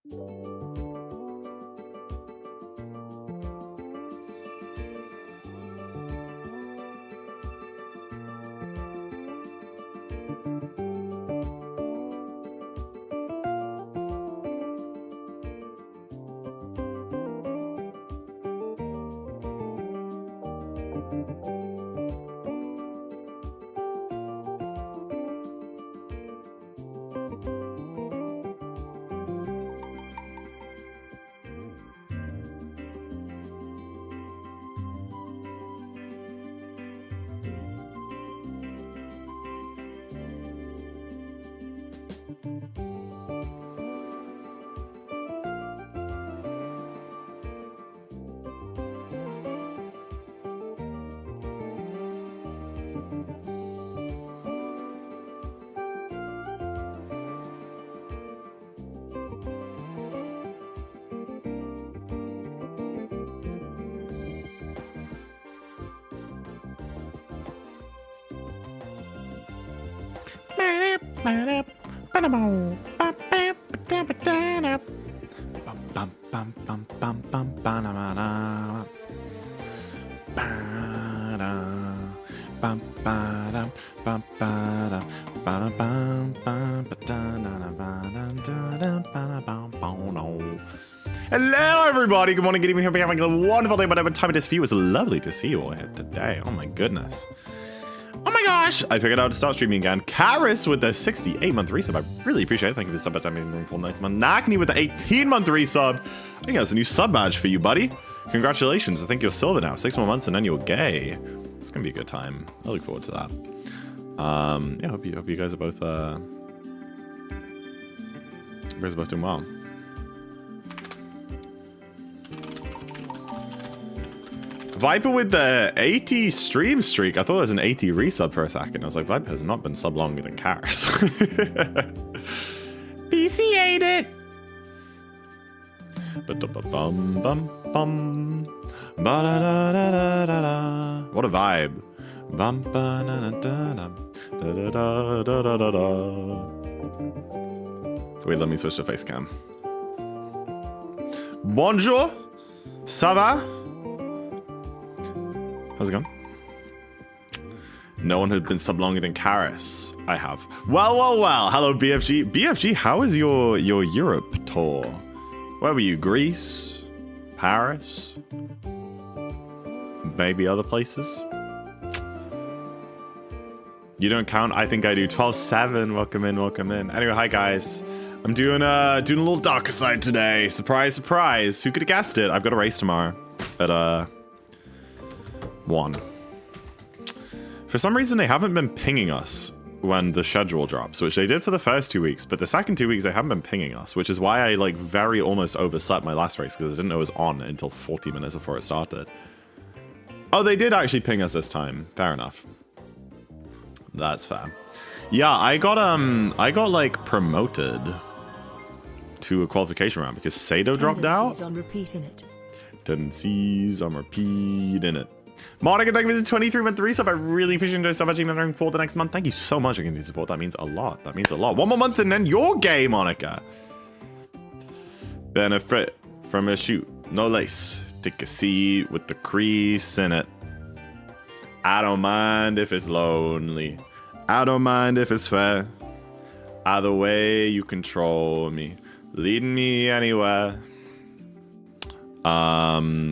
Hello everybody, good morning, good evening, hope you're having a wonderful day, whatever time it is for you. It's lovely to see you all here today. Oh my goodness. Oh my gosh, I figured out how to start streaming again. Karis with the 68-month resub, I really appreciate it. Thank you for the sub by time in full nights. Nakni with the 18-month resub. I think that's a new sub badge for you, buddy. Congratulations, I think you're silver now. 6 more months and then you're gay. It's gonna be a good time. I look forward to that. Yeah, hope you guys are both doing well. Viper with the 80 stream streak. I thought it was an 80 resub for a second. I was like, Viper has not been sub longer than Karis. PC ate it. What a vibe. Wait, let me switch to face cam. Bonjour. Ça va? How's it going? No one had been sub longer than Karis. I have. Well. Hello, BFG. BFG, how is your Europe tour? Where were you? Greece? Paris? Maybe other places? You don't count? I think I do. 12-7. Welcome in. Anyway, hi guys. I'm doing a little darker side today. Surprise, surprise. Who could have guessed it? I've got a race tomorrow at 1. For some reason, they haven't been pinging us when the schedule drops, which they did for the first 2 weeks, but the second 2 weeks, they haven't been pinging us, which is why I like very almost overslept my last race because I didn't know it was on until 40 minutes before it started. Oh, they did actually ping us this time. Fair enough. That's fair. Yeah, I got like promoted to a qualification round because Sado dropped out. On repeat in it. Tendencies on repeat in it. Monica, thank you for the 23-month resub. I really appreciate you so much even for the next month. Thank you so much for continuing to support. That means a lot. That means a lot. 1 more month and then you're gay, Monica. Benefit from a shoot. No lace. Take a seat with the crease in it. I don't mind if it's lonely. I don't mind if it's fair. Either way, you control me. Leading me anywhere.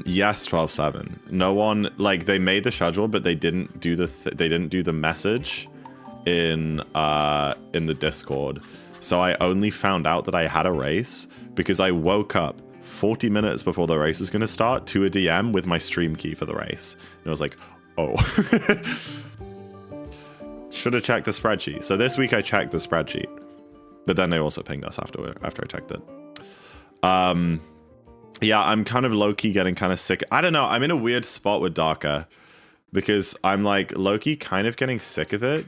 Yes, 12-7. No one, like, they made the schedule, but they didn't do the message in the Discord. So I only found out that I had a race because I woke up 40 minutes before the race was going to start to a DM with my stream key for the race. And I was like, oh. Should have checked the spreadsheet. So this week I checked the spreadsheet, but then they also pinged us after I checked it. Yeah, I'm kind of low-key getting kind of sick. I don't know. I'm in a weird spot with Darker because I'm like low-key kind of getting sick of it.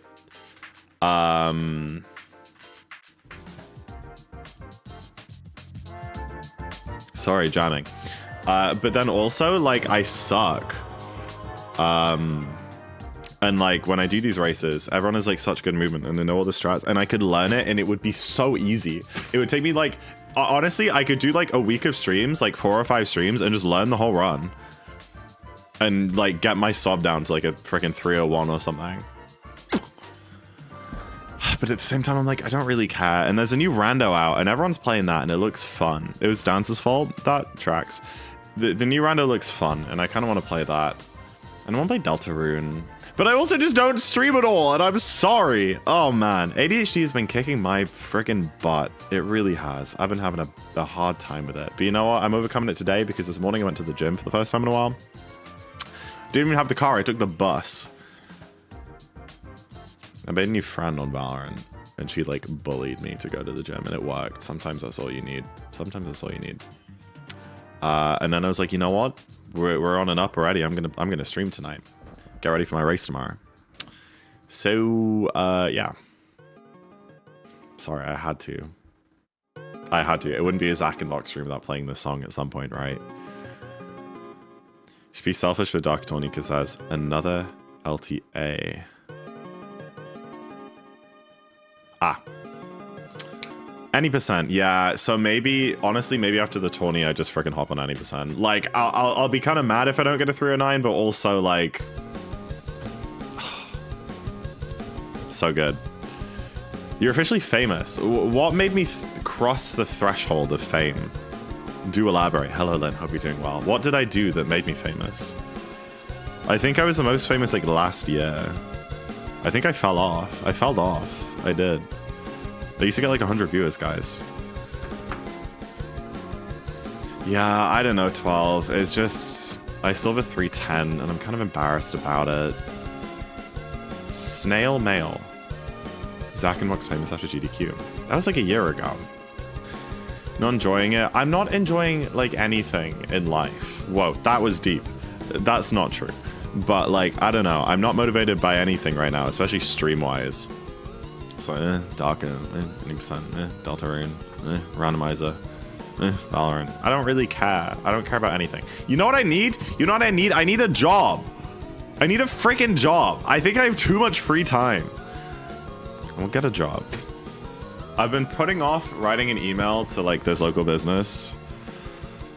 Sorry, jamming. But then also like I suck. And like when I do these races, everyone has like such good movement and they know all the strats and I could learn it and it would be so easy. It would take me like honestly, I could do like a week of streams, like 4 or 5 streams, and just learn the whole run. And like get my sub down to like a freaking 301 or something. But at the same time, I'm like, I don't really care. And there's a new rando out, and everyone's playing that, and it looks fun. It was Dance's fault. That tracks. The new rando looks fun, and I kind of want to play that. And I want to play Deltarune. But I also just don't stream at all, and I'm sorry. Oh, man. ADHD has been kicking my freaking butt. It really has. I've been having a hard time with it. But you know what? I'm overcoming it today because this morning I went to the gym for the first time in a while. Didn't even have the car. I took the bus. I made a new friend on Valorant, and she like bullied me to go to the gym, and it worked. Sometimes that's all you need. Sometimes that's all you need. And then I was like, you know what? We're on and up already. I'm gonna stream tonight. Get ready for my race tomorrow. So yeah. Sorry, I had to. It wouldn't be a ZackInTheBox stream without playing this song at some point, right? Should be selfish for Dark Tawny because there's another LTA. Ah. Any percent, yeah. So maybe, honestly, maybe after the tourney, I just freaking hop on any percent. Like, I'll be kind of mad if I don't get a 309, but also like, so good. You're officially famous. What made me cross the threshold of fame? Do elaborate. Hello, Lynn. Hope you're doing well. What did I do that made me famous? I think I was the most famous like last year. I think I fell off. I did. I used to get like 100 viewers, guys. Yeah, I don't know, 12. It's just, I still have a 310 and I'm kind of embarrassed about it. Snail Mail. ZackInTheBox famous after GDQ. That was like a year ago. Not enjoying it. I'm not enjoying like anything in life. Whoa, that was deep. That's not true. But like, I don't know. I'm not motivated by anything right now, especially stream-wise. So, Darker, 20%, Deltarune, Randomizer, Valorant. I don't really care. I don't care about anything. You know what I need? I need a job. I need a freaking job. I think I have too much free time. I'll get a job. I've been putting off writing an email to like this local business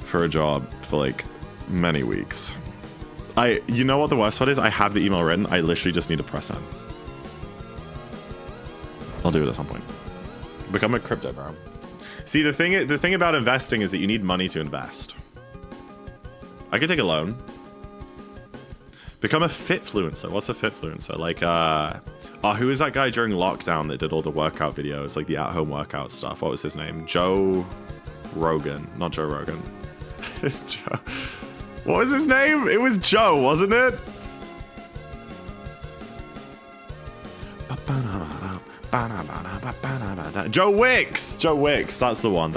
for a job for like many weeks. You know what the worst part is? I have the email written. I literally just need to press send. I'll do it at some point. Become a crypto bro. See, the thing about investing is that you need money to invest. I could take a loan. Become a fitfluencer. What's a fitfluencer? Like, who is that guy during lockdown that did all the workout videos, like the at-home workout stuff? What was his name? Joe Rogan. Not Joe Rogan. Joe. What was his name? It was Joe, wasn't it? Joe Wicks! Joe Wicks, that's the one,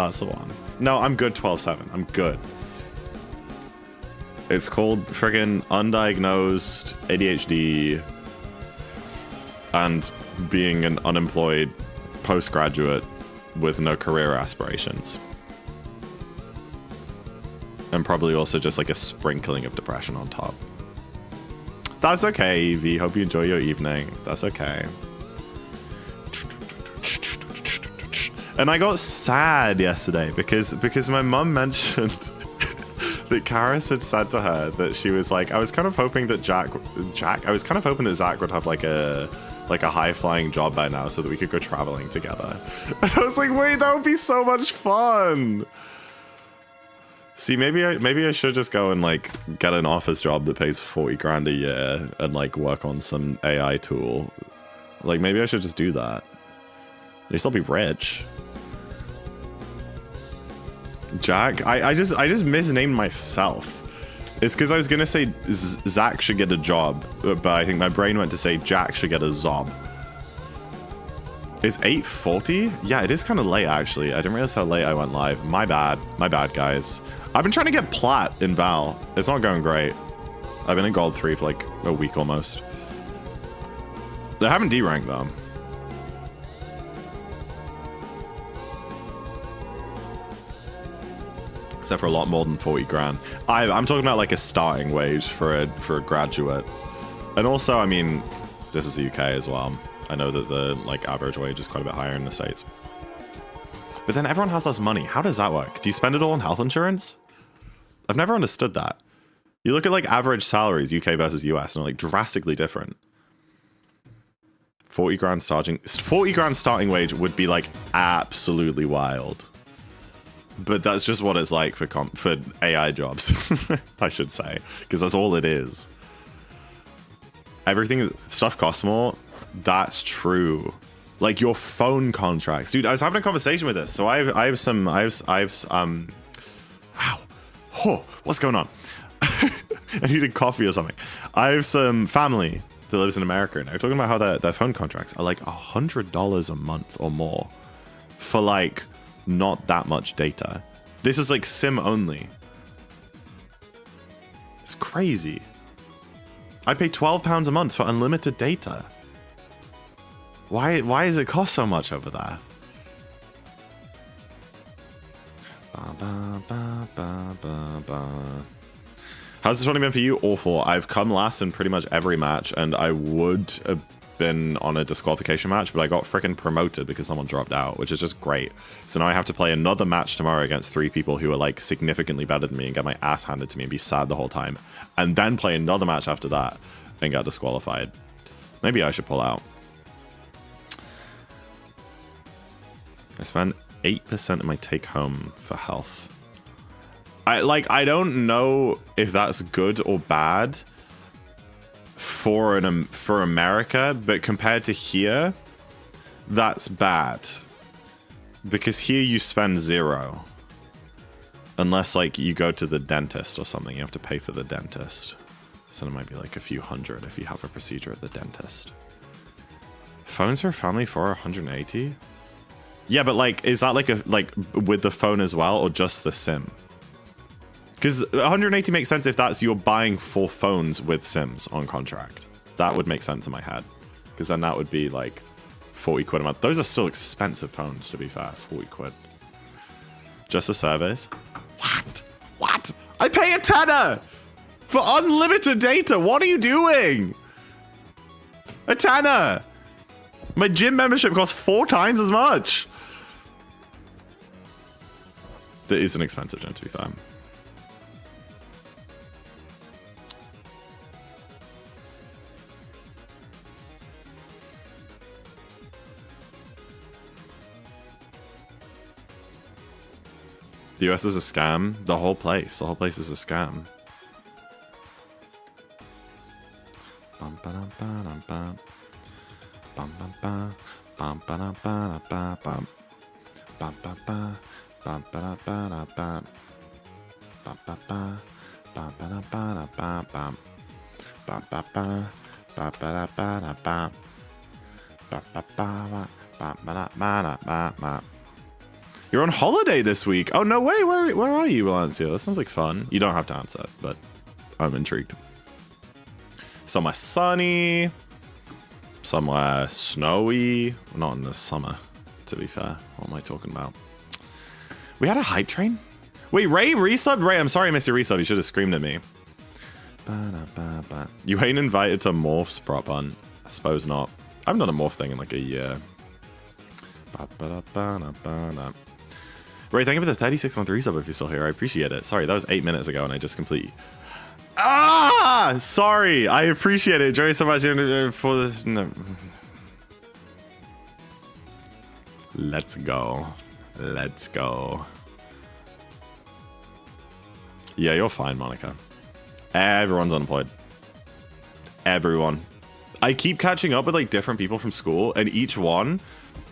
No, I'm good 12-7, I'm good. It's called friggin' undiagnosed ADHD and being an unemployed postgraduate with no career aspirations. And probably also just like a sprinkling of depression on top. That's okay, Evie, hope you enjoy your evening. That's okay. And I got sad yesterday because my mum mentioned that Karis had said to her that she was like, I was kind of hoping that Zach would have like a high-flying job by now so that we could go traveling together. And I was like, wait, that would be so much fun. See, maybe I should just go and like get an office job that pays 40 grand a year and like work on some AI tool. Like maybe I should just do that. At least I'll be rich. Jack, I just misnamed myself. It's because I was gonna say Zach should get a job, but I think my brain went to say Jack should get a zob. It's 8:40? Yeah, it is kind of late actually. I didn't realize how late I went live. My bad, guys. I've been trying to get plat in Val. It's not going great. I've been in gold 3 for like a week almost. They haven't D-ranked though. Except for a lot more than 40 grand. I'm talking about like a starting wage for a graduate. And also, I mean, this is the UK as well. I know that the like average wage is quite a bit higher in the States. But then everyone has less money. How does that work? Do you spend it all on health insurance? I've never understood that. You look at like average salaries, UK versus US, and they're like drastically different. 40 grand starting wage would be like absolutely wild. But that's just what it's like for AI jobs, I should say, because that's all it is. Stuff costs more. That's true. Like your phone contracts, dude. I was having a conversation with this. So I have some. Wow. Oh, what's going on? I needed coffee or something. I have some family that lives in America, and they're talking about how their phone contracts are like $100 a month or more for like not that much data. This is like SIM only. It's crazy. I pay £12 a month for unlimited data. Why does it cost so much over there? How's this one been for you? Awful. I've come last in pretty much every match, and I would have been on a disqualification match, but I got freaking promoted because someone dropped out, which is just great. So now I have to play another match tomorrow against 3 people who are like significantly better than me and get my ass handed to me and be sad the whole time. And then play another match after that and get disqualified. Maybe I should pull out. I spend 8% of my take home for health. I don't know if that's good or bad for America, but compared to here, that's bad. Because here you spend 0. Unless like you go to the dentist or something, you have to pay for the dentist. So it might be like a few hundred if you have a procedure at the dentist. Phones for family for 180? Yeah, but like, is that like with the phone as well, or just the SIM? Because 180 makes sense if that's you're buying 4 phones with SIMs on contract. That would make sense in my head. Because then that would be like 40 quid a month. Those are still expensive phones, to be fair. 40 quid. Just a service? What? I pay a tenner for unlimited data. What are you doing? A tenner. My gym membership costs 4 times as much. That is an expensive gym, to be fair. The US is a scam. The whole place is a scam. You're on holiday this week. Oh, no way. Where are you, Valencia? That sounds like fun. You don't have to answer, but I'm intrigued. Somewhere sunny. Somewhere snowy. Not in the summer, to be fair. What am I talking about? We had a hype train? Wait, Ray resubbed? Ray, I'm sorry I missed your resub. You should have screamed at me. You ain't invited to Morph's prop hunt. I suppose not. I haven't done a Morph thing in like a year. Ray, thank you for the 36-month resub if you're still here. I appreciate it. Sorry, that was 8 minutes ago and I just completely... Ah! Sorry. I appreciate it. Enjoy so much for this... No. Let's go. Let's go. Yeah, you're fine, Monica. Everyone's unemployed. Everyone. I keep catching up with like different people from school, and each one,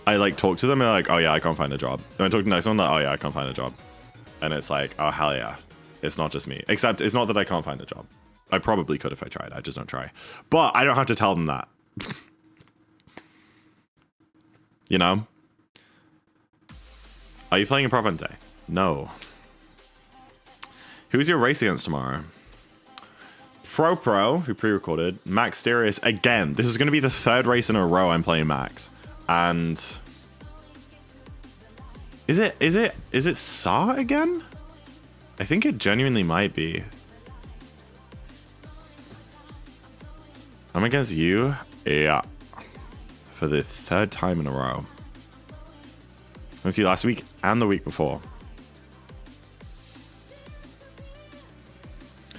I like talk to them and they're like, oh yeah, I can't find a job. And I talk to the next one, like, oh yeah, I can't find a job. And it's like, oh hell yeah. It's not just me. Except it's not that I can't find a job. I probably could if I tried. I just don't try. But I don't have to tell them that. You know? Are you playing a prop day? No. Who's your race against tomorrow? Pro, who pre-recorded. Max Darius again. This is going to be the 3rd race in a row I'm playing Max. And... Is it Sa again? I think it genuinely might be. I'm against you? Yeah. For the 3rd time in a row. Let's see, last week and the week before.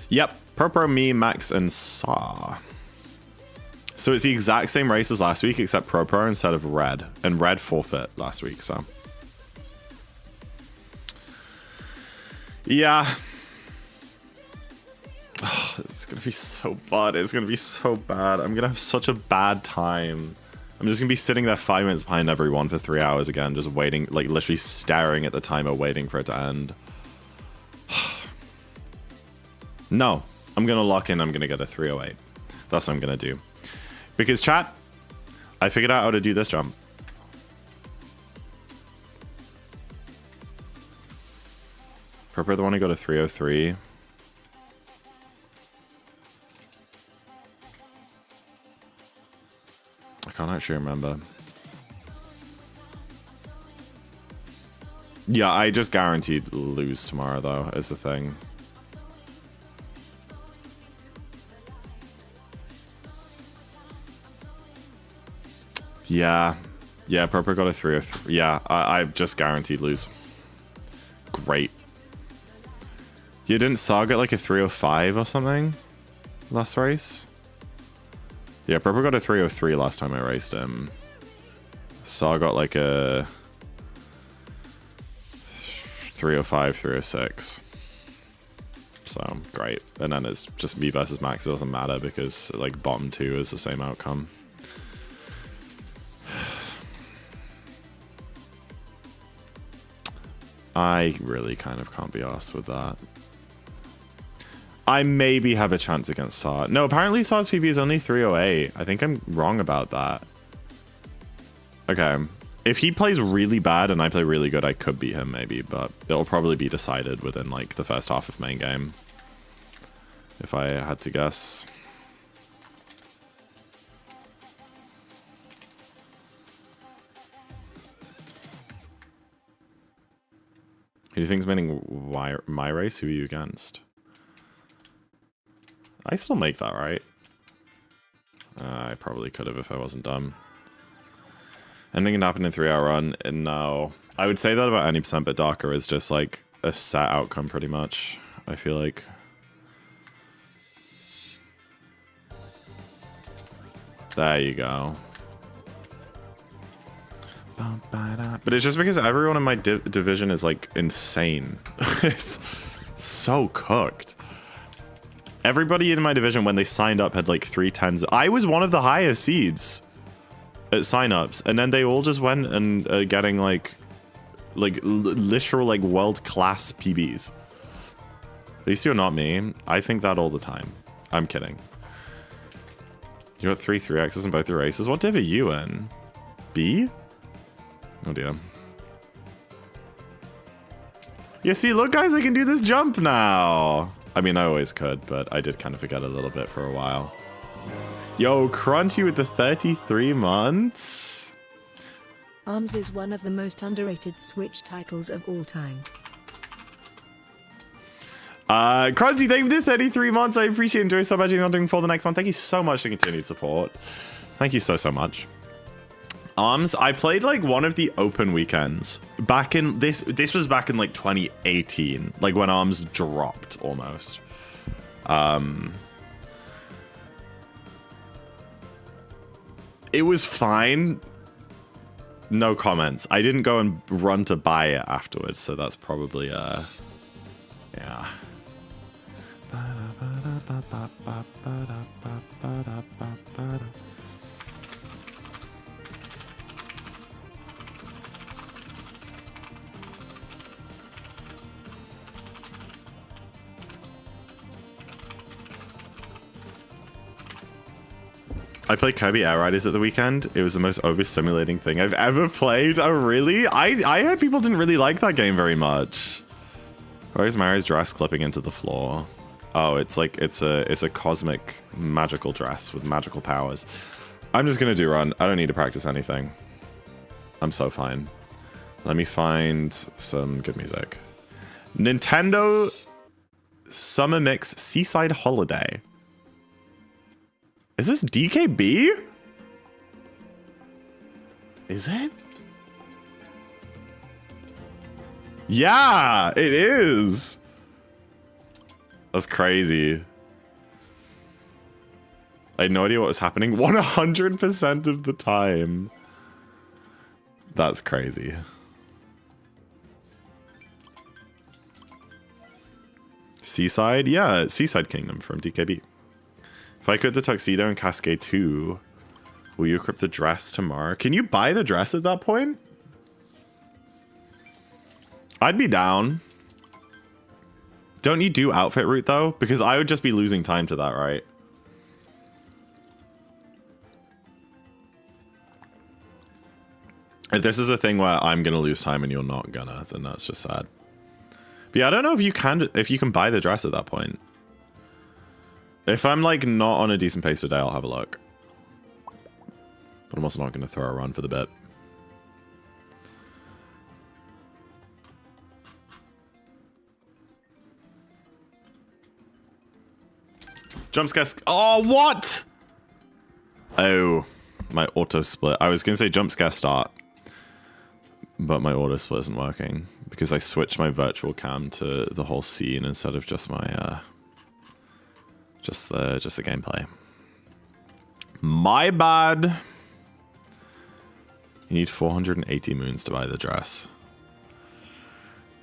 Yep, Purpro, me, Max, and Saw. So it's the exact same race as last week, except Purpro instead of Red. And Red forfeit last week, so. Yeah. Oh, this is gonna be so bad. It's gonna be so bad. I'm gonna have such a bad time. I'm just gonna be sitting there 5 minutes behind everyone for 3 hours again, just waiting, like literally staring at the timer, waiting for it to end. No, I'm gonna lock in. I'm gonna get a 308. That's what I'm gonna do. Because chat, I figured out how to do this jump. Purple the one who got a 303. I can't actually remember. Yeah, I just guaranteed lose tomorrow though, is the thing. Yeah. Yeah, Purple got a 303. Yeah, I've just guaranteed lose. Great. You didn't Saw get like a 305 or something last race? Yeah, Purple got a 303 last time I raced him. Saw got like a 305, 306. So, great. And then it's just me versus Max. It doesn't matter because like bottom two is the same outcome. I really kind of can't be arsed with that. I maybe have a chance against Saw. No, apparently Saw's PB is only 308. I think I'm wrong about that. Okay. If he plays really bad and I play really good, I could beat him maybe, but it'll probably be decided within like the first half of main game. If I had to guess. Who do you think's winning my race? Who are you against? I still make that, right? I probably could have if I wasn't dumb. Anything can happen in a 3-hour run, and no. I would say that about any percent, but Darker is just like a set outcome pretty much, I feel like. There you go. But it's just because everyone in my division is like insane. It's so cooked. Everybody in my division when they signed up had like 310s. I was one of the highest seeds at signups, and then they all just went and getting like literal like world class PBs. These two are not me. I think that all the time. I'm kidding. You got 3 3Xs in both your races. What div are you in? B? Oh dear. Yeah, see, look guys, I can do this jump now. I mean, I always could, but I did kind of forget a little bit for a while. Yo, Crunchy with the 33 months. ARMS is one of the most underrated Switch titles of all time. Crunchy, thank you for the 33 months. I appreciate it. Enjoy so much. You're not doing for the next one. Thank you so much for continued support. Thank you so, so much. ARMS, I played like one of the open weekends back in this was back in like 2018, like when ARMS dropped almost. It was fine. No comments. I didn't go and run to buy it afterwards, so that's probably yeah. I played Kirby Air Riders at the weekend. It was the most overstimulating thing I've ever played. Oh, really? I heard people didn't really like that game very much. Why is Mario's dress clipping into the floor? Oh, it's like it's a cosmic magical dress with magical powers. I'm just gonna do run. I don't need to practice anything. I'm so fine. Let me find some good music. Nintendo Summer Mix Seaside Holiday. Is this DKB? Is it? Yeah, it is. That's crazy. I had no idea what was happening 100% of the time. That's crazy. Seaside? Yeah, Seaside Kingdom from DKB. If I equip the tuxedo in Cascade 2, will you equip the dress tomorrow? Can you buy the dress at that point? I'd be down. Don't you do outfit route though? Because I would just be losing time to that, right? If this is a thing where I'm gonna lose time and you're not gonna, then that's just sad. But yeah, I don't know if you can buy the dress at that point. If I'm like not on a decent pace today, I'll have a look. But I'm also not gonna throw a run for the bit. Jump scare. Oh, what? Oh, my auto split. I was gonna say jump scare start, but my auto split isn't working because I switched my virtual cam to the whole scene instead of just my just the gameplay. My bad. You need 480 moons to buy the dress.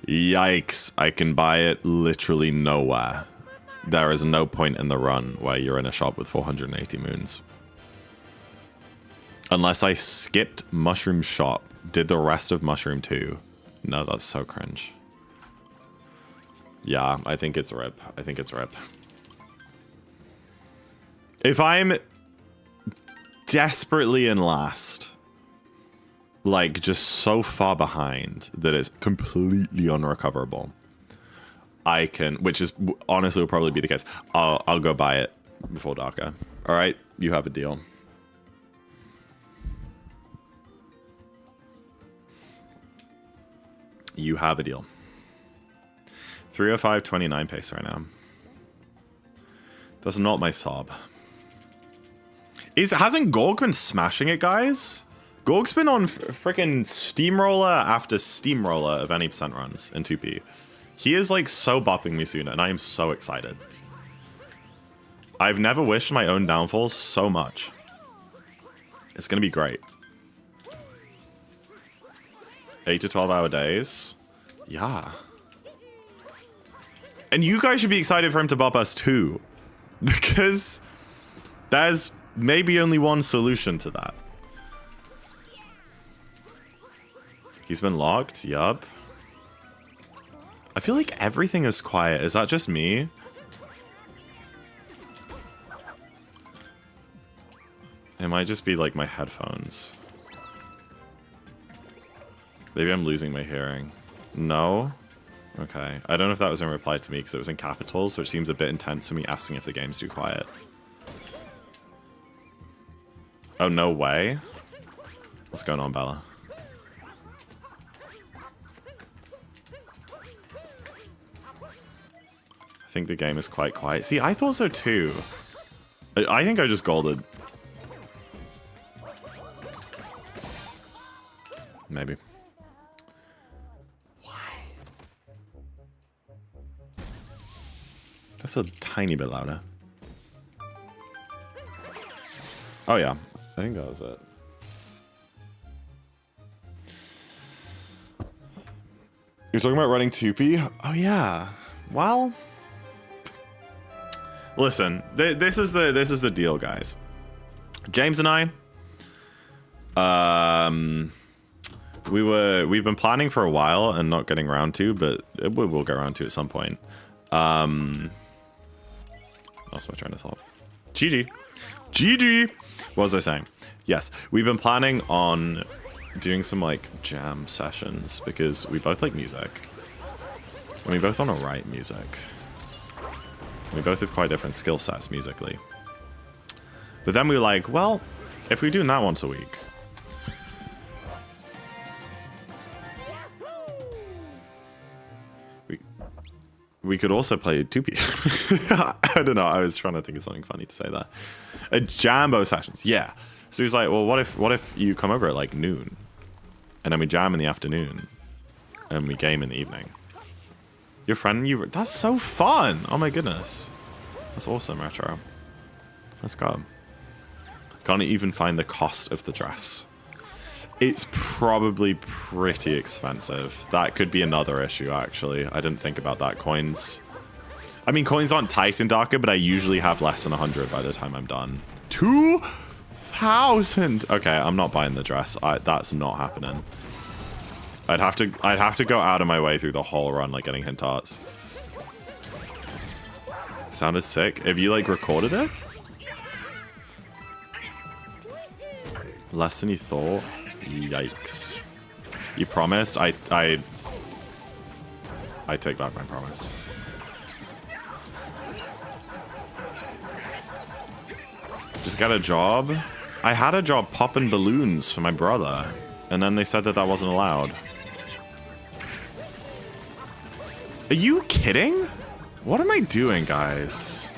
Yikes! I can buy it literally nowhere. There is no point in the run where you're in a shop with 480 moons. Unless I skipped Mushroom Shop, did the rest of Mushroom 2. No, that's so cringe. Yeah, I think it's RIP. I think it's RIP. If I'm desperately in last, like just so far behind that it's completely unrecoverable, I can, which is honestly will probably be the case. I'll go buy it before darker. All right, you have a deal. You have a deal. 305.29 pace right now. That's not my sob. Hasn't Gorg been smashing it, guys? Gorg's been on freaking steamroller after steamroller of any percent runs in 2P. He is like so bopping me soon, and I am so excited. I've never wished my own downfall so much. It's gonna be great. 8 to 12 hour days. Yeah. And you guys should be excited for him to bop us too. Because there's maybe only one solution to that. He's been locked? Yup. I feel like everything is quiet. Is that just me? It might just be like my headphones. Maybe I'm losing my hearing. No? Okay. I don't know if that was in reply to me because it was in capitals, which seems a bit intense for me asking if the game's too quiet. Oh, no way? What's going on, Bella? I think the game is quite quiet. See, I thought so too. I think I just golded. Maybe. Why? That's a tiny bit louder. Oh yeah, I think that was it. You're talking about running 2P? Oh yeah. Well, listen, this is the deal, guys. James and I, we've been planning for a while and not getting around to, but we will get around to at some point. What else am I trying to thought? GG. What was I saying? Yes, we've been planning on doing some like jam sessions because we both like music. And we both want to write music. We both have quite different skill sets musically. But then we were like, well, if we're doing that once a week, we could also play 2P. I don't know. I was trying to think of something funny to say there. A jambo sessions. Yeah. So he's like, well, what if you come over at like noon? And then we jam in the afternoon. and we game in the evening. Your friend, that's so fun. Oh my goodness. That's awesome, Retro. Let's go. Can't even find the cost of the dress. It's probably pretty expensive. That could be another issue, actually. I didn't think about that. Coins. I mean, coins aren't tight in Darker, but I usually have less than 100 by the time I'm done. 2,000. Okay, I'm not buying the dress. That's not happening. I'd have to go out of my way through the whole run, like getting hint arts. Sounded sick. Have you like recorded it? Less than you thought. Yikes. You promised? I take back my promise. Just got a job? I had a job popping balloons for my brother, and then they said that wasn't allowed. Are you kidding? What am I doing, guys?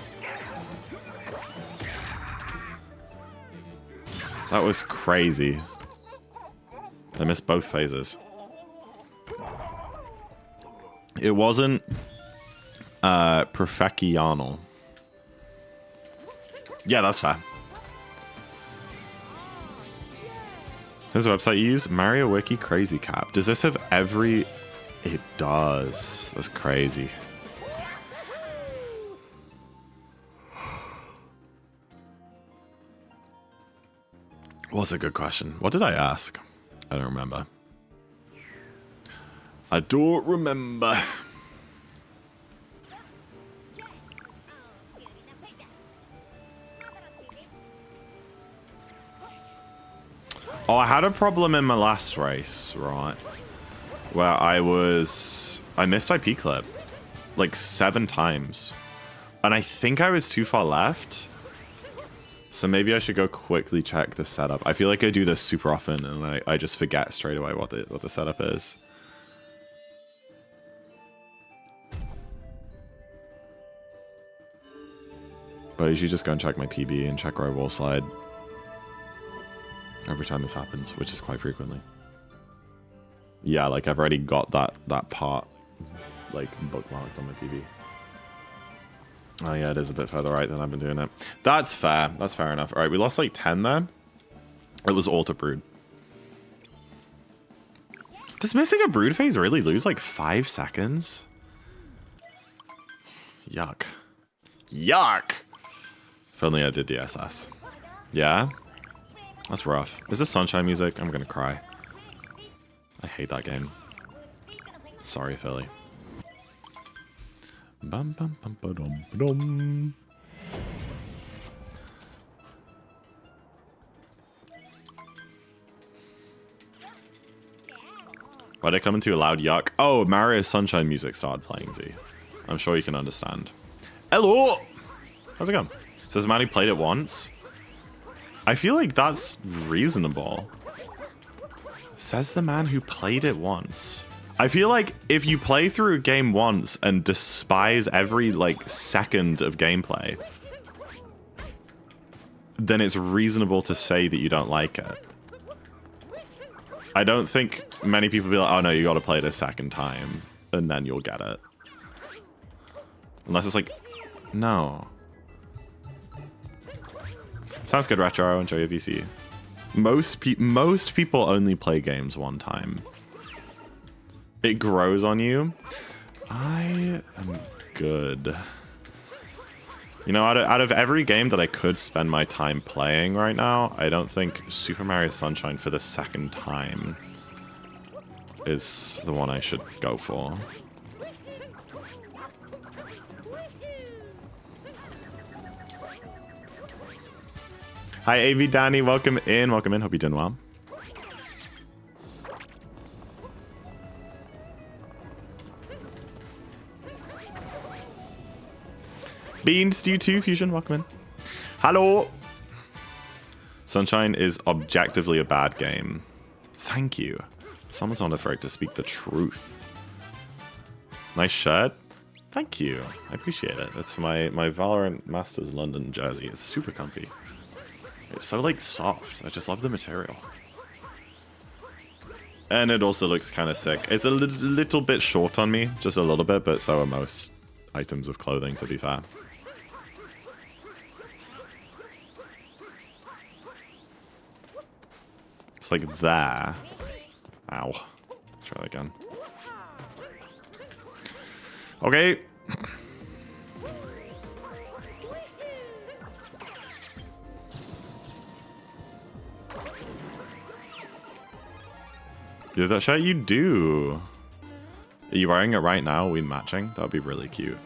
That was crazy. I missed both phases. It wasn't Perfecciano. Yeah, that's fair. There's a website you use? Mario Wiki Crazy Cap. Does this have every... It does. That's crazy. What's a good question? What did I ask? I don't remember. I don't remember. Oh, I had a problem in my last race, right? Where I missed my P clip like 7 times. And I think I was too far left. So maybe I should go quickly check the setup. I feel like I do this super often and I just forget straight away what the setup is. But I usually just go and check my PB and check where I wall slide every time this happens, which is quite frequently. Yeah, like I've already got that part like bookmarked on my PB. Oh yeah, it is a bit further right than I've been doing it. That's fair. That's fair enough. All right, we lost like 10 there. It was auto brood. Does missing a brood phase really lose like 5 seconds? Yuck. Yuck! If only I did DSS. Yeah? That's rough. Is this Sunshine music? I'm gonna cry. I hate that game. Sorry, Philly. Bum bum bum ba dum ba dum. Why'd I come into a loud yuck? Oh, Mario Sunshine music started playing, Z. I'm sure you can understand. Hello! How's it going? Says man who played it once. I feel like that's reasonable. Says the man who played it once. I feel like if you play through a game once and despise every like second of gameplay, then it's reasonable to say that you don't like it. I don't think many people be like, oh no, you gotta play it a second time and then you'll get it. Unless it's like, no. Sounds good, Retro. Enjoy your VC. Most people only play games one time. It grows on you. I am good. You know, out of every game that I could spend my time playing right now, I don't think Super Mario Sunshine for the second time is the one I should go for. Hi, AV Danny. Welcome in. Welcome in. Hope you're doing well. Bean Stew 2 Fusion, welcome in. Hello! Sunshine is objectively a bad game. Thank you. Someone's not afraid to speak the truth. Nice shirt. Thank you. I appreciate it. It's my Valorant Masters London jersey. It's super comfy. It's so like soft. I just love the material. And it also looks kind of sick. It's a little bit short on me, just a little bit, but so are most items of clothing, to be fair. It's like there. Ow. Try that again. Okay. Do that shirt? You do. Are you wearing it right now? Are we matching? That would be really cute.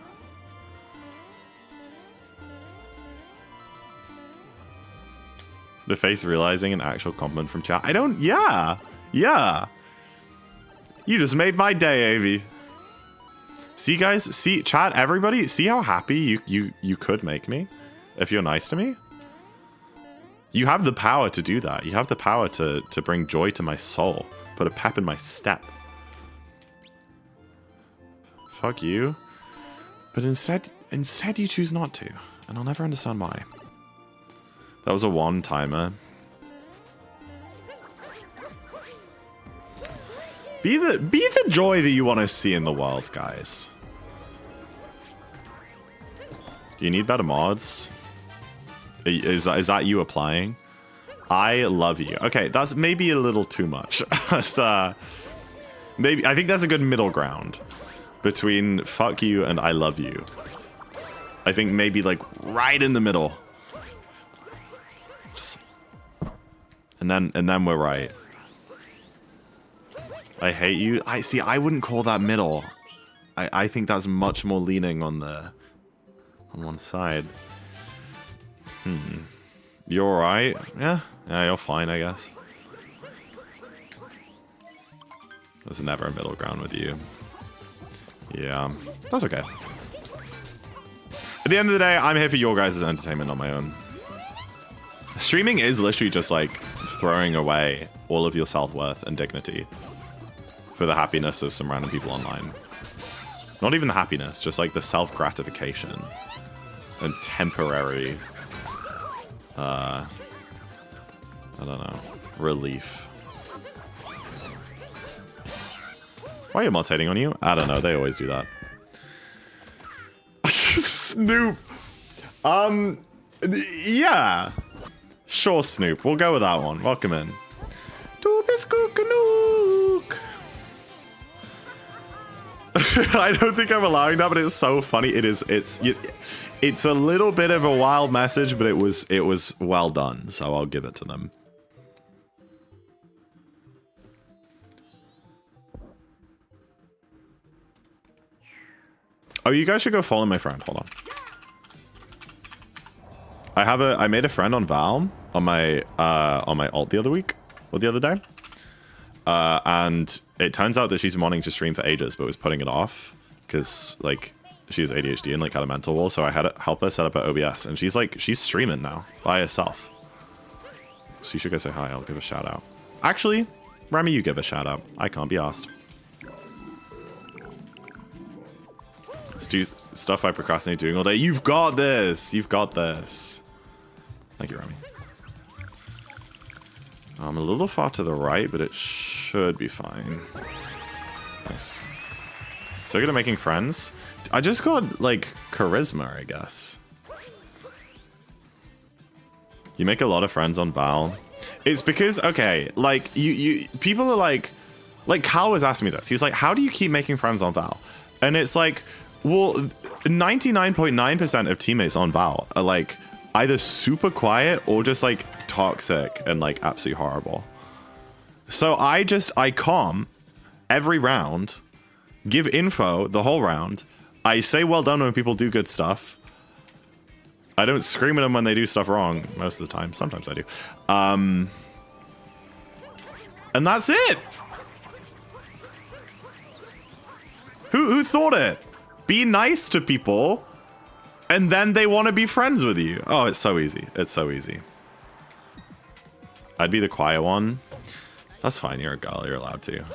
The face realizing an actual compliment from chat. I don't. Yeah. Yeah. You just made my day, Avi. See, guys. See, chat. Everybody. See how happy you could make me if you're nice to me. You have the power to do that. You have the power to bring joy to my soul. Put a pep in my step. Fuck you. But instead you choose not to. And I'll never understand why. That was a one-timer. Be the joy that you want to see in the world, guys. Do you need better mods? Is that you applying? I love you. Okay, that's maybe a little too much. Maybe I think that's a good middle ground between fuck you and I love you. I think maybe like right in the middle. Just, and then we're right. I hate you. I wouldn't call that middle. I think that's much more leaning on one side. You're alright? Yeah, you're fine, I guess. There's never a middle ground with you. Yeah, that's okay. At the end of the day, I'm here for your guys' entertainment, not my own. Streaming is literally just like throwing away all of your self-worth and dignity for the happiness of some random people online. Not even the happiness, just like the self-gratification and temporary, I don't know, relief. Why are your mods hating on you? I don't know, they always do that. Snoop! Yeah. Sure, Snoop. We'll go with that one. Welcome in. I don't think I'm allowing that, but it's so funny. It's a little bit of a wild message, but it was well done, so I'll give it to them. Oh, you guys should go follow my friend. Hold on. I made a friend on Val on my alt the other week or the other day. And it turns out that she's been wanting to stream for ages, but was putting it off because like she has ADHD and like had a mental wall. So I had to help her set up at OBS, and she's streaming now by herself. So you should go say hi. I'll give a shout out. Actually, Remy, you give a shout out. I can't be asked. Let's do stuff I procrastinate doing all day. You've got this. You've got this. Thank you, Remy. I'm a little far to the right, but it should be fine. Nice. So good at making friends. I just got, like, charisma, I guess. You make a lot of friends on Val. It's because, okay, like, people are like Cal was asking me this. He was like, how do you keep making friends on Val? And it's like, well, 99.9% of teammates on Val are, like, either super quiet or just, like, toxic and, like, absolutely horrible. So I calm every round, give info the whole round. I say well done when people do good stuff. I don't scream at them when they do stuff wrong most of the time. Sometimes I do. And that's it. Who thought it? Be nice to people, and then they want to be friends with you. Oh, it's so easy. It's so easy. I'd be the quiet one. That's fine. You're a girl. You're allowed to.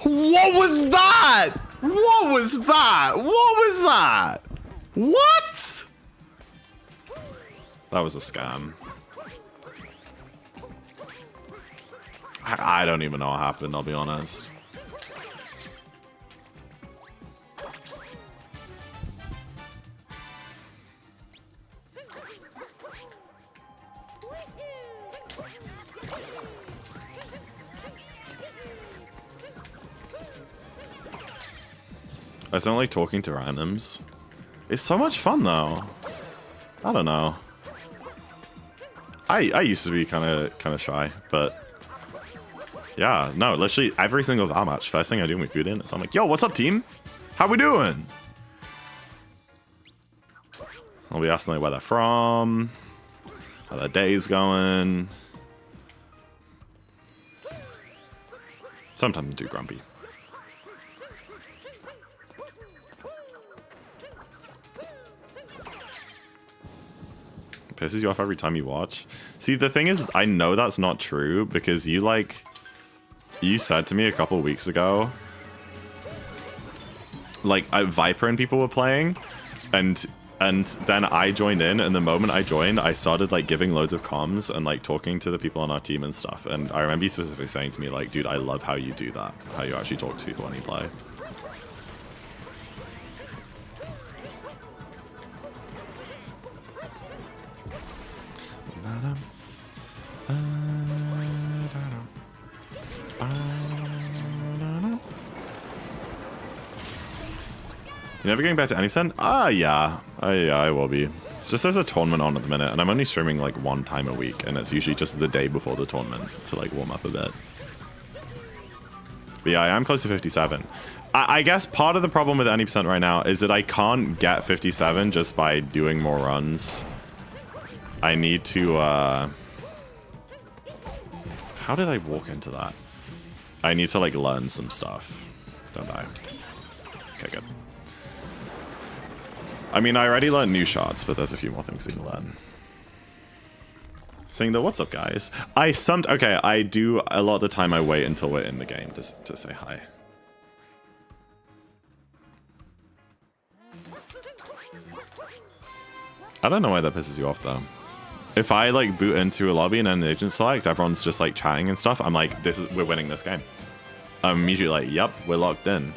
What was that? What was that? What was that? What? That was a scam. I don't even know what happened, I'll be honest. I don't like talking to randoms. It's so much fun though. I don't know. I used to be kind of shy, but yeah, no, literally every single VAR match, first thing I do when we boot in is I'm like, yo, what's up, team? How we doing? I'll be asking like where they're from, how their day's going. Sometimes I'm too grumpy. Pisses you off every time you watch. See, the thing is, I know that's not true because you said to me a couple weeks ago, like Viper and people were playing, and then I joined in, and the moment I joined, I started like giving loads of comms and like talking to the people on our team and stuff. And I remember you specifically saying to me like, dude, I love how you do that, how you actually talk to people when you play. You never getting back to any percent? Yeah. I will be. It's just there's a tournament on at the minute, and I'm only streaming like one time a week, and it's usually just the day before the tournament to like warm up a bit. But yeah, I am close to 57. I guess part of the problem with any percent right now is that I can't get 57 just by doing more runs. I need to, how did I walk into that? I need to like learn some stuff. Don't I? Okay, good. I mean, I already learned new shots, but there's a few more things to learn. Saying the what's up, guys? Okay, I do a lot of the time. I wait until we're in the game to say hi. I don't know why that pisses you off though. If I like boot into a lobby and then agent select, everyone's just like chatting and stuff. I'm like, we're winning this game. I'm immediately like, yep, we're locked in.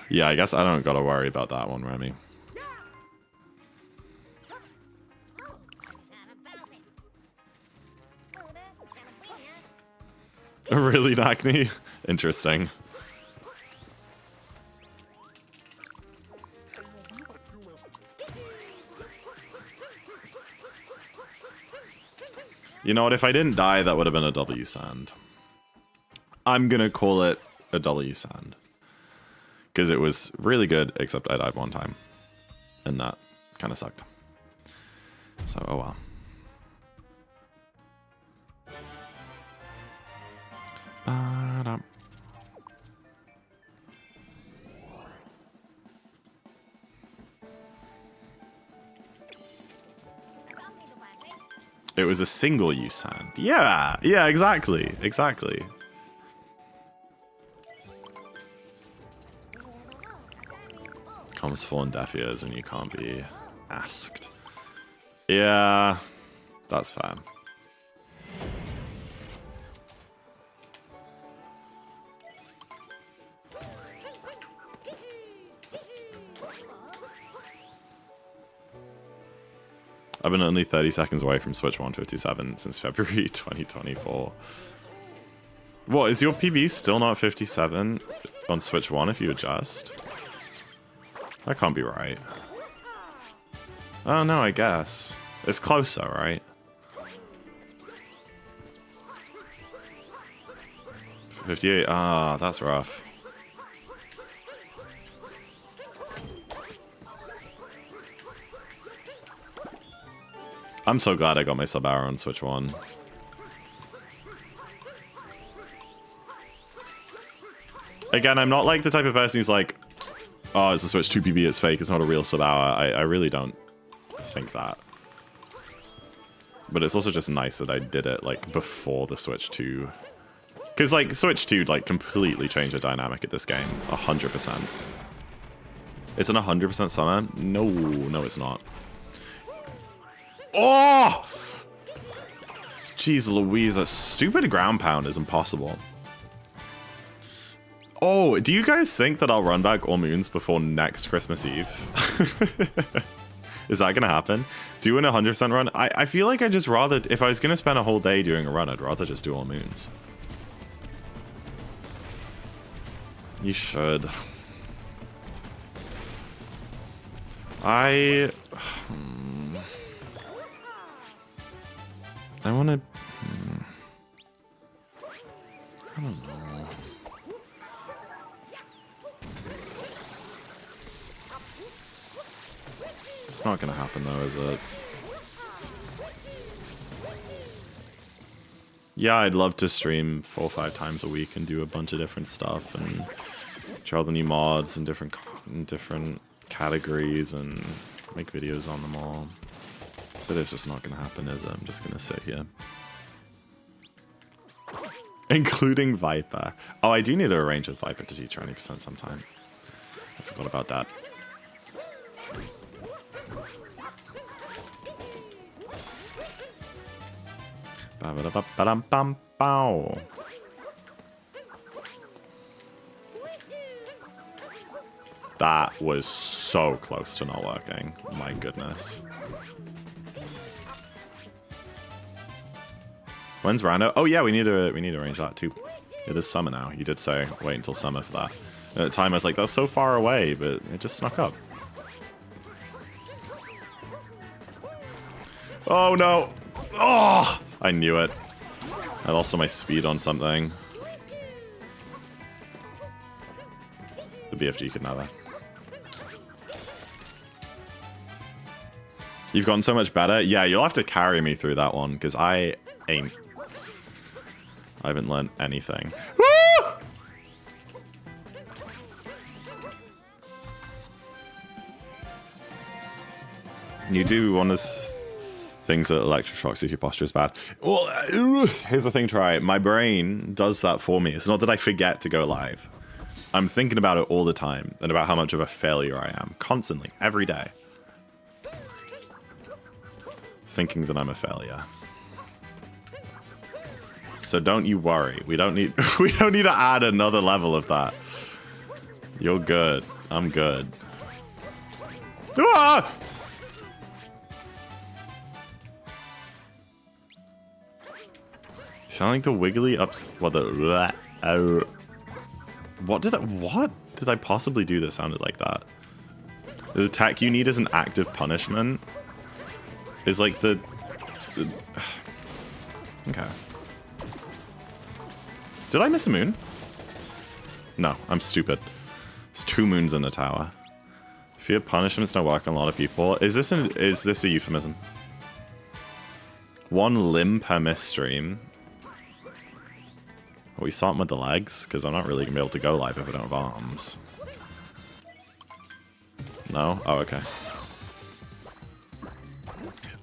Yeah, I guess I don't gotta worry about that one, Remy. Really, Acne? Interesting. You know what? If I didn't die, that would have been a W sand. I'm gonna call it a W sand. Because it was really good, except I died one time. And that kind of sucked. So, oh well. It was a single use sand. Yeah, exactly. Comes full in deaf ears and you can't be asked. Yeah, that's fair. I've been only 30 seconds away from Switch 157 since February 2024. What, is your PB still not 57 on Switch 1 if you adjust? That can't be right. Oh no, I guess. It's closer, right? 58, that's rough. I'm so glad I got my sub hour on Switch 1. Again, I'm not like the type of person who's like, oh, it's a Switch 2 PB, it's fake, it's not a real sub hour. I really don't think that. But it's also just nice that I did it like before the Switch 2 Because, like, Switch 2, like, completely changed the dynamic of this game. 100%. Is it 100% summer? No, no, it's not. Oh! Jeez Louise, that stupid ground pound is impossible. Oh, do you guys think that I'll run back all moons before next Christmas Eve? Is that gonna happen? Doing a 100% run? I feel like I'd just rather, if I was gonna spend a whole day doing a run, I'd rather just do all moons. You should. I wanna... I don't know. It's not gonna happen though, is it? Yeah, I'd love to stream 4 or 5 times a week and do a bunch of different stuff and try all the new mods and different categories and make videos on them all. But it's just not gonna happen, is it? I'm just gonna sit here. Including Viper. Oh, I do need to arrange with Viper to teach 20% sometime. I forgot about that. Ba-ba-da-ba-ba-dum-bum-bow. That was so close to not working. My goodness. When's Rando? Oh yeah, we need to arrange that too. It is summer now. You did say wait until summer for that. At the time I was like, that's so far away, but it just snuck up. Oh no! Oh! I knew it. I lost all my speed on something. The BFG could never. You've gotten so much better. Yeah, you'll have to carry me through that one, because I haven't learned anything. Ah! You do one of those things that electroshocks if your posture is bad. Well, here's the thing, try. My brain does that for me. It's not that I forget to go live. I'm thinking about it all the time and about how much of a failure I am. Constantly. Every day. Thinking that I'm a failure. So don't you worry. We don't need to add another level of that. You're good. I'm good. Ah! You sound like the wiggly ups. What the? What did I possibly do that sounded like that? The attack you need as an active punishment is like the okay. Did I miss a moon? No, I'm stupid. There's 2 moons in the tower. Fear punishments don't work on a lot of people. Is this a euphemism? 1 limb per miss stream. Are we starting with the legs? Because I'm not really going to be able to go live if I don't have arms. No? Oh, okay.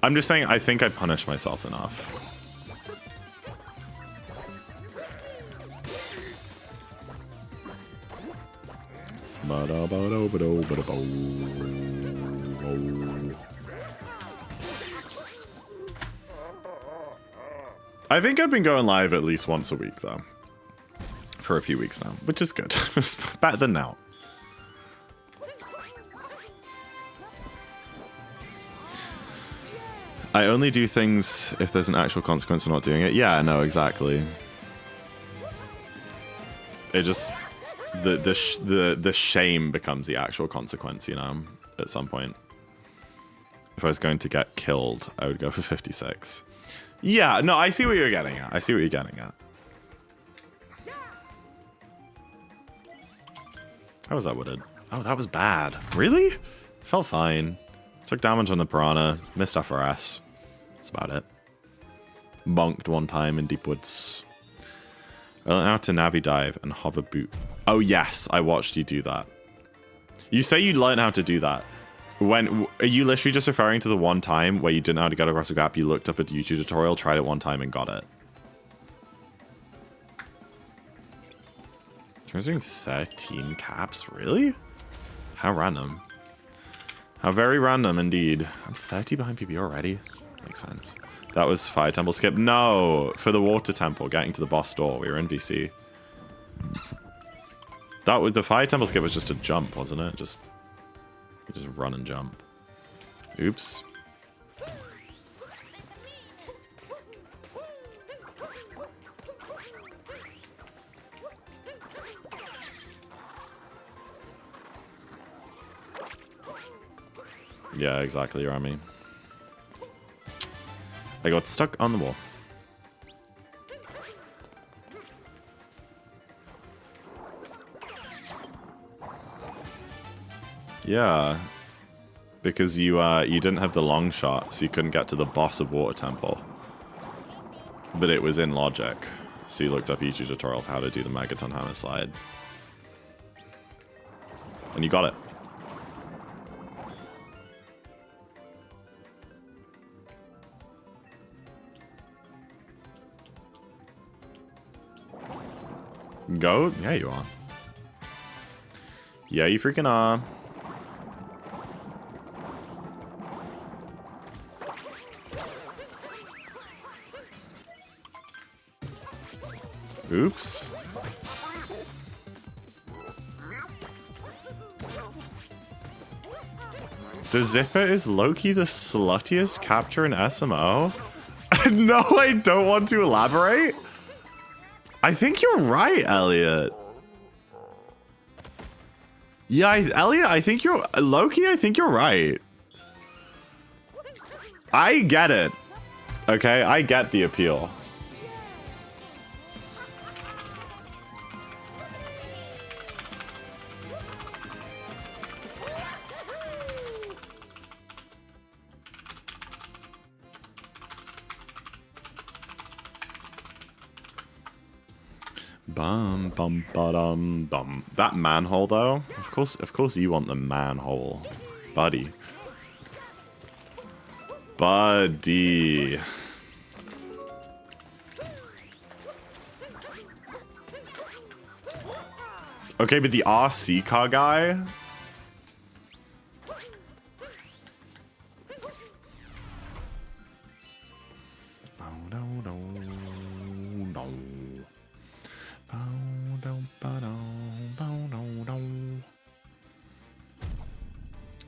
I'm just saying, I think I punished myself enough. I think I've been going live at least once a week, though. For a few weeks now, which is good. It's better than now. I only do things if there's an actual consequence for not doing it. Yeah, no, exactly. It just the shame becomes the actual consequence, you know, at some point. If I was going to get killed, I would go for 56. Yeah, no, I see what you're getting at. I see what you're getting at. How was that wooded? Oh, that was bad. Really? Felt fine. Took damage on the piranha. Missed FRS. That's about it. Bonked one time in deep woods. I learned how to navi dive and hover boot. Oh yes, I watched you do that. You say you learned how to do that. When are you literally just referring to the one time where you didn't know how to get across a gap, you looked up a YouTube tutorial, tried it one time and got it? He's doing 13 caps? Really? How random. How very random indeed. I'm 30 behind PB already. Makes sense. That was Fire Temple skip. No! For the Water Temple, getting to the boss door. We were in VC. That was, the Fire Temple skip was just a jump, wasn't it? Just run and jump. Oops. Yeah, exactly, Rami. I got stuck on the wall. Yeah, because you didn't have the long shot, so you couldn't get to the boss of Water Temple. But it was in logic, so you looked up YouTube tutorial for how to do the Megaton Hammer slide, and you got it. Go? Yeah, you are. Yeah, you freaking are. Oops. The Zipper is low-key the sluttiest capture in SMO? No, I don't want to elaborate. I think you're right, Elliot. Yeah, Elliot, I think you're... Low-key, I think you're right. I get it. Okay, I get the appeal. Bum bum ba-dum bum. That manhole though, of course you want the manhole, buddy. Buddy. Okay, but the RC car guy.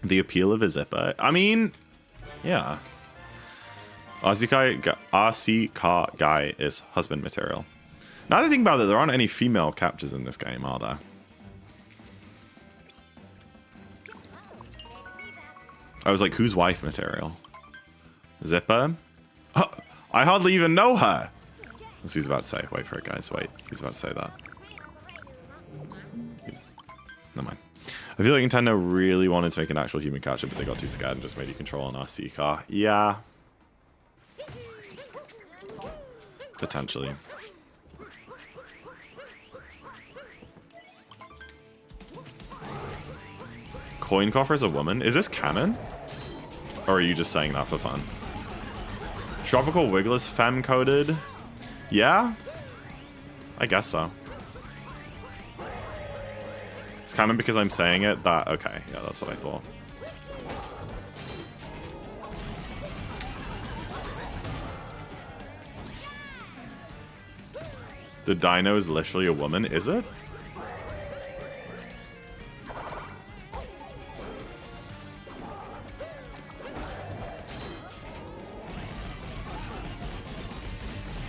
The appeal of a zipper. I mean, yeah. RC car guy is husband material. Now that I think about it, there aren't any female captures in this game, are there? I was like, who's wife material? Zipper? Oh, I hardly even know her. That's what he's about to say. Wait for it, guys. Wait. He's about to say that. Never mind. I feel like Nintendo really wanted to make an actual human capture, but they got too scared and just made you control an RC car. Yeah. Potentially. Coin coffer is a woman? Is this canon? Or are you just saying that for fun? Tropical Wiggle is femme-coded? Yeah? I guess so. It's canon because I'm saying it that... Okay, yeah, that's what I thought. The dino is literally a woman, is it?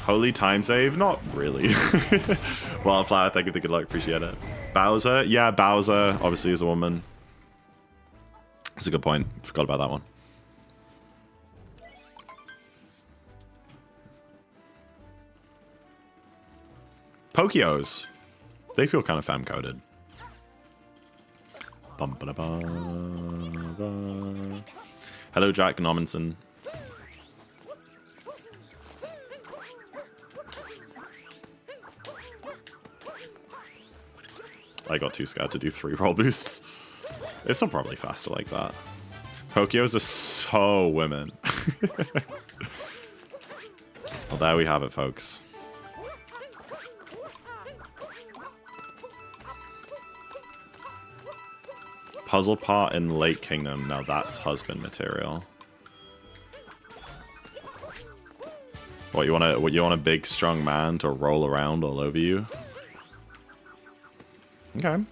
Holy time save? Not really. Wildflower, thank you for the good luck, appreciate it. Bowser? Yeah, Bowser obviously is a woman. That's a good point. Forgot about that one. Pokios. They feel kind of femme-coded. Hello, Jack Normanson. I got too scared to do 3 roll boosts. It's not probably faster like that. Pokios are so women. Well, there we have it, folks. Puzzle part in Lake Kingdom. Now that's husband material. What you want a big strong man to roll around all over you? Okay.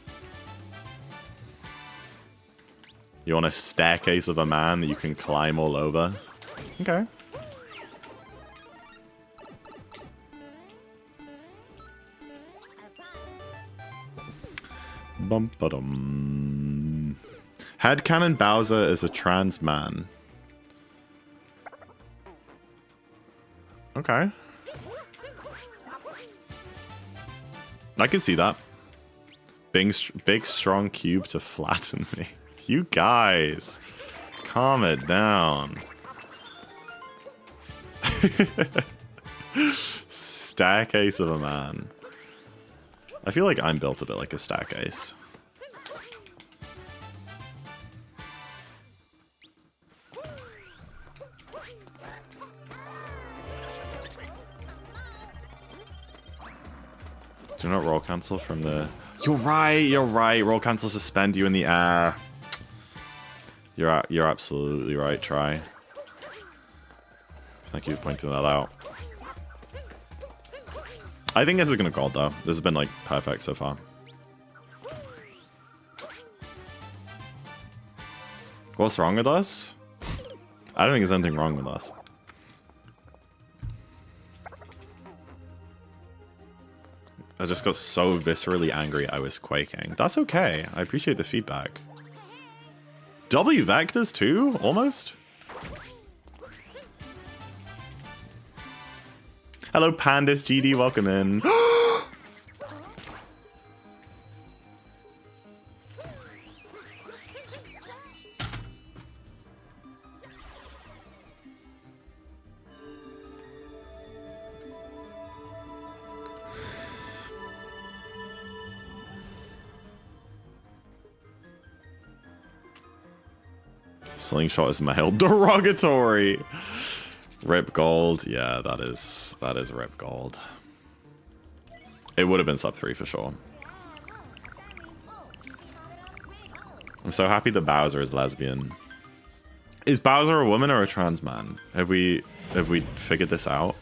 You want a staircase of a man that you can climb all over? Okay. Bum-ba-dum. Headcanon Bowser is a trans man. Okay. I can see that. Big strong cube to flatten me. You guys, calm it down. Staircase of a man. I feel like I'm built a bit like a staircase. Do not roll cancel from the... You're right. Roll cancel suspend you in the air. You're absolutely right, Try. Thank you for pointing that out. I think this is gonna gold though. This has been like perfect so far. What's wrong with us? I don't think there's anything wrong with us. I just got so viscerally angry I was quaking. That's okay. I appreciate the feedback. W vectors too? Almost? Hello Pandas GD, welcome in. Slingshot is male. Derogatory. Rip gold. Yeah, that is rip gold. It would have been sub 3 for sure. I'm so happy that Bowser is lesbian. Is Bowser a woman or a trans man? Have we figured this out?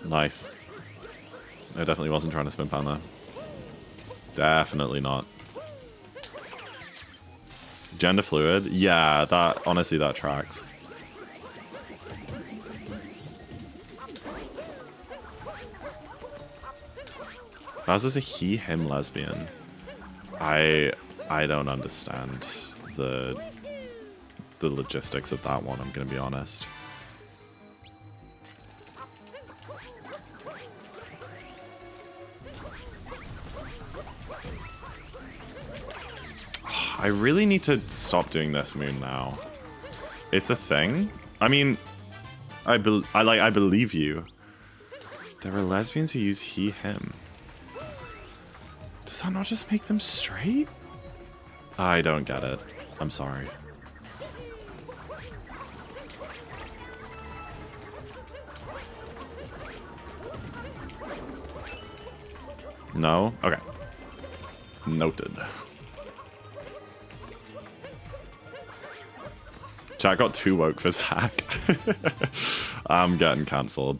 Nice. I definitely wasn't trying to spin pan there. Definitely not. Gender fluid? Yeah, that honestly that tracks. Bowser's a he/him lesbian. I don't understand the logistics of that one, I'm gonna be honest. I really need to stop doing this moon now. It's a thing. I mean, I believe you. There are lesbians who use he/him. Does that not just make them straight? I don't get it. I'm sorry. No? Okay. Noted. Chat got too woke for Zack. I'm getting cancelled.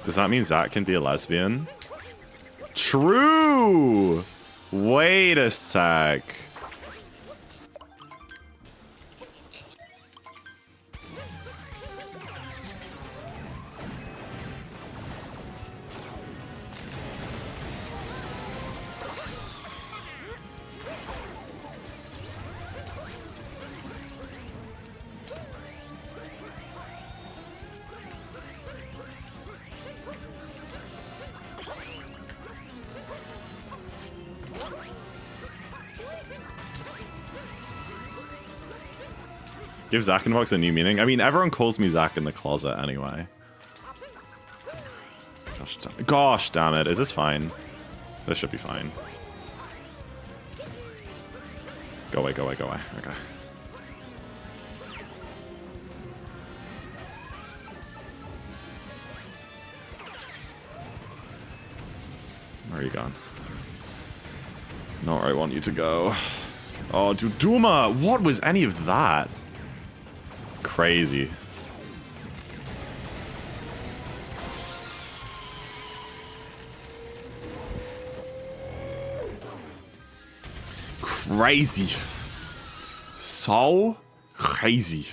Does that mean Zack can be a lesbian? True! Wait a sec. Give ZackInTheBox a new meaning. I mean, everyone calls me Zack in the closet anyway. Gosh damn it. Is this fine? This should be fine. Go away, go away, go away. Okay. Where are you gone? Not where I want you to go. Oh, Duduma! What was any of that? Crazy. Crazy. So crazy.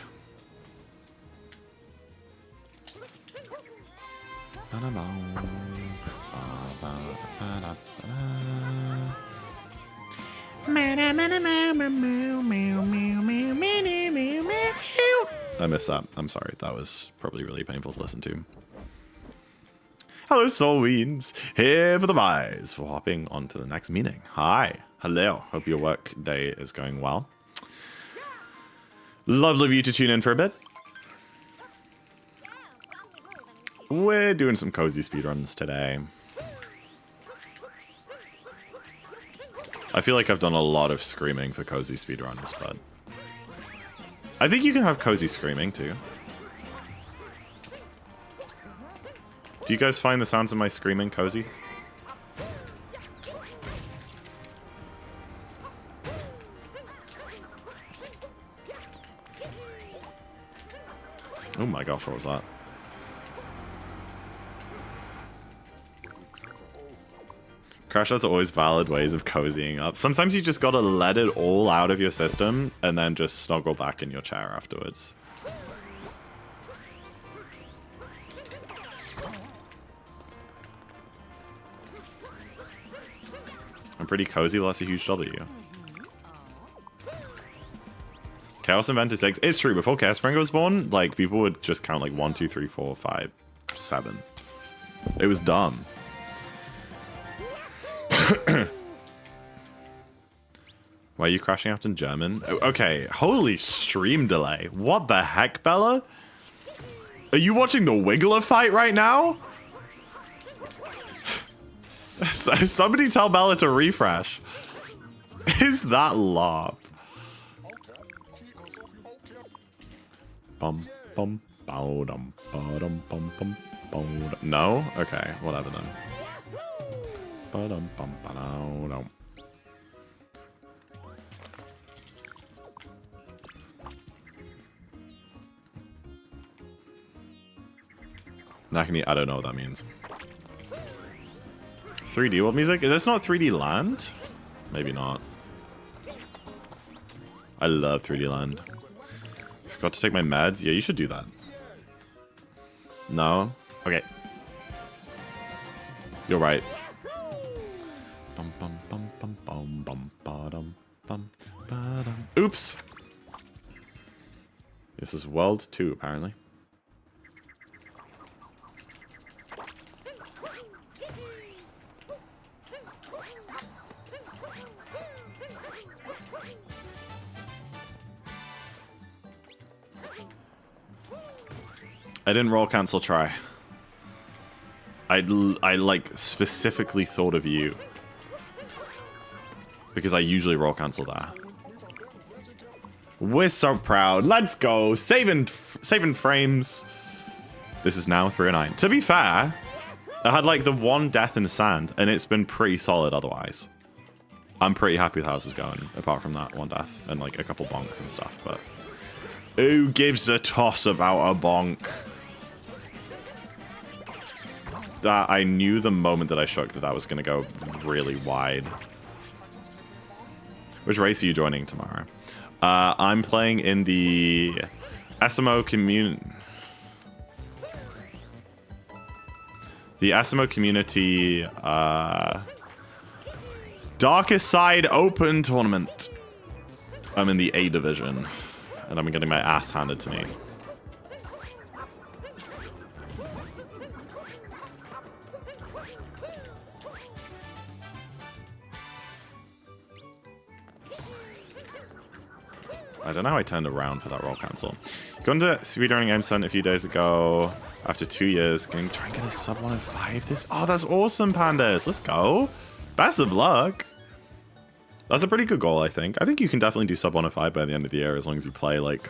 I missed that. I'm sorry. That was probably really painful to listen to. Hello, Soulweeds. Here for the buys for hopping on to the next meeting. Hi. Hello. Hope your work day is going well. Lovely of you to tune in for a bit. We're doing some cozy speedruns today. I feel like I've done a lot of screaming for cozy speedruns, but I think you can have cozy screaming too. Do you guys find the sounds of my screaming cozy? Oh my gosh, what was that? Crash has always valid ways of cozying up. Sometimes you just gotta let it all out of your system and then just snuggle back in your chair afterwards. I'm pretty cozy, well, that's a huge W. Chaos invented 6. It's true, before Chaos Springer was born, like, people would just count like 1, 2, 3, 4, 5, 7. It was dumb. Why are you crashing out in German? Okay, holy stream delay. What the heck, Bella? Are you watching the Wiggler fight right now? Somebody tell Bella to refresh. Is that LARP? Bum bum bow dum bum bum bum bum. No? Okay, whatever then. Ba-dum bum ba-dum. I don't know what that means. 3D world music? Is this not 3D land? Maybe not. I love 3D land. Forgot to take my meds? Yeah, you should do that. No? Okay. You're right. Bum bum bum bum bum bum ba-dum bum ba-dum. Oops! This is World 2, apparently. I didn't roll cancel try. I like specifically thought of you. Because I usually roll cancel there. We're so proud. Let's go. Saving frames. This is now 309. To be fair, I had like the one death in the sand, and it's been pretty solid otherwise. I'm pretty happy with how this is going, apart from that one death and like a couple bonks and stuff, but who gives a toss about a bonk? That I knew the moment that I shook that was going to go really wide. Which race are you joining tomorrow? I'm playing in the SMO community. The SMO community Darkest Side Open tournament. I'm in the A division, and I'm getting my ass handed to me. I don't know how I turned around for that roll cancel. Going to speedrunning Aimson a few days ago. After 2 years, going to try and get a sub 105 this. Oh, that's awesome, Pandas. Let's go. Best of luck. That's a pretty good goal, I think. I think you can definitely do sub 105 by the end of the year as long as you play, like,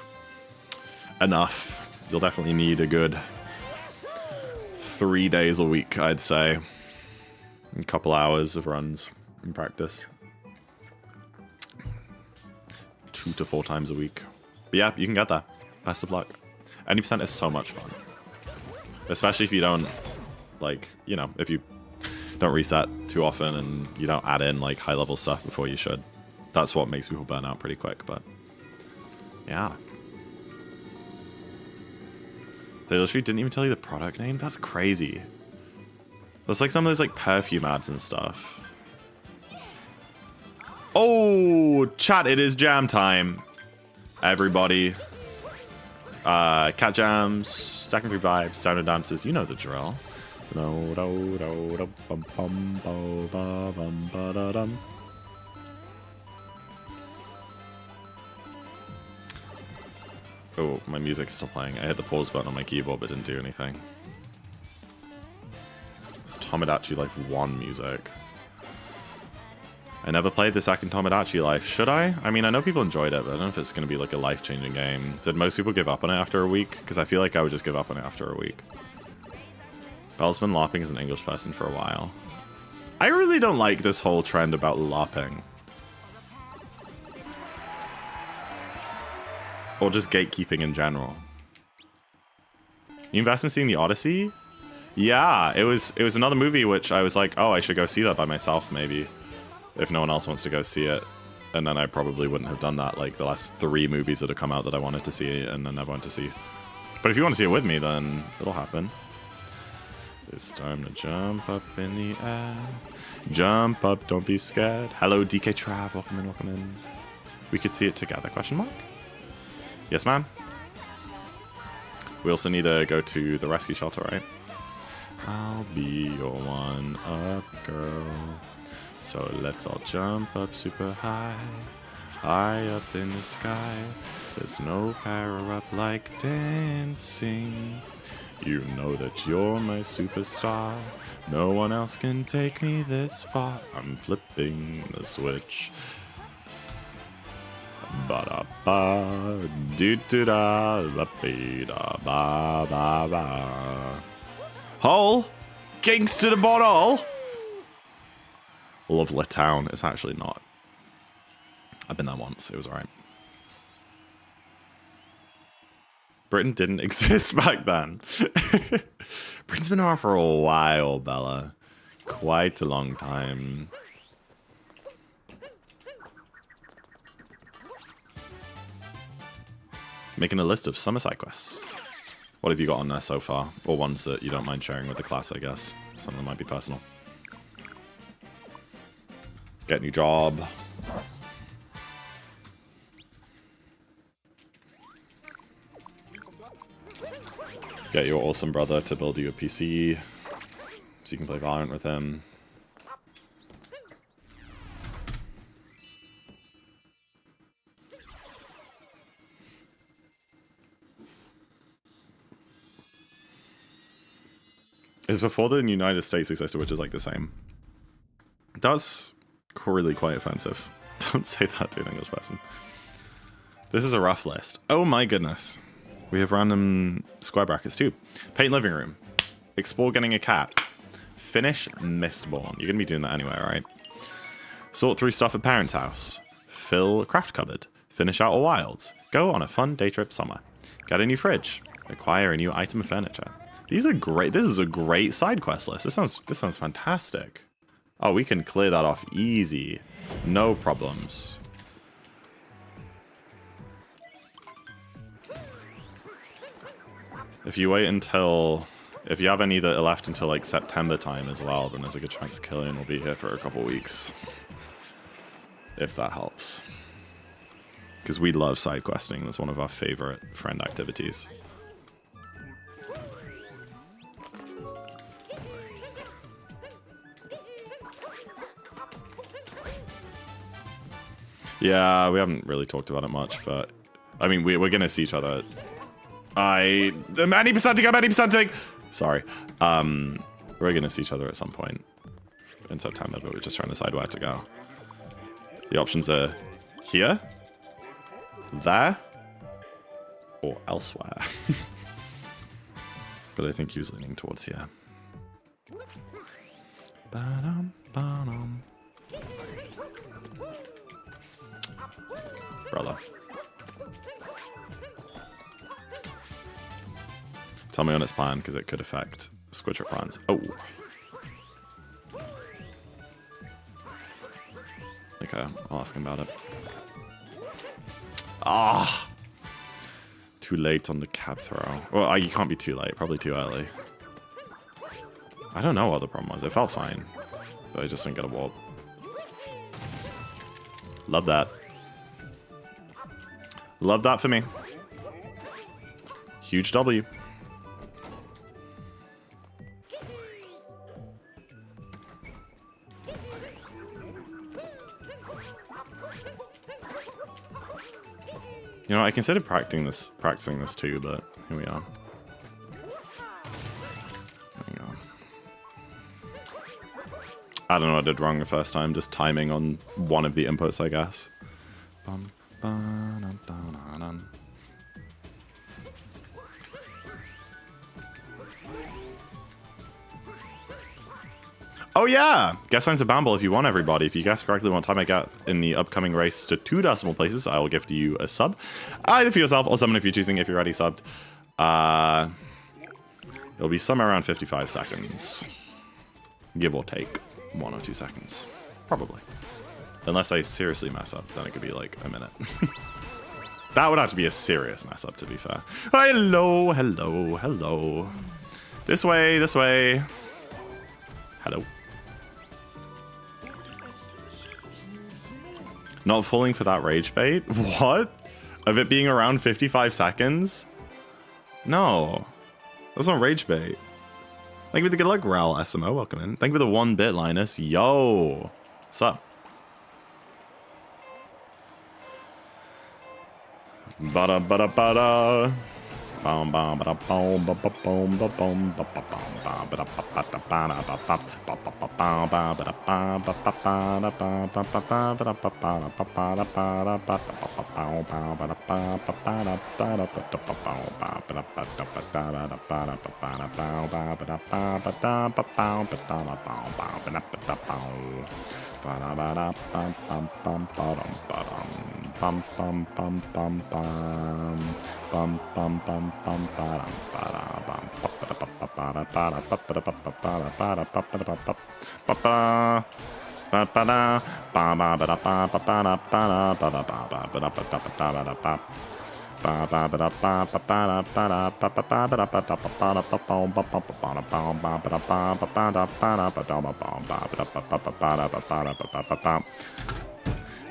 enough. You'll definitely need a good 3 days a week, I'd say. A couple hours of runs in practice. 2 to 4 times a week. But yeah, you can get there. Best of luck. 90% is so much fun. Especially if you don't, like, you know, if you don't reset too often and you don't add in, like, high-level stuff before you should. That's what makes people burn out pretty quick, but yeah. They literally didn't even tell you the product name? That's crazy. That's like some of those, like, perfume ads and stuff. Oh, chat, it is jam time. Everybody. Cat jams, secondary vibes, standard dances, you know the drill. Oh, my music is still playing. I hit the pause button on my keyboard but didn't do anything. It's Tomodachi Life 1 music. I never played the second Tomodachi Life. Should I? I mean, I know people enjoyed it, but I don't know if it's going to be like a life-changing game. Did most people give up on it after a week? Because I feel like I would just give up on it after a week. Belle's been LARPing as an English person for a while. I really don't like this whole trend about LARPing. Or just gatekeeping in general. You invest in seeing the Odyssey? Yeah, it was another movie which I was like, oh, I should go see that by myself, maybe. If no one else wants to go see it. And then I probably wouldn't have done that, like the last 3 movies that have come out that I wanted to see and then never went to see. But if you want to see it with me, then it'll happen. It's time to jump up in the air. Jump up, don't be scared. Hello, DK Trav, welcome in, welcome in. We could see it together, question mark? Yes, ma'am. We also need to go to the rescue shelter, right? I'll be your one-up girl. So let's all jump up super high, high up in the sky. There's no power up like dancing. You know that you're my superstar. No one else can take me this far. I'm flipping the switch. Ba-da-ba, do-do-da, ba-ba-ba. Hull? Gangster to bottle? Lovely town. It's actually not. I've been there once. It was alright. Britain didn't exist back then. Britain's been around for a while, Bella. Quite a long time. Making a list of summer side quests. What have you got on there so far? Or ones that you don't mind sharing with the class, I guess. Something that might be personal. Get a new job. Get your awesome brother to build you a PC so you can play Valorant with him. It's before the United States existed, which is like the same. That's really quite offensive. Don't say that to an English person. This is a rough list. Oh my goodness. We have random square brackets too. Paint living room. Explore getting a cat. Finish Mistborn. You're going to be doing that anyway, right? Sort through stuff at parents' house. Fill craft cupboard. Finish Outer Wilds. Go on a fun day trip summer. Get a new fridge. Acquire a new item of furniture. These are great. This is a great side quest list. This sounds fantastic. Oh, we can clear that off easy. No problems. If you wait until... If you have any that are left until like September time as well, then there's a good chance Killian will be here for a couple weeks. If that helps. Because we love side questing. That's one of our favorite friend activities. Yeah, we haven't really talked about it much, but I mean, we're gonna see each other. Many percenting. Sorry. We're gonna see each other at some point in September, but we're just trying to decide where to go. The options are here, there, or elsewhere. But I think he was leaning towards here. Ba-dum, ba-dum. Brother. Tell me on its plan, because it could affect Squidger plans. Oh. Okay, I'll ask him about it. Ah! Too late on the cab throw. Well, you can't be too late. Probably too early. I don't know what the problem was. It felt fine. But I just didn't get a warp. Love that. Love that for me. Huge W. You know, I considered practicing this too, but here we are. There you go. I don't know what I did wrong the first time, just timing on one of the inputs, I guess. Bum, ba-dum, da-da-dum. Oh yeah! Guess signs of Bamble if you want, everybody. If you guess correctly what time I get in the upcoming race to 2 decimal places, I will gift you a sub. Either for yourself or someone if you're choosing, if you're already subbed. It'll be somewhere around 55 seconds. Give or take 1 or 2 seconds. Probably. Unless I seriously mess up, then it could be like a minute. That would have to be a serious mess up, to be fair. Hello, hello, hello. This way, this way. Hello. Not falling for that rage bait? What? Of it being around 55 seconds? No. That's not rage bait. Thank you for the good luck, Ral SMO. Welcome in. Thank you for the 1 bit, Linus. Yo. What's up? Bada bada bada. Bum bum bada bum bum bum bum bum bum bum bada bada bada bada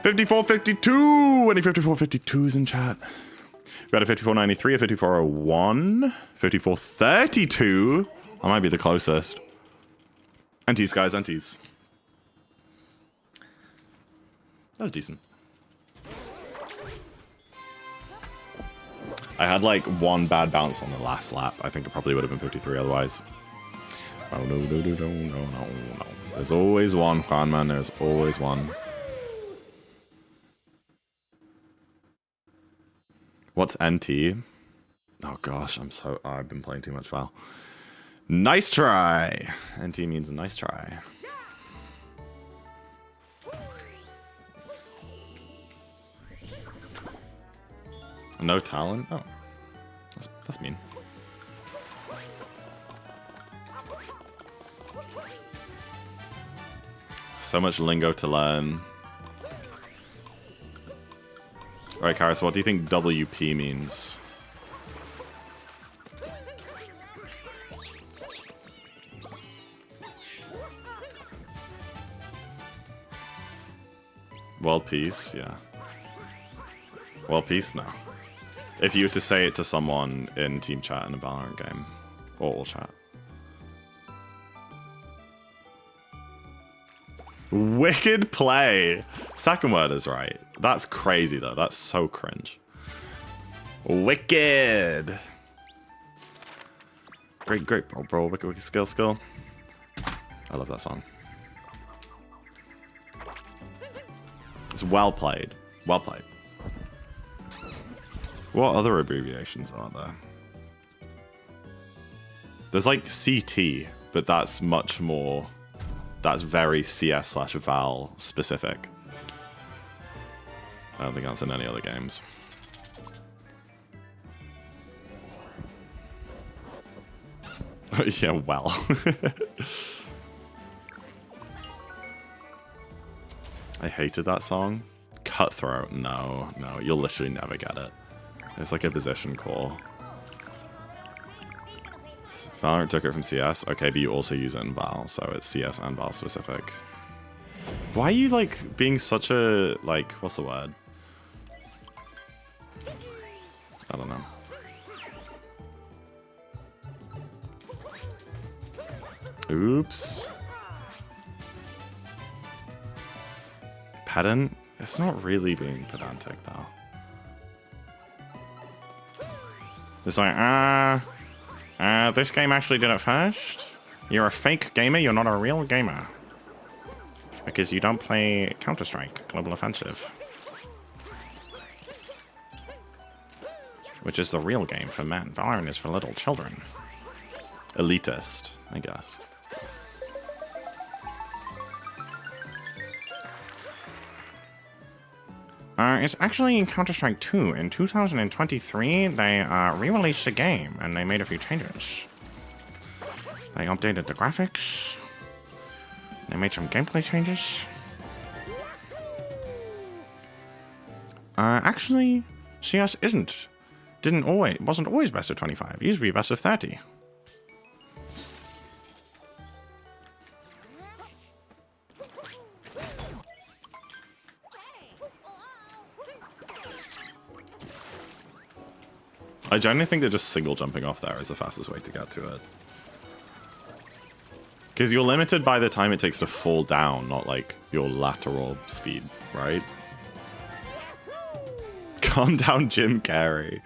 $54.52! Any $54.52s in chat? We got a $54.93, a $54.01, $54.32. I might be the closest. Antes, guys, antes. That was decent. I had like 1 bad bounce on the last lap. I think it probably would have been 53 otherwise. Oh, no, no, no, no, no, no, no. There's always one, Juan, man. There's always one. What's NT? Oh gosh, I've been playing too much Val. Nice try! NT means nice try. No talent? Oh. That's mean. So much lingo to learn. Alright, Karis, what do you think WP means? World peace, yeah. World peace, no. If you were to say it to someone in team chat in a Valorant game, or all chat. Wicked play! Second word is right. That's crazy though, that's so cringe. Wicked! Great, great, bro, wicked, wicked, skill. I love that song. It's It's well played. Well played. What other abbreviations are there? There's like CT, but that's much more... That's very CS/Val specific. I don't think that's in any other games. Yeah, well. I hated that song. Cutthroat, no, you'll literally never get it. It's like a position call. Valorant took it from CS. Okay, but you also use it in Val, so it's CS and Val specific. Why are you, like, being such a, like, what's the word? I don't know. Oops. Pedant? It's not really being pedantic, though. It's like, this game actually did it first? You're a fake gamer, you're not a real gamer. Because you don't play Counter-Strike Global Offensive. Which is the real game for men. Valorant is for little children. Elitist, I guess. It's actually in Counter-Strike 2. In 2023, they re-released the game, and they made a few changes. They updated the graphics. They made some gameplay changes. Actually, CS wasn't always best of 25. It used to be best of 30. I generally think that just single jumping off there is the fastest way to get to it. Because you're limited by the time it takes to fall down, not like your lateral speed, right? Calm down, Jim Carrey.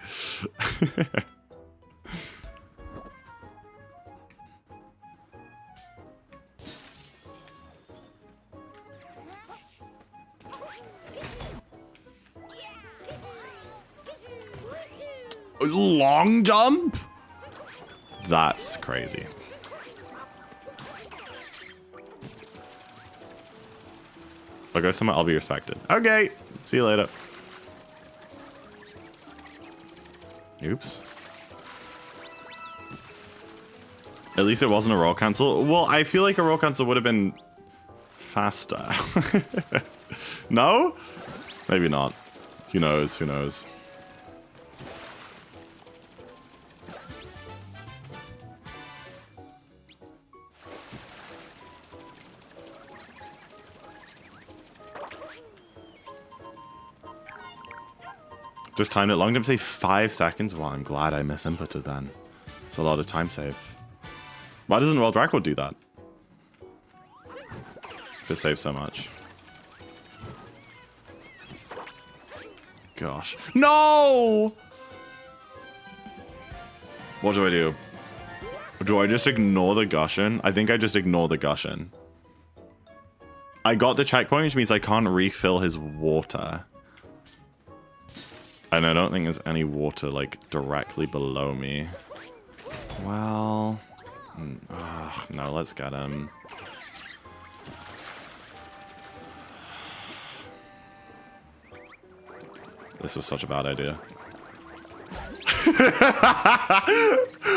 Long jump? That's crazy. I'll go somewhere, I'll be respected. Okay, see you later. Oops. At least it wasn't a roll cancel. Well, I feel like a roll cancel would have been faster. No? Maybe not. Who knows, who knows. Just timed it long jump, say 5 seconds. Well, I'm glad I misinputted then. It's a lot of time save. Why doesn't World Record do that? To save so much. Gosh. No! What do I do? Do I just ignore the Gushin? I think I just ignore the Gushin. I got the checkpoint, which means I can't refill his water. And I don't think there's any water, like, directly below me. Well... no, let's get him. This was such a bad idea.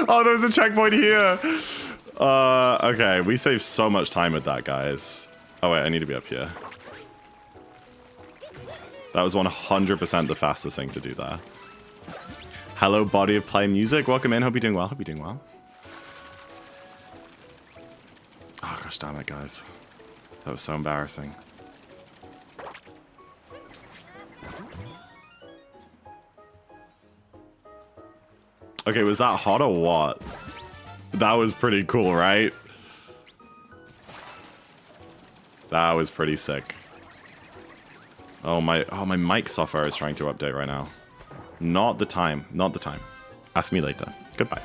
Oh, there's a checkpoint here! Okay, we saved so much time with that, guys. Oh, wait, I need to be up here. That was 100% the fastest thing to do there. Hello, body of play music. Welcome in. Hope you're doing well. Hope you're doing well. Oh, gosh damn it, guys. That was so embarrassing. Okay, was that hot or what? That was pretty cool, right? That was pretty sick. Oh my mic software is trying to update right now. Not the time. Not the time. Ask me later. Goodbye.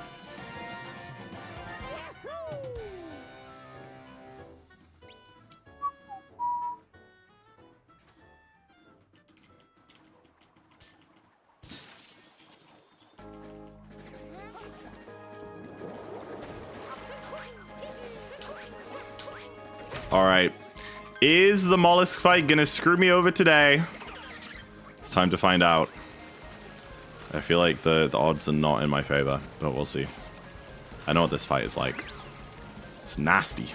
All right. Is the mollusk fight gonna screw me over today? It's time to find out. I feel like the odds are not in my favor, but we'll see. I know what this fight is like. It's nasty.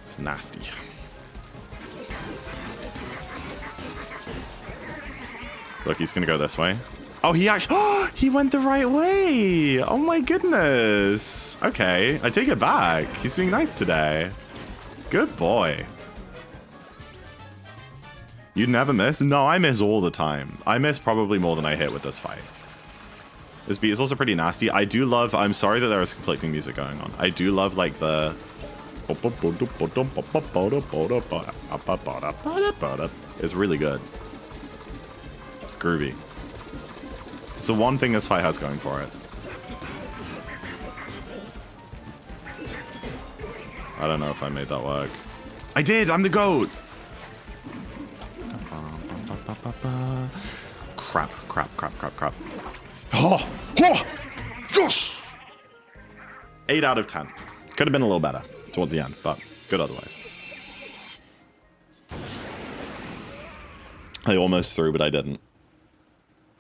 It's nasty. Look, he's gonna go this way. Oh, he actually... Oh, he went the right way! Oh my goodness! Okay, I take it back. He's being nice today. Good boy. You never miss? No, I miss all the time. I miss probably more than I hit with this fight. This beat is also pretty nasty. I do love... I'm sorry that there is conflicting music going on. I do love, like, the... It's really good. It's groovy. It's the one thing this fight has going for it. I don't know if I made that work. I did! I'm the GOAT! Crap, crap, crap, crap, crap. Oh! Oh! Yes! 8 out of 10. Could have been a little better towards the end, but good otherwise. I almost threw, but I didn't.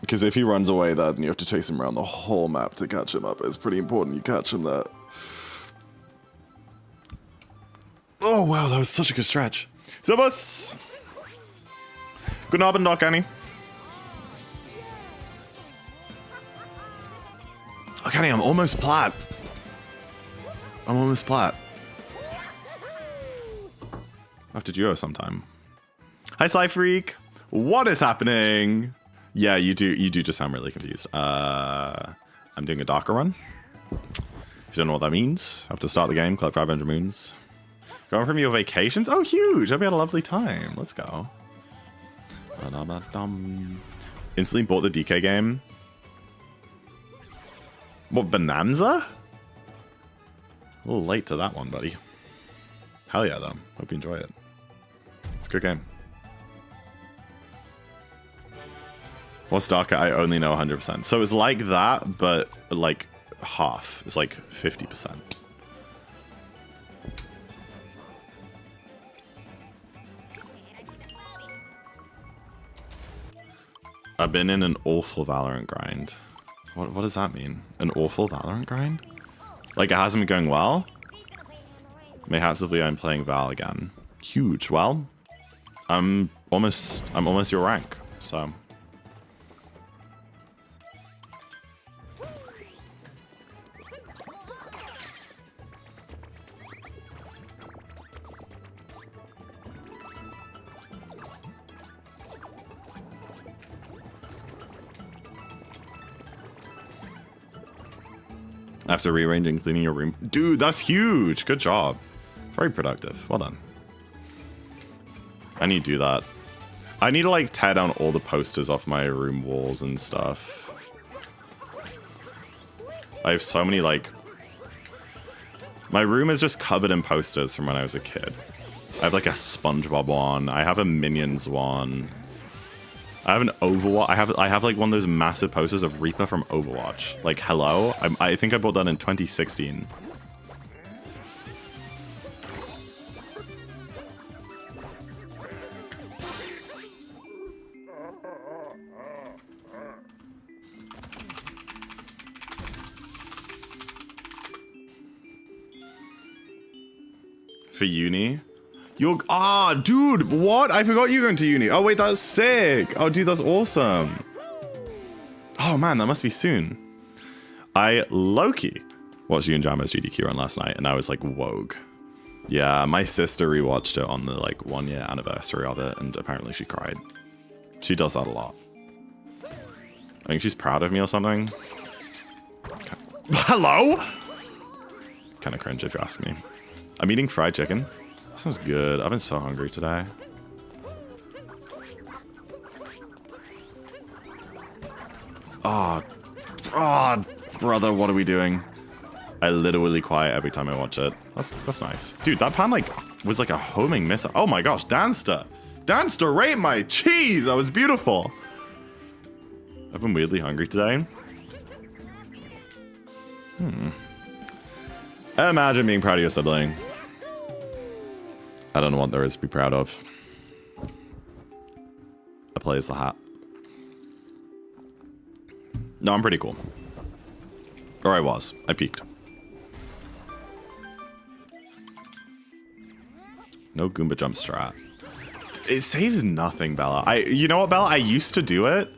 Because if he runs away, then you have to chase him around the whole map to catch him up. It's pretty important you catch him there. Oh, wow, that was such a good stretch. Servus! Guten Abend, Doc Annie. Oh, Annie, I'm almost plat. I'm almost plat. I'll have to duo sometime. Hi, Sly Freak. What is happening? Yeah, you do just sound really confused. I'm doing a Darker run. If you don't know what that means, I have to start the game, collect 500 moons. Going from your vacations? Oh, huge! Hope you had a lovely time. Let's go. Instantly bought the DK game. What, Bonanza? A little late to that one, buddy. Hell yeah, though. Hope you enjoy it. It's a good game. What's Darker? I only know 100%. So it's like that, but like half. It's like 50%. I've been in an awful Valorant grind. What does that mean? An awful Valorant grind? Like it hasn't been going well? Mayhapsively I'm playing Val again. Huge. Well, I'm almost your rank, so. After rearranging, cleaning your room. Dude, that's huge. Good job. Very productive. Well done. I need to do that. I need to like tear down all the posters off my room walls and stuff. I have so many like... My room is just covered in posters from when I was a kid. I have like a SpongeBob one. I have a Minions one. I have an Overwatch. I have like one of those massive posters of Reaper from Overwatch. Like, hello? I think I bought that in 2016. For uni? You're... Ah, dude, what? I forgot you were going to uni. Oh, wait, that's sick. Oh, dude, that's awesome. Oh, man, that must be soon. I low-key watched you and Jama's GDQ run last night, and I was like, Wogue. Yeah, my sister rewatched it on the, like, 1-year anniversary of it, and apparently she cried. She does that a lot. I think she's proud of me or something. Hello? Kind of cringe if you ask me. I'm eating fried chicken. That sounds good. I've been so hungry today. Oh, brother, what are we doing? I literally quiet every time I watch it. That's nice. Dude, that pan like was like a homing miss. Oh my gosh, Danster. Danster, rate my cheese. That was beautiful. I've been weirdly hungry today. Imagine being proud of your sibling. I I don't know what there is to be proud of. I play as the hat. No, I'm pretty cool. Or I was. I peaked. No Goomba jump strat. It saves nothing, Bella. You know what, Bella? I used to do it.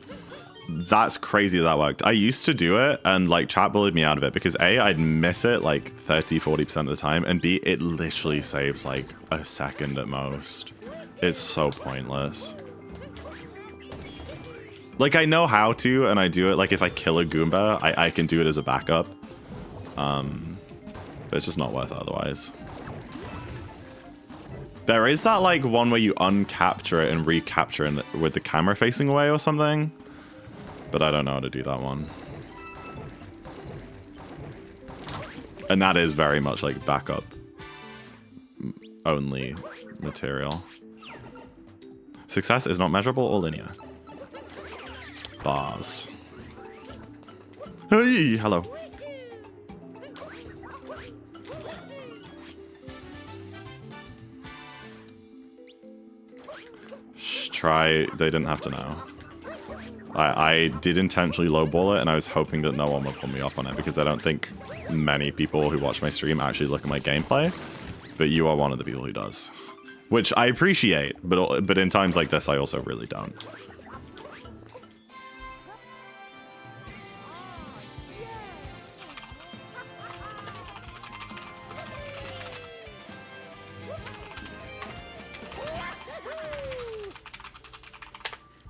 That's crazy that worked. I used to do it and like chat bullied me out of it because A, I'd miss it like 30-40% of the time, and B, it literally saves like a second at most. It's so pointless. Like I know how to and I do it. Like if I kill a Goomba, I can do it as a backup. But it's just not worth it otherwise. There is that like one where you uncapture it and recapture it with the camera facing away or something. But I don't know how to do that one. And that is very much like backup only material. Success is not measurable or linear. Bars. Hey, hello. Try, they didn't have to know. I did intentionally lowball it, and I was hoping that no one would pull me up on it, because I don't think many people who watch my stream actually look at my gameplay, but you are one of the people who does. Which I appreciate, but in times like this, I also really don't.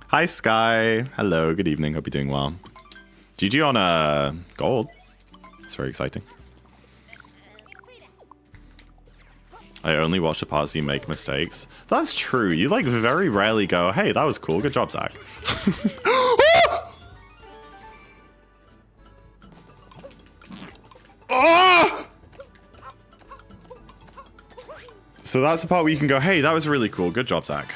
Hi, Sky. Hello, good evening. Hope you're doing well. GG on gold. It's very exciting. I only watch the parts you make mistakes. That's true. You like very rarely go, hey, that was cool. Good job, Zach. Oh! So that's the part where you can go, hey, that was really cool. Good job, Zach.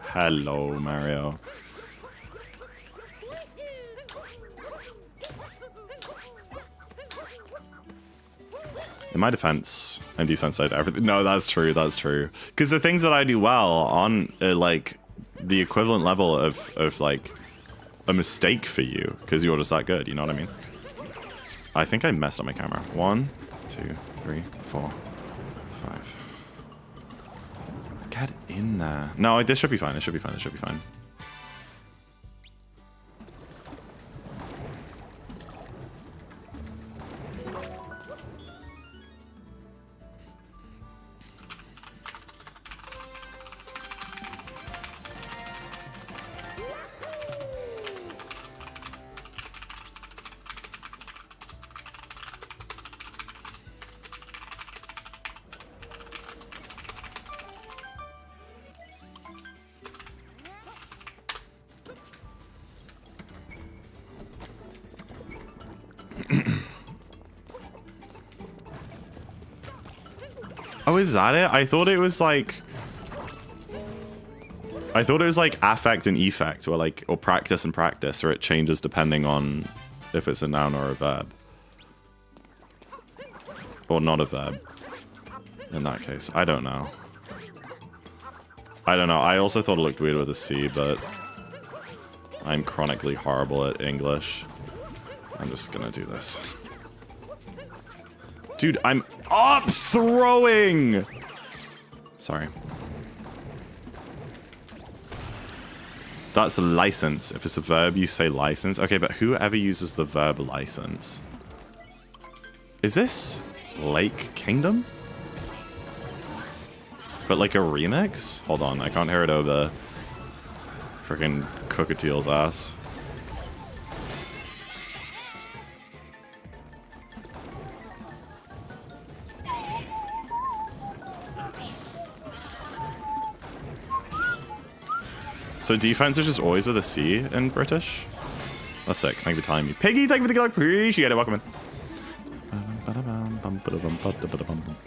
Hello, Mario. In my defense, I'm desensitized to everything. No, that's true. That's true. Because the things that I do well on like the equivalent level of like a mistake for you, because you're just that good. You know what I mean? I think I messed up my camera. 1, 2, 3, 4, 5. Get in there. No, this should be fine. This should be fine. This should be fine. Oh, is that it? I thought it was like affect and effect, or like, or practice and practice, or it changes depending on if it's a noun or a verb. Or not a verb. In that case, I don't know. I don't know. I also thought it looked weird with a C, but I'm chronically horrible at English. I'm just gonna do this. Dude, I'm up throwing! Sorry. That's a license. If it's a verb, you say license. Okay, but whoever uses the verb license. Is this Lake Kingdom? But like a remix? Hold on, I can't hear it over freaking Cockatiel's ass. So defense is just always with a C in British? That's sick. Thank you for telling me. Piggy, thank you for the good luck. Appreciate it. Welcome in.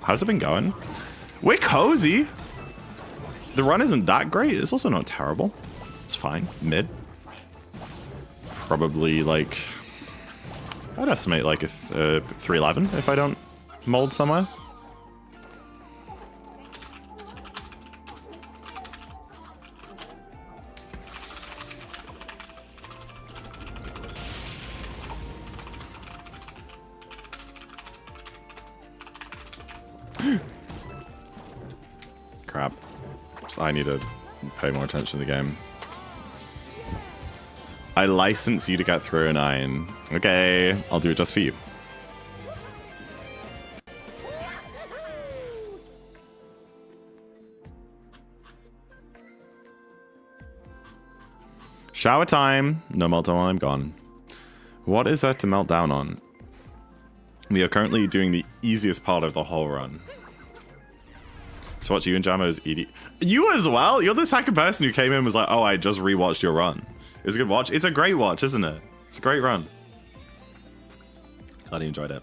How's it been going? We're cozy. The run isn't that great. It's also not terrible. It's fine. Mid. Probably like... I'd estimate like a 311 if I don't mold somewhere. Crap. So I need to pay more attention to the game. I license you to get through a 9. Okay, I'll do it just for you. Shower time. No meltdown while I'm gone. What is there to melt down on? We are currently doing the easiest part of the whole run. So watch you and Jamo's ED. You as well? You're the second person who came in and was like, oh, I just rewatched your run. It was a good watch. It's a great watch, isn't it? It's a great run. Glad you enjoyed it.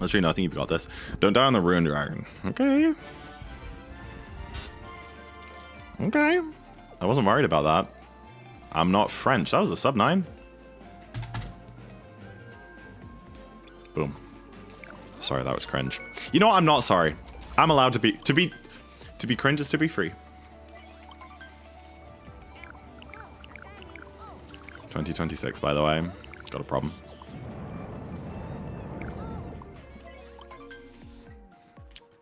Let's I think you've got this. Don't die on the Ruined Dragon. Okay. Okay. I wasn't worried about that. I'm not French. That was a sub 9. Boom. Sorry, that was cringe. You know what? I'm not sorry. I'm allowed to be cringe is to be free. 2026, by the way. Got a problem.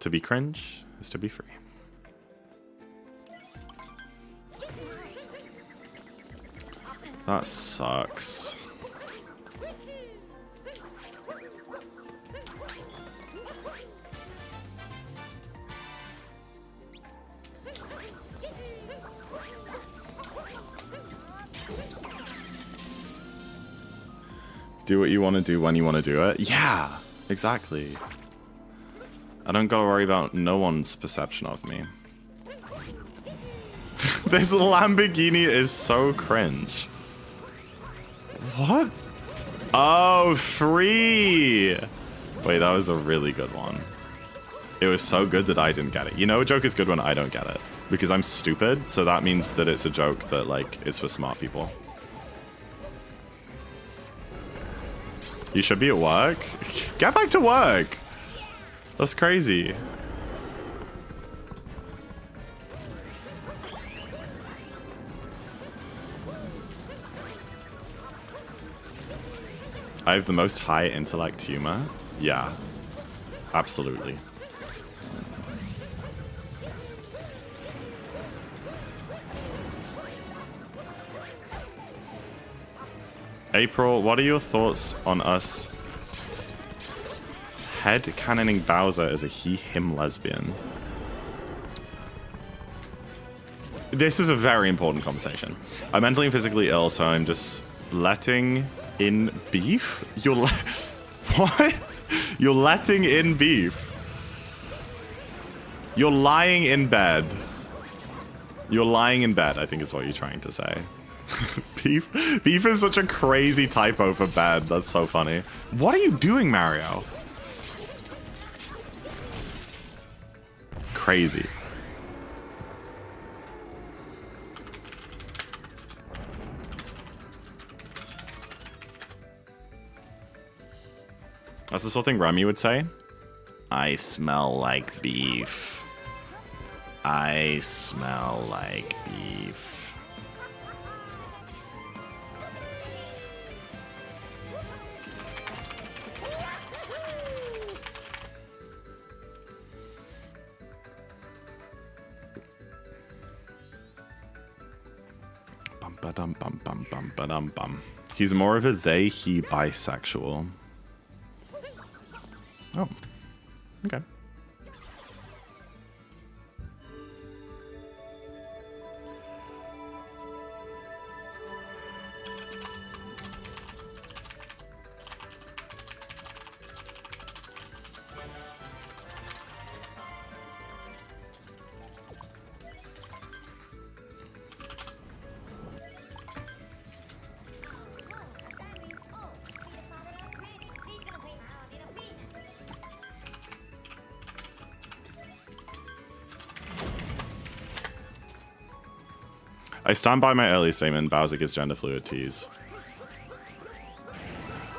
To be cringe is to be free. That sucks. Do what you want to do when you want to do it. Yeah, exactly. I don't gotta worry about no one's perception of me. This Lamborghini is so cringe. What? Oh, free! Wait, that was a really good one. It was so good that I didn't get it. You know a joke is good when I don't get it. Because I'm stupid, so that means that it's a joke that, like, is for smart people. You should be at work? Get back to work! That's crazy. I have the most high intellect humor. Yeah, absolutely. April, what are your thoughts on us head cannoning Bowser as a he-him lesbian? This is a very important conversation. I'm mentally and physically ill, so I'm just letting in beef? What? You're letting in beef? You're lying in bed. You're lying in bed, I think is what you're trying to say. Beef is such a crazy typo for bed. That's so funny. What are you doing, Mario? Crazy. That's the sort of thing Remy would say. I smell like beef. I smell like beef. Bum ba-dum bum bum bum ba-dum bum. He's more of a they, he bisexual. Oh, okay. I stand by my early statement, Bowser gives gender fluid tease.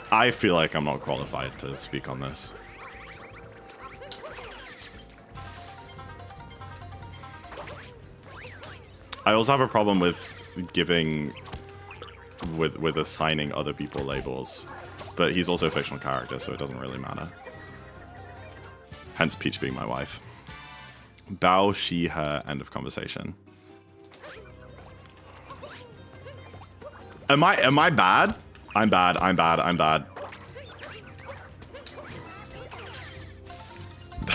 I feel like I'm not qualified to speak on this. I also have a problem with giving, with assigning other people labels, but he's also a fictional character, so it doesn't really matter. Hence Peach being my wife. Bow, she, her, end of conversation. Am I bad? I'm bad, I'm bad, I'm bad.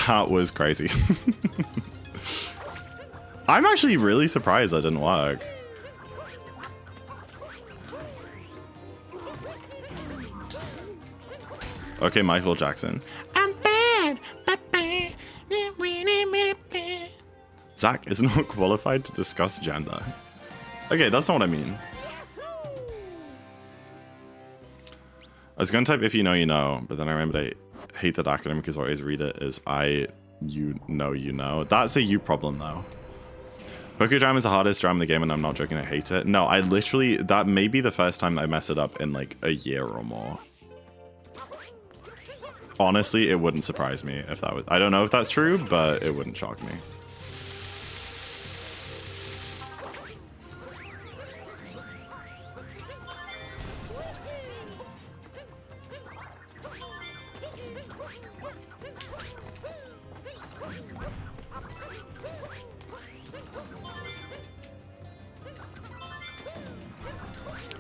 That was crazy. I'm actually really surprised that didn't work. Okay, Michael Jackson. I'm bad. Zach is not qualified to discuss gender. Okay, that's not what I mean. I was going to type if you know, you know, but then I remembered I hate that acronym because I always read it as you know. That's a you problem, though. Poké Jam is the hardest jam in the game, and I'm not joking, I hate it. No, I literally, that may be the first time I mess it up in like a year or more. Honestly, it wouldn't surprise me if that was, I don't know if that's true, but it wouldn't shock me.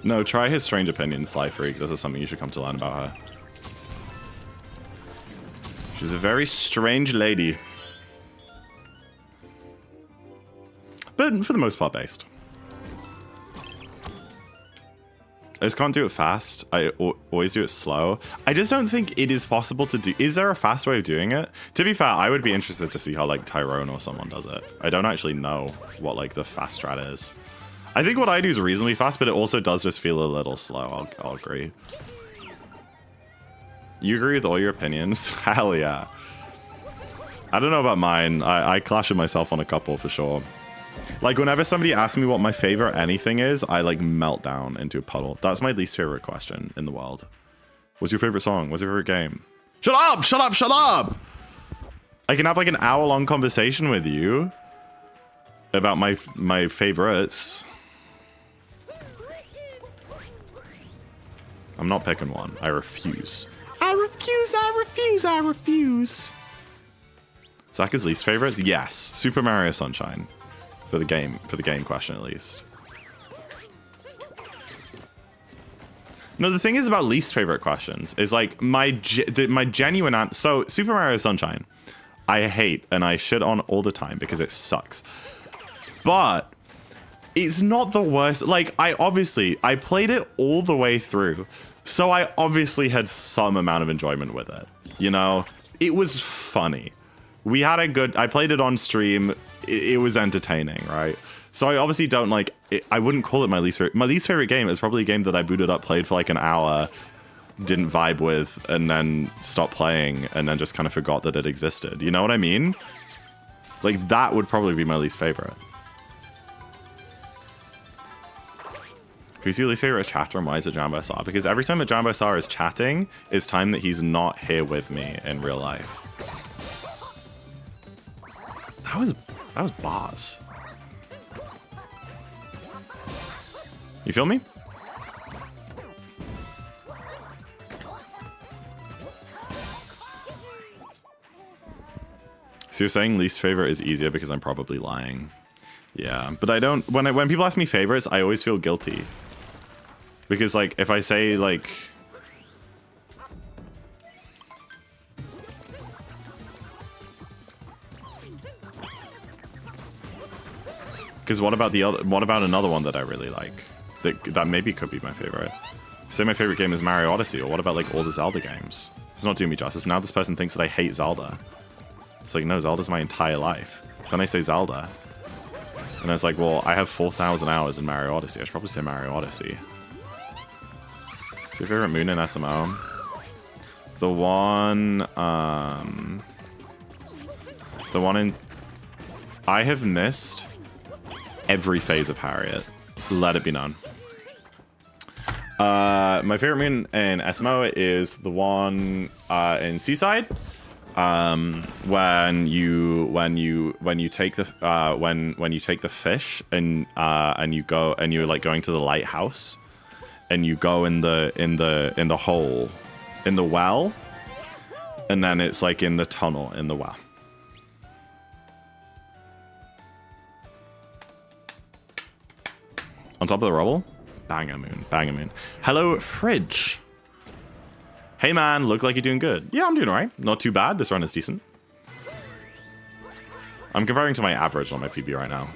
No, try his strange opinion, Sly Freak. This is something you should come to learn about her. She's a very strange lady. But for the most part based. I just can't do it fast. I always do it slow. I just don't think it is possible to do. Is there a fast way of doing it? To be fair, I would be interested to see how like Tyrone or someone does it. I don't actually know what like the fast strat is. I think what I do is reasonably fast, but it also does just feel a little slow. I'll agree. You agree with all your opinions? Hell yeah. I don't know about mine. I clash with myself on a couple for sure. Like whenever somebody asks me what my favorite anything is, I like melt down into a puddle. That's my least favorite question in the world. What's your favorite song? What's your favorite game? Shut up! Shut up! Shut up! I can have like an hour-long conversation with you about my favorites. I'm not picking one. I refuse. I refuse, I refuse, I refuse. Zach's least favorites? Yes. Super Mario Sunshine. For the game question at least. No, the thing is about least favorite questions is like my genuine answer. So Super Mario Sunshine, I hate and I shit on all the time because it sucks. But it's not the worst. Like I played it all the way through. So I obviously had some amount of enjoyment with it. You know, it was funny. We had a good, I played it on stream. It was entertaining, right? So I obviously don't like it. I wouldn't call it my least favorite. My least favorite game is probably a game that I booted up, played for like an hour, didn't vibe with, and then stopped playing, and then just kind of forgot that it existed. You know what I mean? Like that would probably be my least favorite. Who's your least favorite chatter and why is it Jambo Star? Because every time a Jambo Star is chatting is time that he's not here with me in real life. That was bars. You feel me? So you're saying least favorite is easier because I'm probably lying. Yeah, but I don't, when people ask me favorites, I always feel guilty. Because like if I say like because what about another one that I really like? That maybe could be my favorite. Say my favorite game is Mario Odyssey, or what about like all the Zelda games? It's not doing me justice. Now this person thinks that I hate Zelda. It's like, no, Zelda's my entire life. So then I say Zelda. And it's like, well, I have 4,000 hours in Mario Odyssey. I should probably say Mario Odyssey. What's your favorite moon in SMO? The one in... I have missed every phase of Harriet. Let it be known. My favorite moon in SMO is the one in Seaside. When you take the fish and you go and you're like going to the lighthouse and you go in the hole in the well, and then it's like in the tunnel in the well. On top of the rubble? Banger moon, banger moon. Hello, Fridge. Hey man, look like you're doing good. Yeah, I'm doing alright. Not too bad. This run is decent. I'm comparing to my average on my PB right now.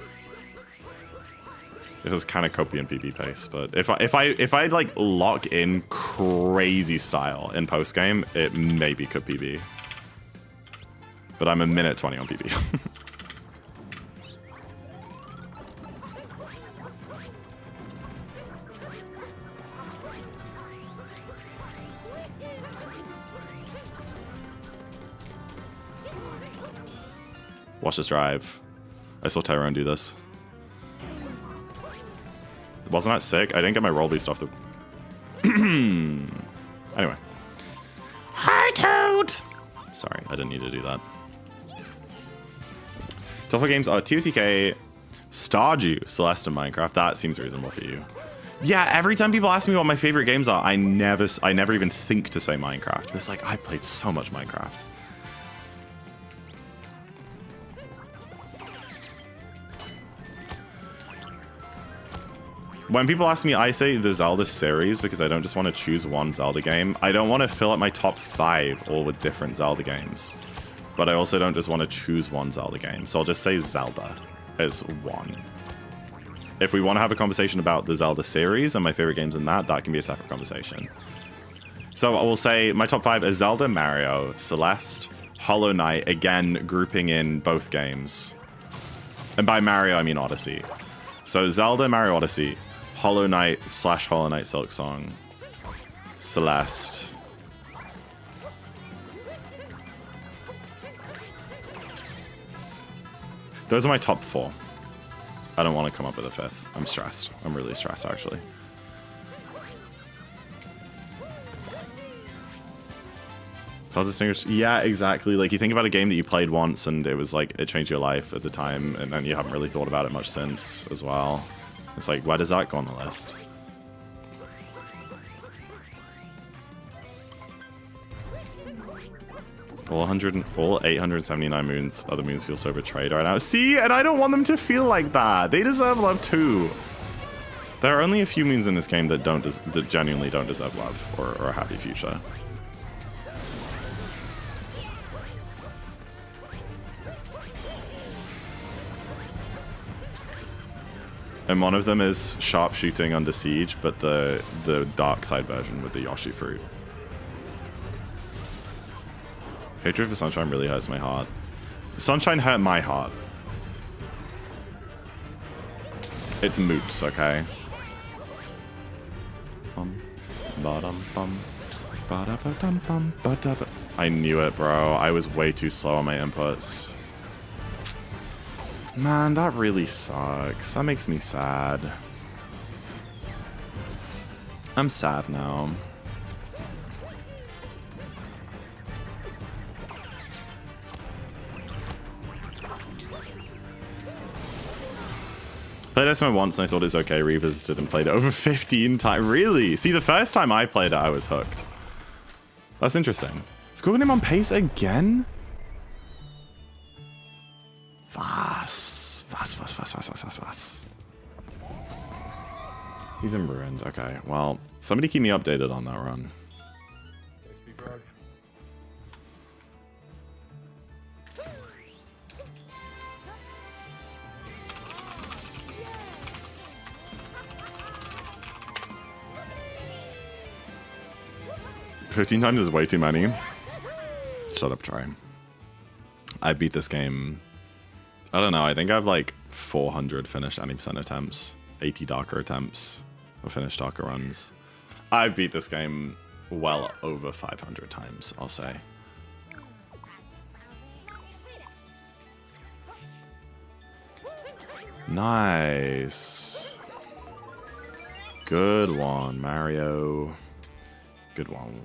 It is kind of copy and PB pace, but if I like lock in crazy style in post game, it maybe could PB. But I'm a minute 20 on PB. Watch this drive. I saw Tyrone do this. Wasn't that sick? I didn't get my roll boost off the... Anyway. Hi, Toad! Sorry, I didn't need to do that. Top 4 games are TOTK, Stardew, Celeste, and Minecraft. That seems reasonable for you. Yeah, every time people ask me what my favorite games are, I never even think to say Minecraft. It's like, I played so much Minecraft. When people ask me, I say the Zelda series because I don't just want to choose one Zelda game. I don't want to fill up my top 5 all with different Zelda games. But I also don't just want to choose one Zelda game. So I'll just say Zelda as one. If we want to have a conversation about the Zelda series and my favorite games in that, that can be a separate conversation. So I will say my top 5 is Zelda, Mario, Celeste, Hollow Knight, again, grouping in both games. And by Mario, I mean Odyssey. So Zelda, Mario Odyssey, Hollow Knight / Hollow Knight Silksong, Celeste. Those are my top 4. I don't want to come up with a 5th. I'm stressed. I'm really stressed, actually. How's distinguished? Yeah, exactly. Like, you think about a game that you played once and it was like, it changed your life at the time, and then you haven't really thought about it much since as well. It's like, where does that go on the list? All 879 moons, other moons feel so betrayed right now. See, and I don't want them to feel like that. They deserve love too. There are only a few moons in this game that that genuinely don't deserve love or a happy future. And one of them is sharpshooting under siege, but the dark side version with the Yoshi fruit. Hatred for Sunshine really hurts my heart. Sunshine hurt my heart. It's moots, okay? I knew it, bro. I was way too slow on my inputs. Man, that really sucks. That makes me sad. I'm sad now. Played SMO once and I thought it was okay, revisited and played it over 15 times. Really? See, the first time I played it, I was hooked. That's interesting. Is Google him on pace again? Fast. He's in ruins. Okay, well, somebody keep me updated on that run. 15 times is way too many. Shut up, try. I beat this game. I don't know. I think I have like 400 finished 90% attempts, 80 Darker attempts, or finished Darker runs. I've beat this game well over 500 times, I'll say. Nice. Good one, Mario. Good one.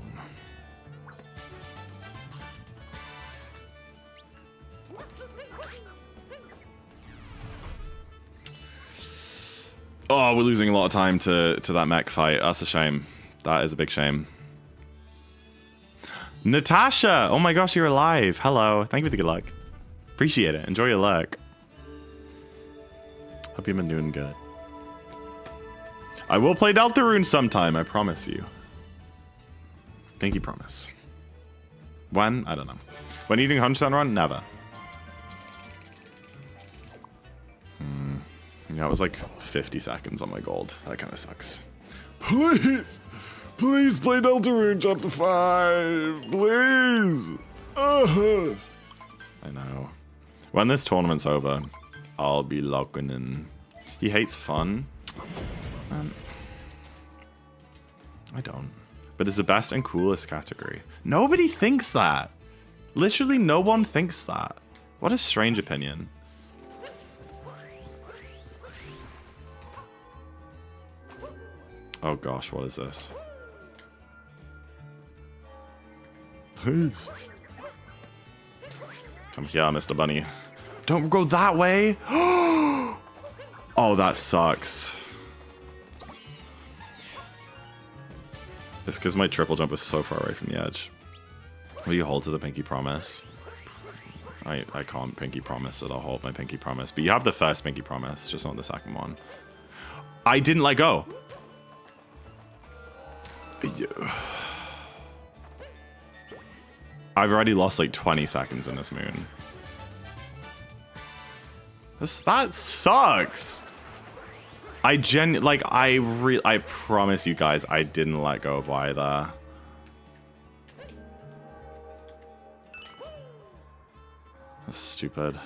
Oh, we're losing a lot of time to that mech fight. That's a shame. That is a big shame. Natasha! Oh my gosh, you're alive. Hello. Thank you for the good luck. Appreciate it. Enjoy your luck. Hope you've been doing good. I will play Deltarune sometime, I promise you. Pinky promise. When? I don't know. When eating 100% run? Never. Yeah, it was like 50 seconds on my gold. That kind of sucks. Please! Please play Deltarune Chapter 5! Please! I know. When this tournament's over, I'll be logging in. He hates fun. I don't. But it's the best and coolest category. Nobody thinks that. Literally no one thinks that. What a strange opinion. Oh gosh, what is this? Come here, Mr. Bunny. Don't go that way. Oh, that sucks. It's because my triple jump is so far away from the edge. Will you hold to the pinky promise? I can't pinky promise that I'll hold my pinky promise. But you have the first pinky promise, just not the second one. I didn't let go. I've already lost like 20 seconds in this moon. That sucks. I promise you guys, I didn't let go of Y there. That's stupid.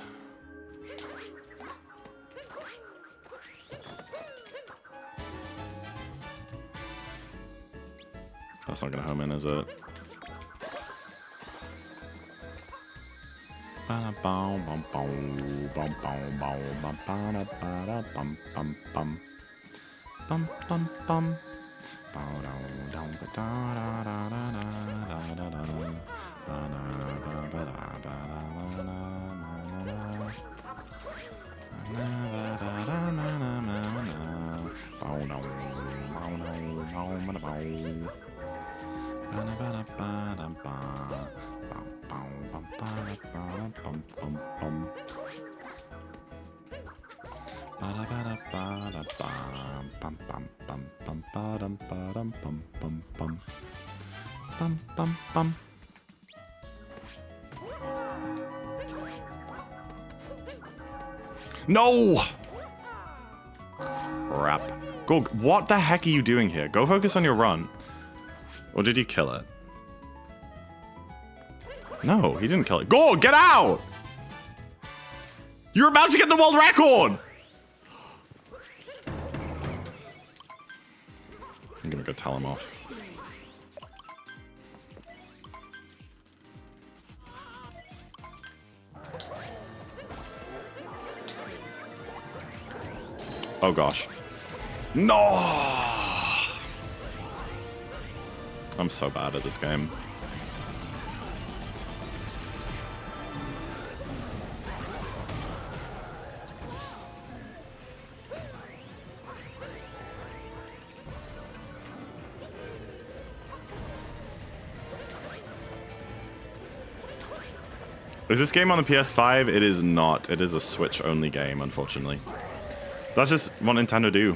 That's not gonna home in, is it? No! Crap. Go, what the heck are you doing here? Go focus on your run. Or did you kill it? No, he didn't kill it. Go, get out! You're about to get the world record! I'm gonna go tell him off. Oh gosh. No! I'm so bad at this game. Is this game on the PS5? It is not. It is a Switch-only game, unfortunately. That's just what Nintendo do.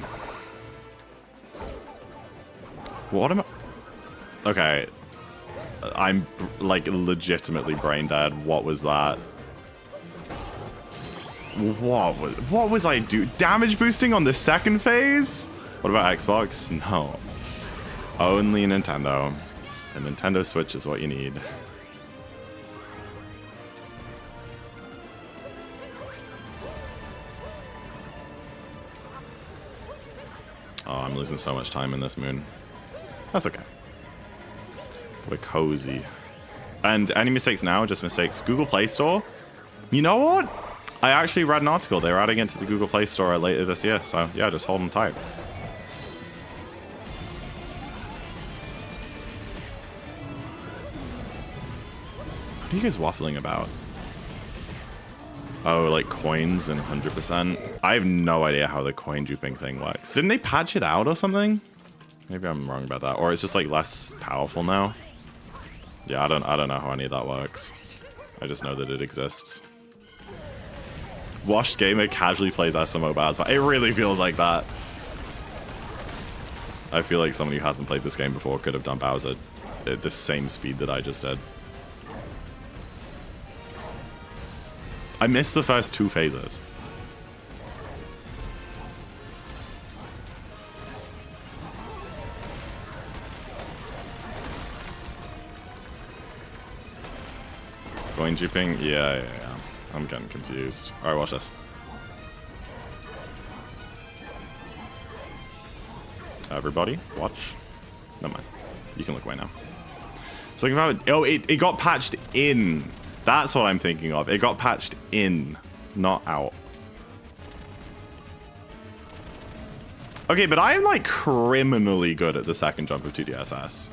What am I... Okay. I'm, like, legitimately brain dead. What was that? What was I do? Damage boosting on the second phase? What about Xbox? No. Only Nintendo. A Nintendo Switch is what you need. Oh, I'm losing so much time in this moon. That's okay. We're cozy. And any mistakes now, just mistakes. Google Play Store? You know what? I actually read an article. They're adding it to the Google Play Store later this year. So, yeah, just hold them tight. What are you guys waffling about? Oh, like coins and 100%. I have no idea how the coin duping thing works. Didn't they patch it out or something? Maybe I'm wrong about that. Or it's just like less powerful now. Yeah, I don't know how any of that works. I just know that it exists. Washed gamer casually plays SMO Baz. It really feels like that. I feel like someone who hasn't played this game before could have done Bowser at the same speed that I just did. I missed the first 2 phases. Coin duping? Yeah. I'm getting confused. Alright, watch this. Everybody, watch. Never mind. You can look away now. I was thinking about it. Oh, it got patched in. That's what I'm thinking of. It got patched in, not out. Okay, but I am like criminally good at the second jump of 2DSS.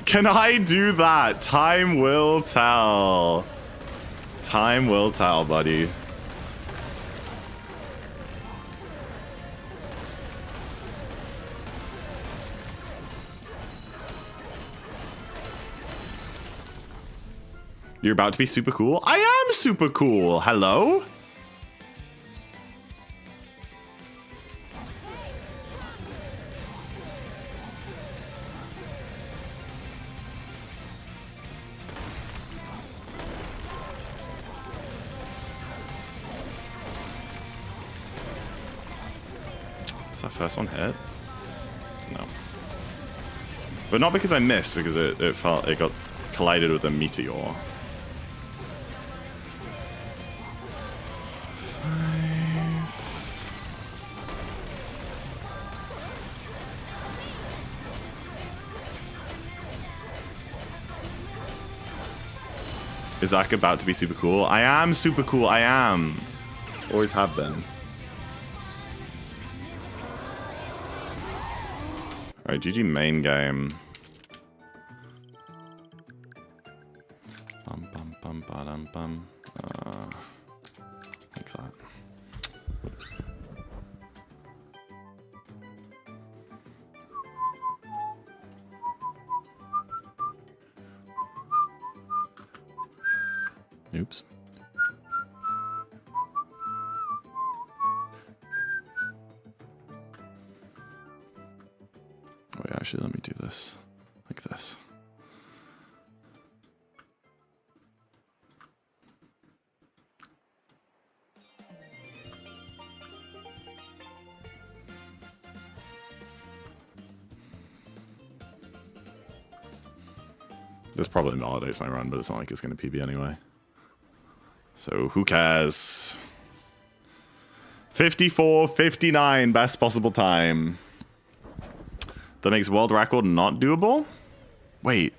Can I do that? Time will tell. Time will tell, buddy. You're about to be super cool? I am super cool. Hello? Is that first one hit? No. But not because I missed, because it got collided with a meteor. Is Zach about to be super cool? I am super cool, I am. Always have been. Alright, GG main game. Bum bum bum ba-dum bum. Like that. Oops. Oh yeah, actually let me do this like this. This probably invalidates my run, but it's not like it's going to PB anyway. So who cares? 54:59, best possible time. That makes world record not doable? Wait.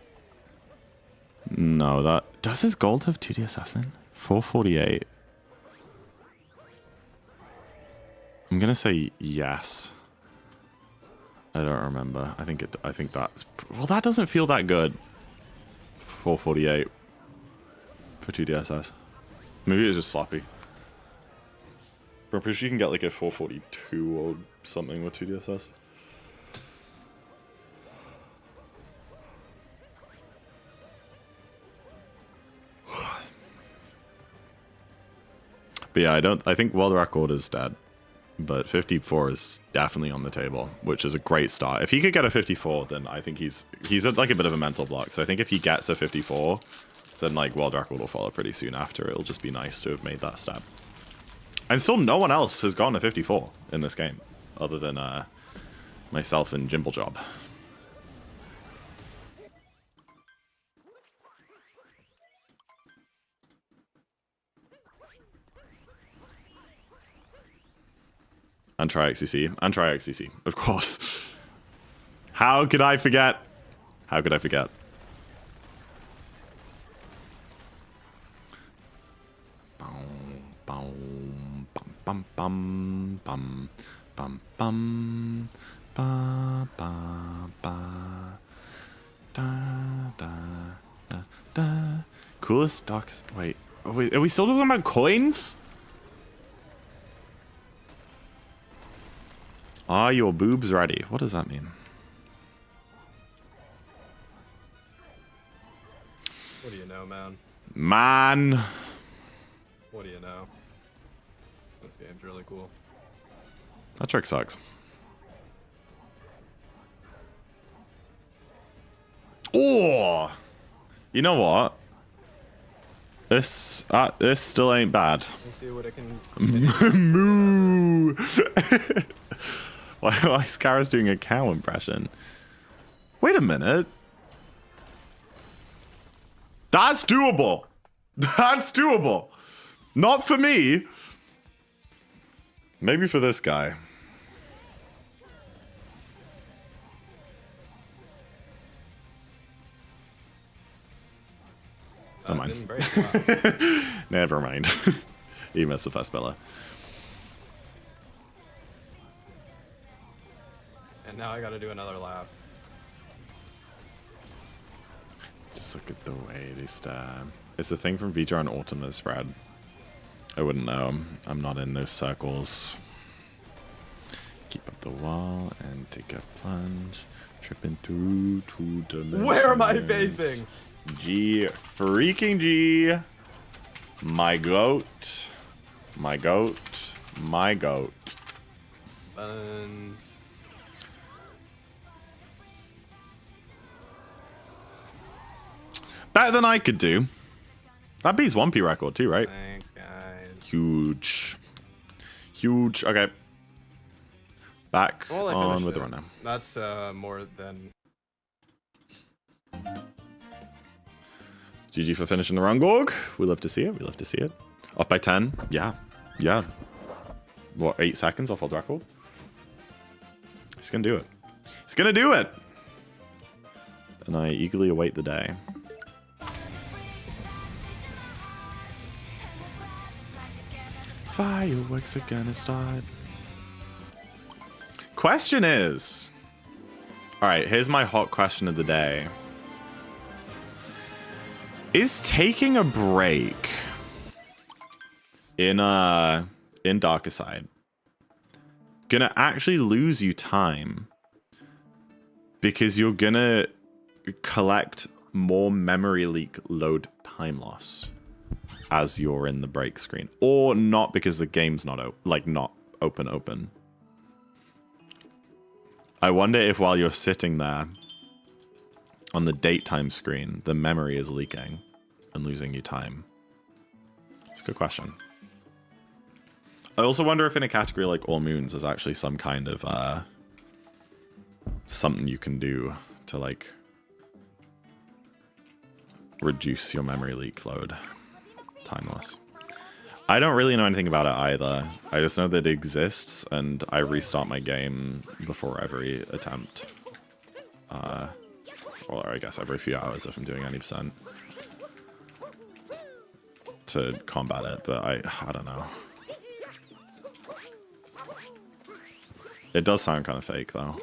No, that... Does his gold have 2D Assassin? 448. I'm gonna say yes. I don't remember. I think that's... Well, that doesn't feel that good. 448 for 2DSS. Maybe it was just sloppy. But I'm pretty sure you can get like a 442 or something with 2DSS. But yeah, I think world record is dead. But 54 is definitely on the table, which is a great start. If he could get a 54, then I think he's at like a bit of a mental block. So I think if he gets a 54, then like world record will follow pretty soon after. It'll just be nice to have made that step. And still no one else has gotten a 54 in this game, other than myself and Jimble Job. And try XCC. And try XCC, of course. How could I forget? How could I forget? Bum bum bum bum bum bum ba ba ba da da da da Coolest darkest... Wait. Are we still talking about coins? Are your boobs ready? What does that mean? What do you know, man? Man. What do you know? This game's really cool. That trick sucks. Oh! You know what? This still ain't bad. Let's see what it can... Moo! Why is Kara's doing a cow impression? Wait a minute. That's doable. That's doable. Not for me. Maybe for this guy. Never mind. Didn't break. Wow. Never mind. You missed the first pillar. And now I gotta do another lap. Just look at the way they stare. It's a thing from VTR and Autumn that spread. I wouldn't know. I'm not in those circles. Keep up the wall and take a plunge. Trip into 2 dimensions. Where am I facing? G freaking G. My goat. My goat. My goat. Buns. Better than I could do. That beats 1P record too, right? Thanks, guys. Huge. Huge. Okay. Back Well, I on finished with the it. rundown. That's more than... GG for finishing the run, Gorg. We love to see it. We love to see it. Off by 10. Yeah. Yeah. What, 8 seconds off world record? He's going to do it. He's going to do it. And I eagerly await the day. Fireworks are gonna start. Question is... Alright, here's my hot question of the day. Is taking a break in Darker Side gonna actually lose you time? Because you're gonna collect more memory leak load time loss as you're in the break screen, or not because the game's not not open. I wonder if while you're sitting there on the date time screen, the memory is leaking and losing you time. It's a good question. I also wonder if in a category like All Moons, there's actually some kind of something you can do to like reduce your memory leak load. Timeless. I don't really know anything about it either. I just know that it exists, and I restart my game before every attempt. Or I guess every few hours if I'm doing 90% to combat it, but I don't know. It does sound kind of fake, though.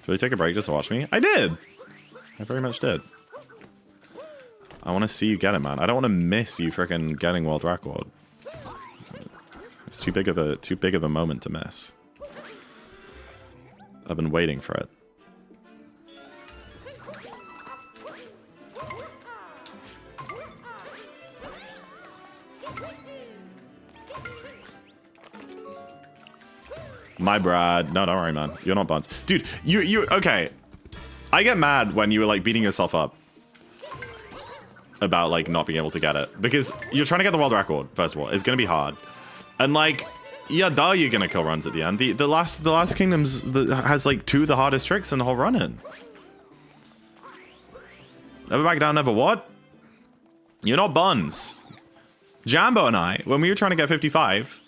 Should I take a break just to watch me? I did! I very much did. I want to see you get it, man. I don't want to miss you freaking getting world record. It's too big of a moment to miss. I've been waiting for it. My Brad. No, don't worry, man. You're not buns. Dude, you okay. I get mad when you were like beating yourself up about like not being able to get it, because you're trying to get the world record. First of all, it's gonna be hard, and like, yeah, duh, you're gonna kill runs at the end. The last kingdoms has like 2 of the hardest tricks in the whole run-in. Never back down, never what? You're not buns. Jambo and I, when we were trying to get 55,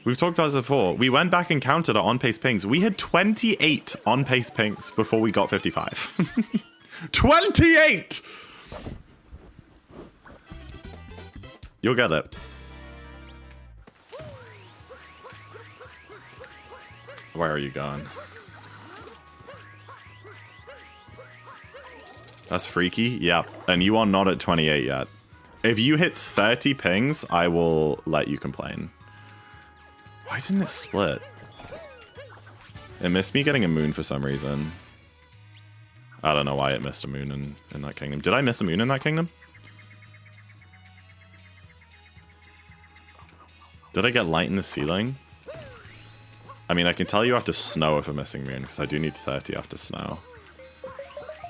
we've talked about this before. We went back and counted our on-pace pings. We had 28 on-pace pings before we got 55. 28. You'll get it. Where are you going? That's freaky. Yep. And you are not at 28 yet. If you hit 30 pings, I will let you complain. Why didn't it split? It missed me getting a moon for some reason. I don't know why it missed a moon in that kingdom. Did I miss a moon in that kingdom? Did I get light in the ceiling? I mean, I can tell you after snow if I'm missing moon, because I do need 30 after snow.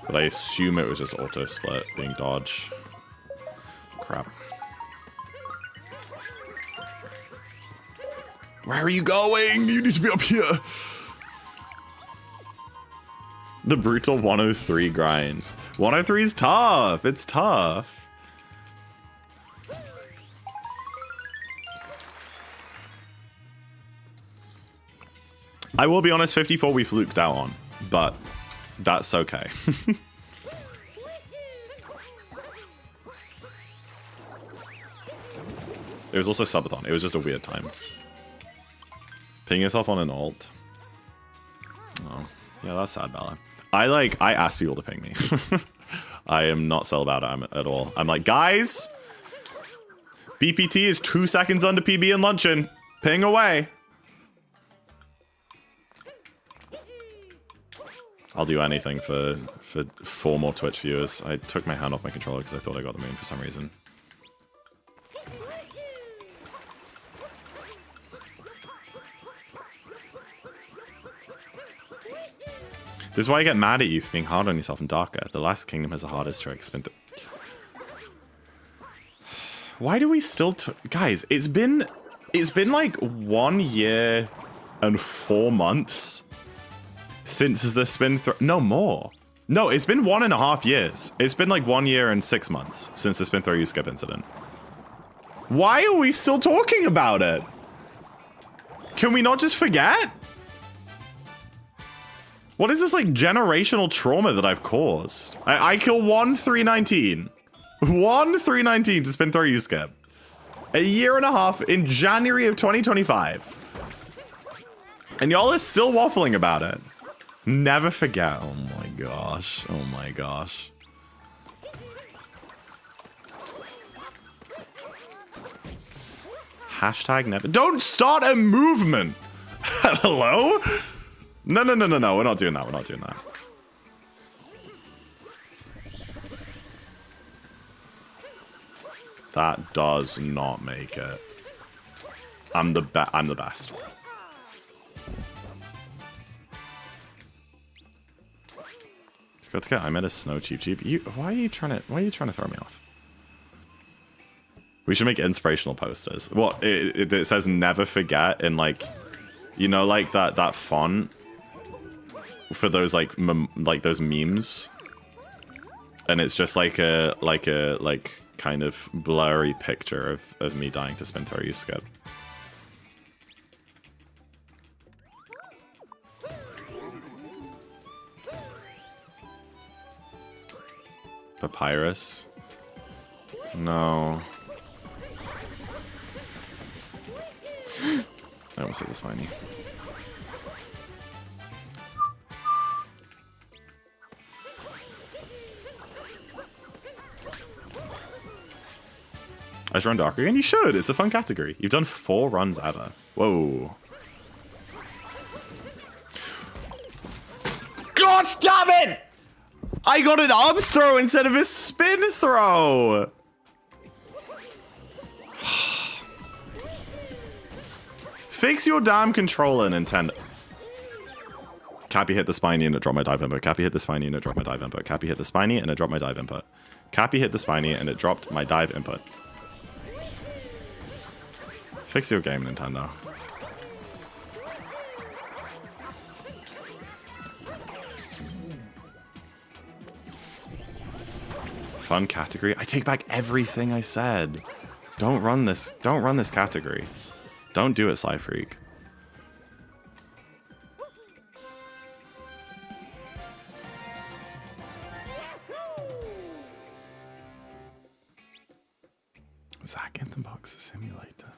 But I assume it was just auto-split, being dodge. Crap. Where are you going? You need to be up here. The brutal 103 grind. 103 is tough. It's tough. I will be honest, 54 we fluked out on, but that's okay. It was also subathon. It was just a weird time. Ping yourself on an alt. Oh, yeah, that's sad, Bella. I ask people to ping me. I am not sell about it at all. I'm like, guys, BPT is 2 seconds under PB and luncheon. Ping away. I'll do anything for 4 more Twitch viewers. I took my hand off my controller because I thought I got the moon for some reason. This is why I get mad at you for being hard on yourself in Darker. The last kingdom has the hardest trick. Why do we still... Guys, it's been like 1 year and 4 months since the spin throw... No, more. No, it's been 1.5 years. It's been like 1 year and 6 months since the spin throw you skip incident. Why are we still talking about it? Can we not just forget? What is this, like, generational trauma that I've caused? I kill 1-3-19. 1-3-19 to spin throw you skip. 1.5 years in January of 2025. And y'all are still waffling about it. Never forget. Oh my gosh. Oh my gosh. Hashtag never. Don't start a movement. Hello? No. We're not doing that. We're not doing that. That does not make it. I'm the best. I met a snow cheap. Why are you trying to throw me off? We should make inspirational posters. Well, it says never forget in, like, you know, like that font for those like those memes, and it's just like a kind of blurry picture of me dying to spin throw you skip. Papyrus. No. I almost hit the spiny. I should run Darker again? You should! It's a fun category. You've done 4 runs ever. Whoa. Gosh damn it! I got an up throw instead of a spin throw! Fix your damn controller, Nintendo. Cappy hit the spiny and it dropped my dive input. Cappy hit the spiny and it dropped my dive input. Cappy hit the spiny and it dropped my dive input. Cappy hit the spiny and it dropped my dive input. Fix your game, Nintendo. Fun category. I take back everything I said. Don't run this category. Don't do it, Sly Freak. ZackInTheBox simulator.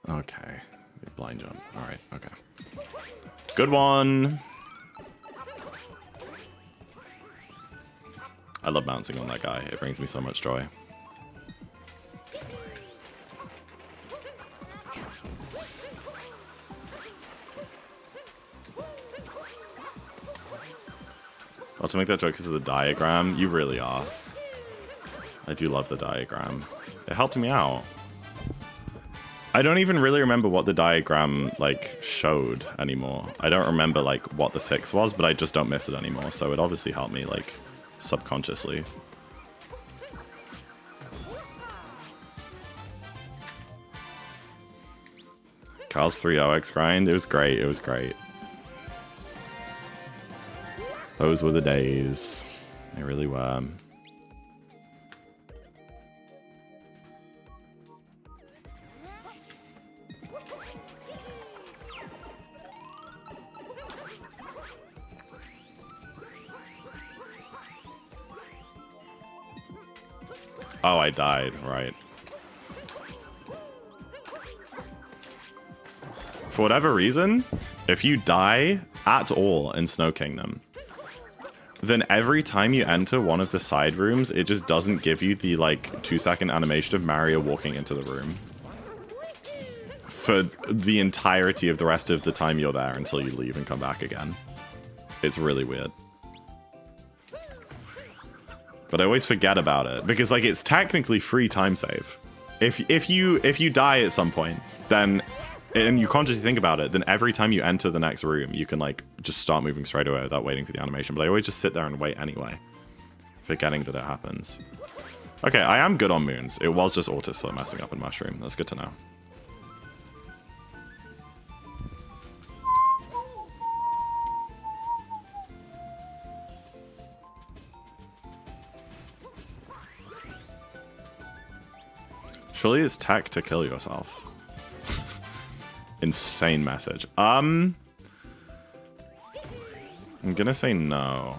Okay. Blind jump. Alright, okay. Good one. I love bouncing on that guy. It brings me so much joy. Not to make that joke because of the diagram. You really are. I do love the diagram. It helped me out. I don't even really remember what the diagram, like, showed anymore. I don't remember, like, what the fix was, but I just don't miss it anymore. So it obviously helped me, like, subconsciously. Carl's 3OX grind. It was great. It was great. Those were the days. They really were. Oh, I died, right. For whatever reason, if you die at all in Snow Kingdom, then every time you enter one of the side rooms, it just doesn't give you the, like, 2-second animation of Mario walking into the room. For the entirety of the rest of the time you're there until you leave and come back again. It's really weird. But I always forget about it, because, like, it's technically free time save. If you die at some point, then, and you consciously think about it, then every time you enter the next room, you can, like, just start moving straight away without waiting for the animation. But I always just sit there and wait anyway, forgetting that it happens. Okay, I am good on moons. It was just Autis for messing up in Mushroom. That's good to know. Surely it's tech to kill yourself. Insane message. I'm gonna say no.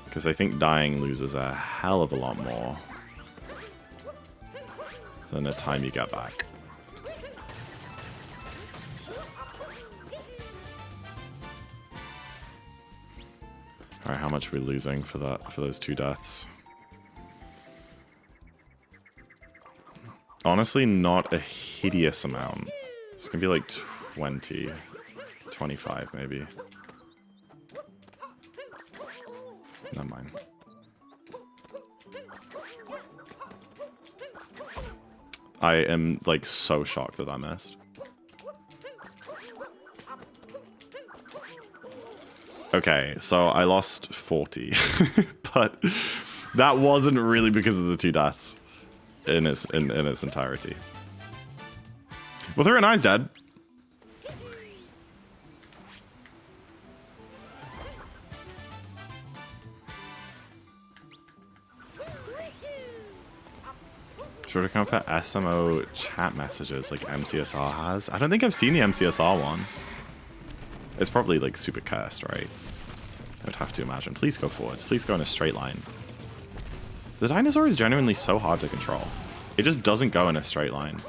Because I think dying loses a hell of a lot more than the time you get back. Alright, how much are we losing for that, for those 2 deaths? Honestly, not a hideous amount. It's gonna be like 20, 25 maybe. Never mind. I am, like, so shocked that I missed. Okay, so I lost 40, but that wasn't really because of the 2 deaths. In its entirety. Well, through an eye's dead. Short account for SMO chat messages like MCSR has. I don't think I've seen the MCSR one. It's probably, like, super cursed, right? I would have to imagine. Please go forwards. Please go in a straight line. The dinosaur is genuinely so hard to control. It just doesn't go in a straight line.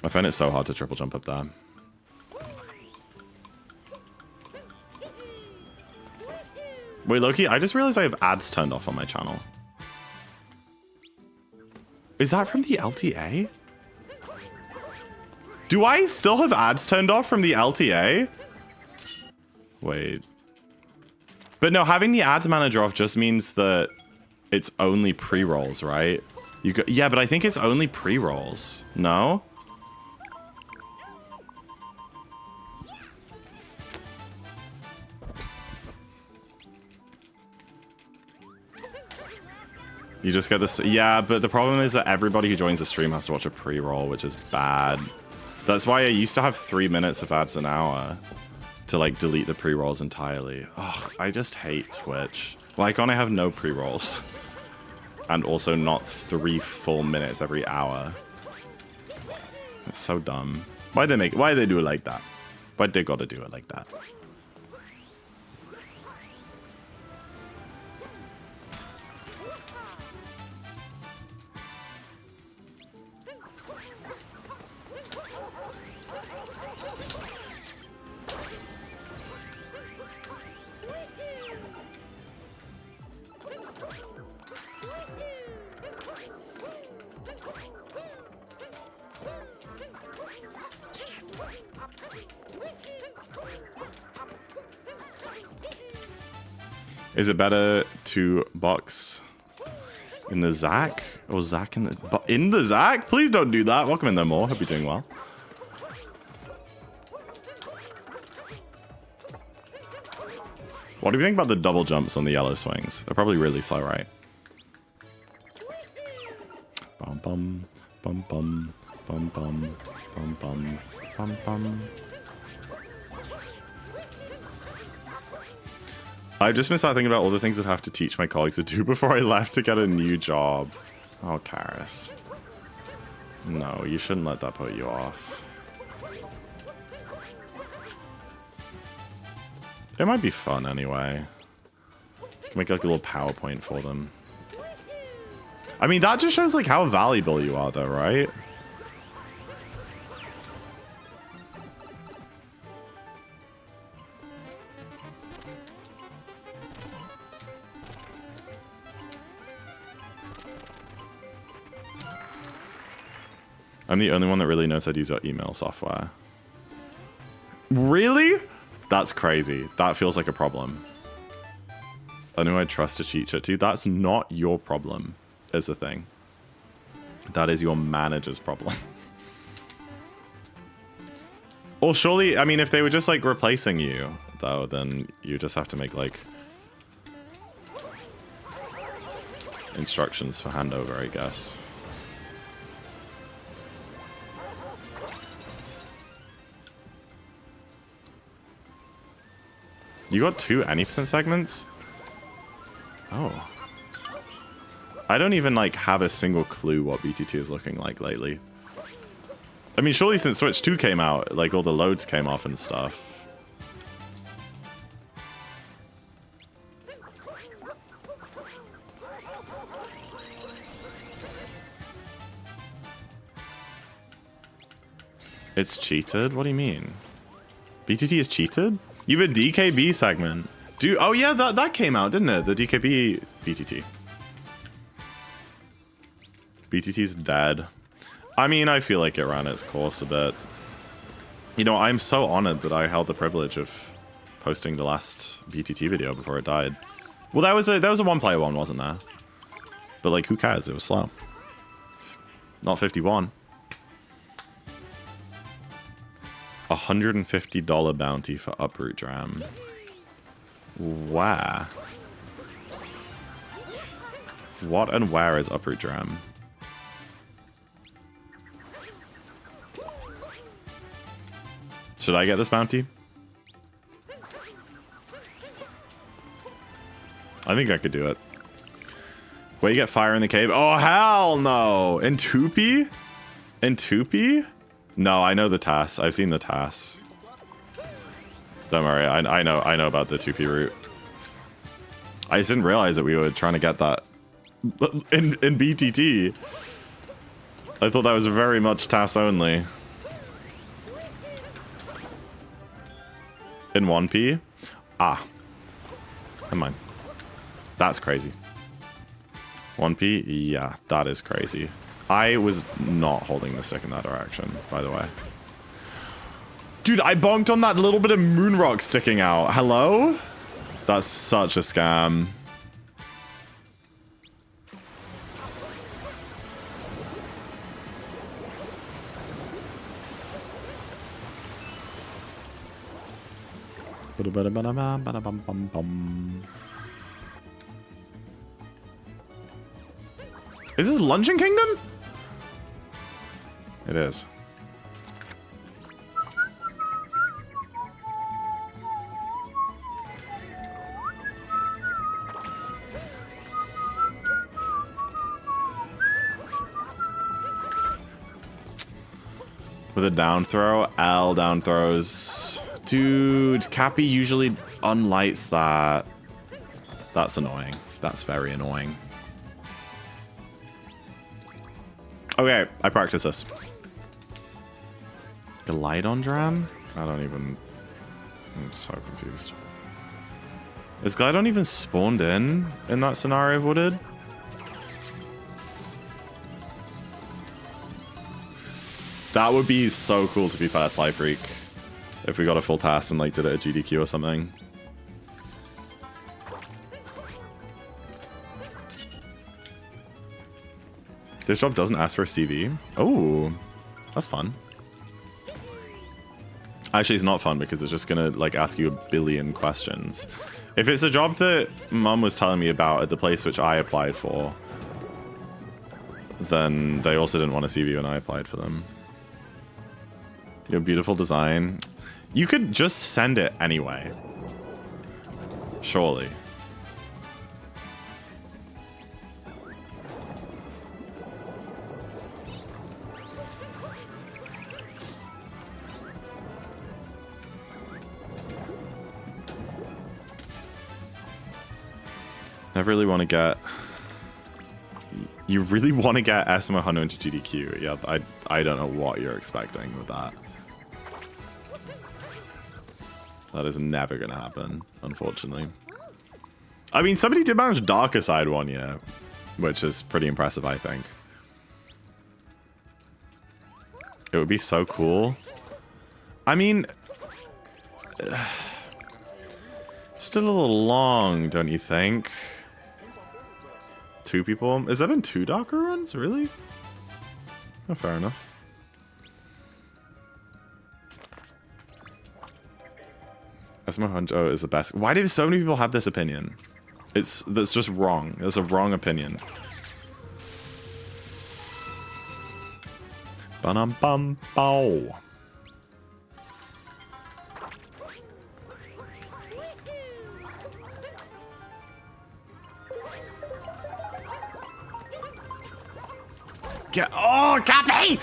I find it so hard to triple jump up there. Wait, Loki, I just realized I have ads turned off on my channel. Is that from the LTA? Do I still have ads turned off from the LTA? Wait. But no, having the ads manager off just means that it's only pre-rolls, right? Yeah, but I think it's only pre-rolls. No? You just get this. Yeah, but the problem is that everybody who joins the stream has to watch a pre-roll, which is bad. That's why I used to have 3 minutes of ads an hour to, like, delete the pre-rolls entirely. Oh, I just hate Twitch. Why can't I have no pre-rolls? And also not 3 full minutes every hour. That's so dumb. Why they do it like that? Why they gotta do it like that? Is it better to box in the Zack or Zack in the Zack? Please don't do that. Welcome in there more. Hope you're doing well. What do you think about the double jumps on the yellow swings? They're probably really slow, right? Bum bum bum bum bum bum bum bum bum bum. I just missed out thinking about all the things I'd have to teach my colleagues to do before I left to get a new job. Oh, Karis. No, you shouldn't let that put you off. It might be fun anyway. You can make like a little PowerPoint for them. I mean, that just shows like how valuable you are though, right? I'm the only one that really knows how to use our email software. Really? That's crazy. That feels like a problem. I know I trust a cheat sheet too. That's not your problem, is the thing. That is your manager's problem. Or surely, I mean, if they were just like replacing you, though, then you just have to make like instructions for handover, I guess. You got 2 any % segments? Oh. I don't even like have a single clue what BTT is looking like lately. I mean, surely since Switch 2 came out, like all the loads came off and stuff. It's cheated? What do you mean? BTT is cheated? You have a DKB segment. Oh yeah, that came out, didn't it? The DKB BTT. BTT's dead. I mean, I feel like it ran its course a bit. You know, I'm so honored that I held the privilege of posting the last BTT video before it died. Well, that was a one-player one, wasn't there? But like, who cares? It was slow. Not 51. $150 bounty for Uproot Dram. Where? What and where is Uproot Dram? Should I get this bounty? I think I could do it. Where you get fire in the cave? Oh, hell no! In Tupi? In Tupi? No, I know the TAS. I've seen the TAS. Don't worry, I know about the 2P route. I just didn't realize that we were trying to get that in BTT. I thought that was very much TAS only. In 1P? Ah. Never mind. That's crazy. 1P? Yeah, that is crazy. I was not holding the stick in that direction, by the way. Dude, I bonked on that little bit of moon rock sticking out. Hello? That's such a scam. Is this Luncheon Kingdom? It is. With a down throw, L down throws. Dude, Cappy usually unlights that. That's annoying. That's very annoying. Okay, I practice this. Glidon Dram? I don't even... I'm so confused. Is Glidon even spawned in that scenario of Wooded? That would be so cool, to be fair, Sly Freak. If we got a full task and like did it at GDQ or something. This job doesn't ask for a CV. Oh, that's fun. Actually, it's not fun because it's just gonna like ask you a billion questions. If it's a job that Mum was telling me about at the place which I applied for, then they also didn't want a CV when I applied for them. Your beautiful design. You could just send it anyway. Surely. I really want to get... You really want to get SM100 into GDQ? Yeah, I don't know what you're expecting with that. That is never going to happen, unfortunately. I mean, somebody did manage Darker Side one year, which is pretty impressive, I think. It would be so cool. I mean... Just a little long, don't you think? 2 people? Has there been 2 Darker runs? Really? Oh, fair enough. SM100 is the best. Why do so many people have this opinion? That's just wrong. It's a wrong opinion. Ba-dum-bum-bow. Oh, Cappy!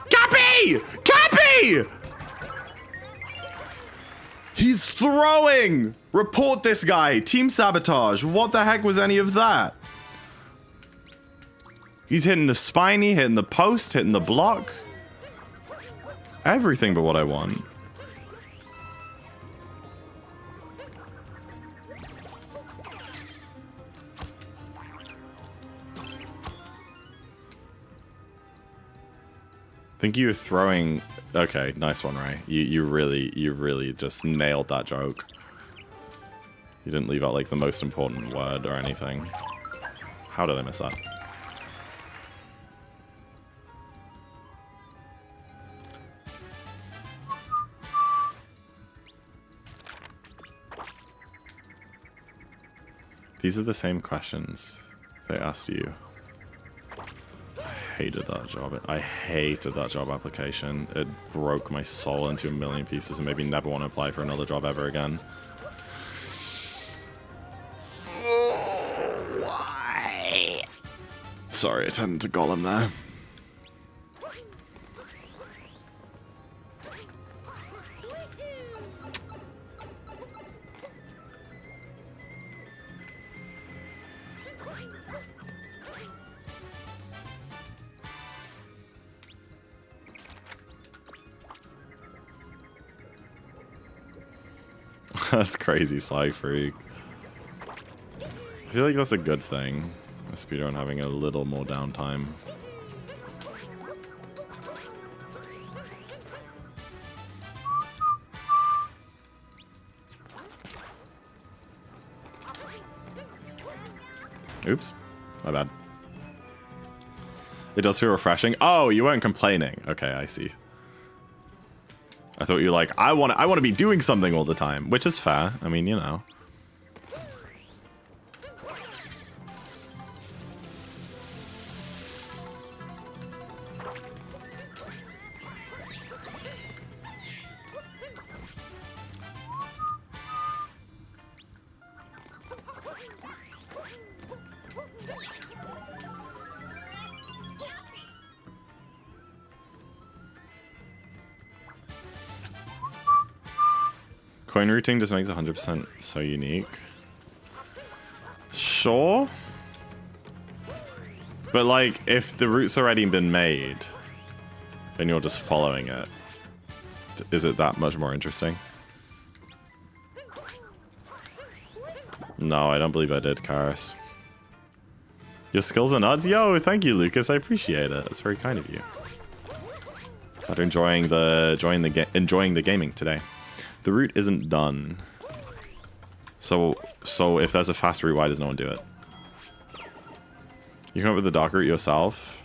Cappy! Cappy! He's throwing! Report this guy. Team sabotage. What the heck was any of that? He's hitting the spiny, hitting the post, hitting the block. Everything but what I want. I think you were throwing... Okay, nice one, Ray. You really just nailed that joke. You didn't leave out, like, the most important word or anything. How did I miss that? These are the same questions they asked you. I hated that job. I hated that job application. It broke my soul into a million pieces and made me never want to apply for another job ever again. Why? Sorry, I turned into Gollum there. That's crazy, Sly Freak. I feel like that's a good thing. A speedrun having a little more downtime. Oops. My bad. It does feel refreshing. Oh, you weren't complaining. Okay, I see. I thought you were like, I want to be doing something all the time, which is fair. I mean, you know. Coin routing just makes 100% so unique. Sure. But like, if the route's already been made, and you're just following it, is it that much more interesting? No, I don't believe I did, Karis. Your skills are nuts? Yo, thank you, Lucas. I appreciate it. That's very kind of you. Glad enjoying the gaming today. The route isn't done. So if there's a fast route, why does no one do it? You come up with the dark route yourself?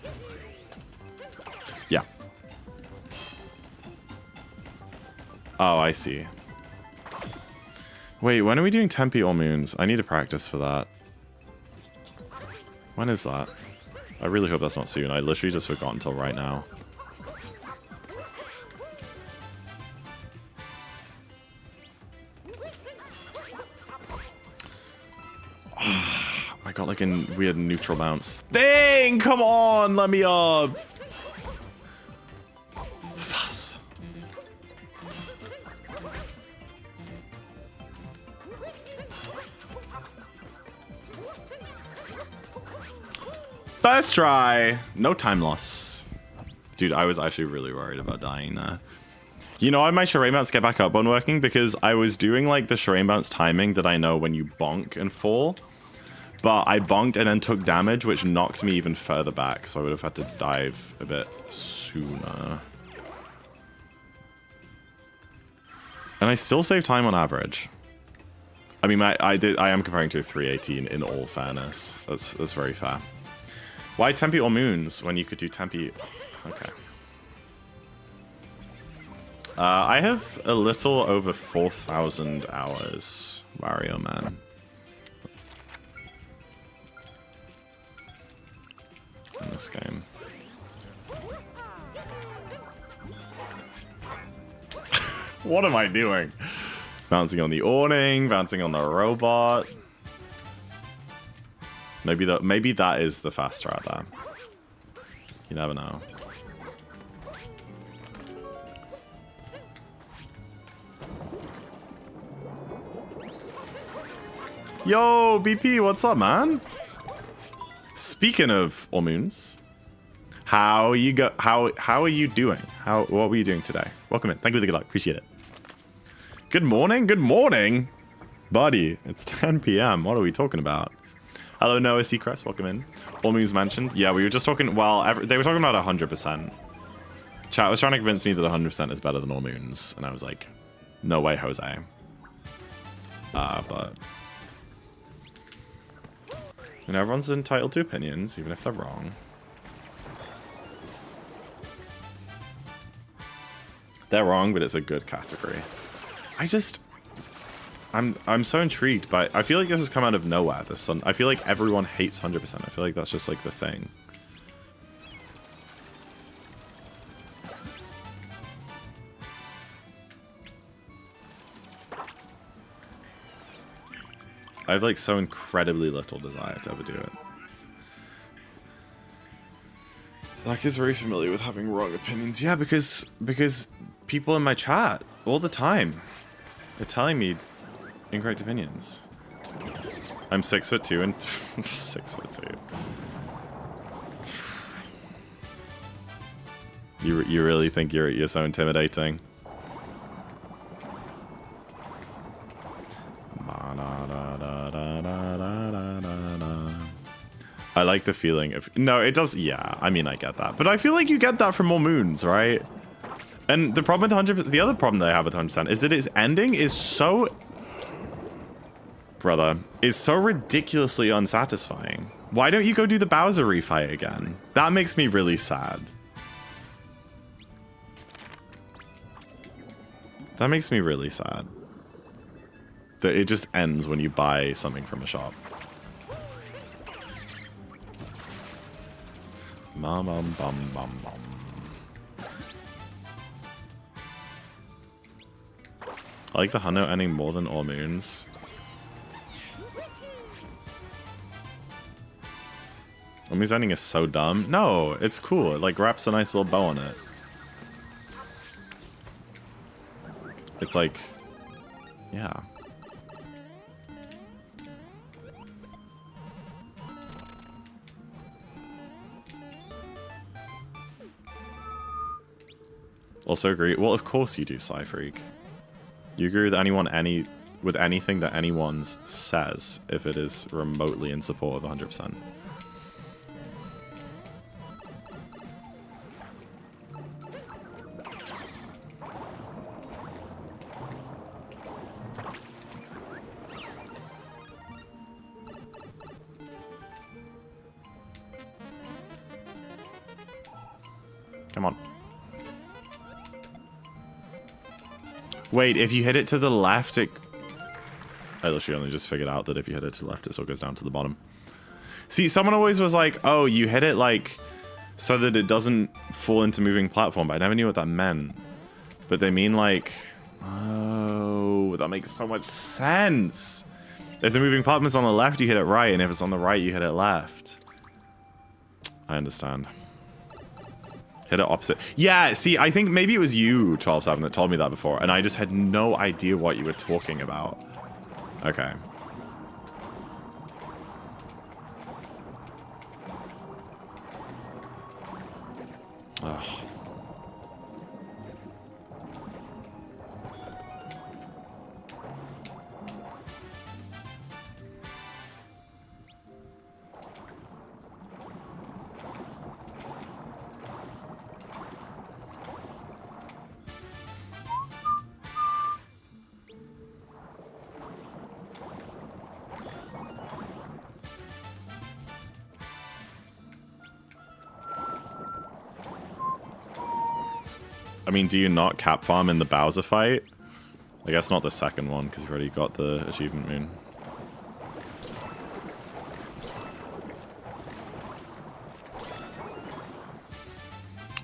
Oh, I see. Wait, when are we doing Tempe or Moons? I need to practice for that. When is that? I really hope that's not soon. I literally just forgot until right now. I got like a weird neutral bounce thing. Come on, let me up. Fuss. First try. No time loss. Dude, I was actually really worried about dying there. You know why my Shireen bounce get back up on working? Because I was doing like the Shireen bounce timing that I know when you bonk and fall. But I bonked and then took damage, which knocked me even further back. So I would have had to dive a bit sooner. And I still save time on average. I mean, I am comparing to a 318 in all fairness. That's very fair. Why Tempe or Moons when you could do Tempe? Okay. I have a little over 4,000 hours, Mario Man. In this game. What am I doing? Bouncing on the awning, bouncing on the robot. Maybe that is the fast strat there. You never know. Yo, BP, what's up, man? Speaking of all moons, how are you doing? What were you doing today? Welcome in. Thank you for the good luck. Appreciate it. Good morning, buddy. It's 10 p.m. What are we talking about? Hello, Noah Seacrest. Welcome in. All moons mentioned. Yeah, we were just talking. Well, they were talking about 100%. Chat was trying to convince me that 100% is better than all moons, and I was like, no way, Jose. But. And everyone's entitled to opinions, even if they're wrong. They're wrong, but it's a good category. I'm so intrigued by. I feel like this has come out of nowhere. I feel like everyone hates 100%. I feel like that's just like the thing. I have like so incredibly little desire to ever do it. Zach is very familiar with having wrong opinions. Yeah, because people in my chat all the time are telling me incorrect opinions. I'm 6'2" and 6'2". You really think you're so intimidating? I like the feeling of... No, it does... Yeah, I mean, I get that. But I feel like you get that from more moons, right? And the problem with 100%... The other problem that I have with 100% is that its ending is so... Brother, is so ridiculously unsatisfying. Why don't you go do the Bowser refight again? That makes me really sad. That makes me really sad. That it just ends when you buy something from a shop. Bum, bum, bum, bum, bum. I like the Hundo ending more than all moons. All moons ending is so dumb. No, it's cool. It like wraps a nice little bow on it. It's like, yeah. Also agree. Well, of course you do, Psyfreak. You agree with with anything that anyone says if it is remotely in support of 100%. Come on. Wait, if you hit it to the left, it... I literally only just figured out that if you hit it to the left, it still goes down to the bottom. See, someone always was like, oh, you hit it, like, so that it doesn't fall into moving platform, but I never knew what that meant. But they mean, like... Oh, that makes so much sense. If the moving platform is on the left, you hit it right, and if it's on the right, you hit it left. I understand. Hit it opposite. Yeah, see, I think maybe it was you, 12-7, that told me that before, and I just had no idea what you were talking about. Okay. Ugh. I mean, do you not cap farm in the Bowser fight? I guess not the second one, because you've already got the achievement moon.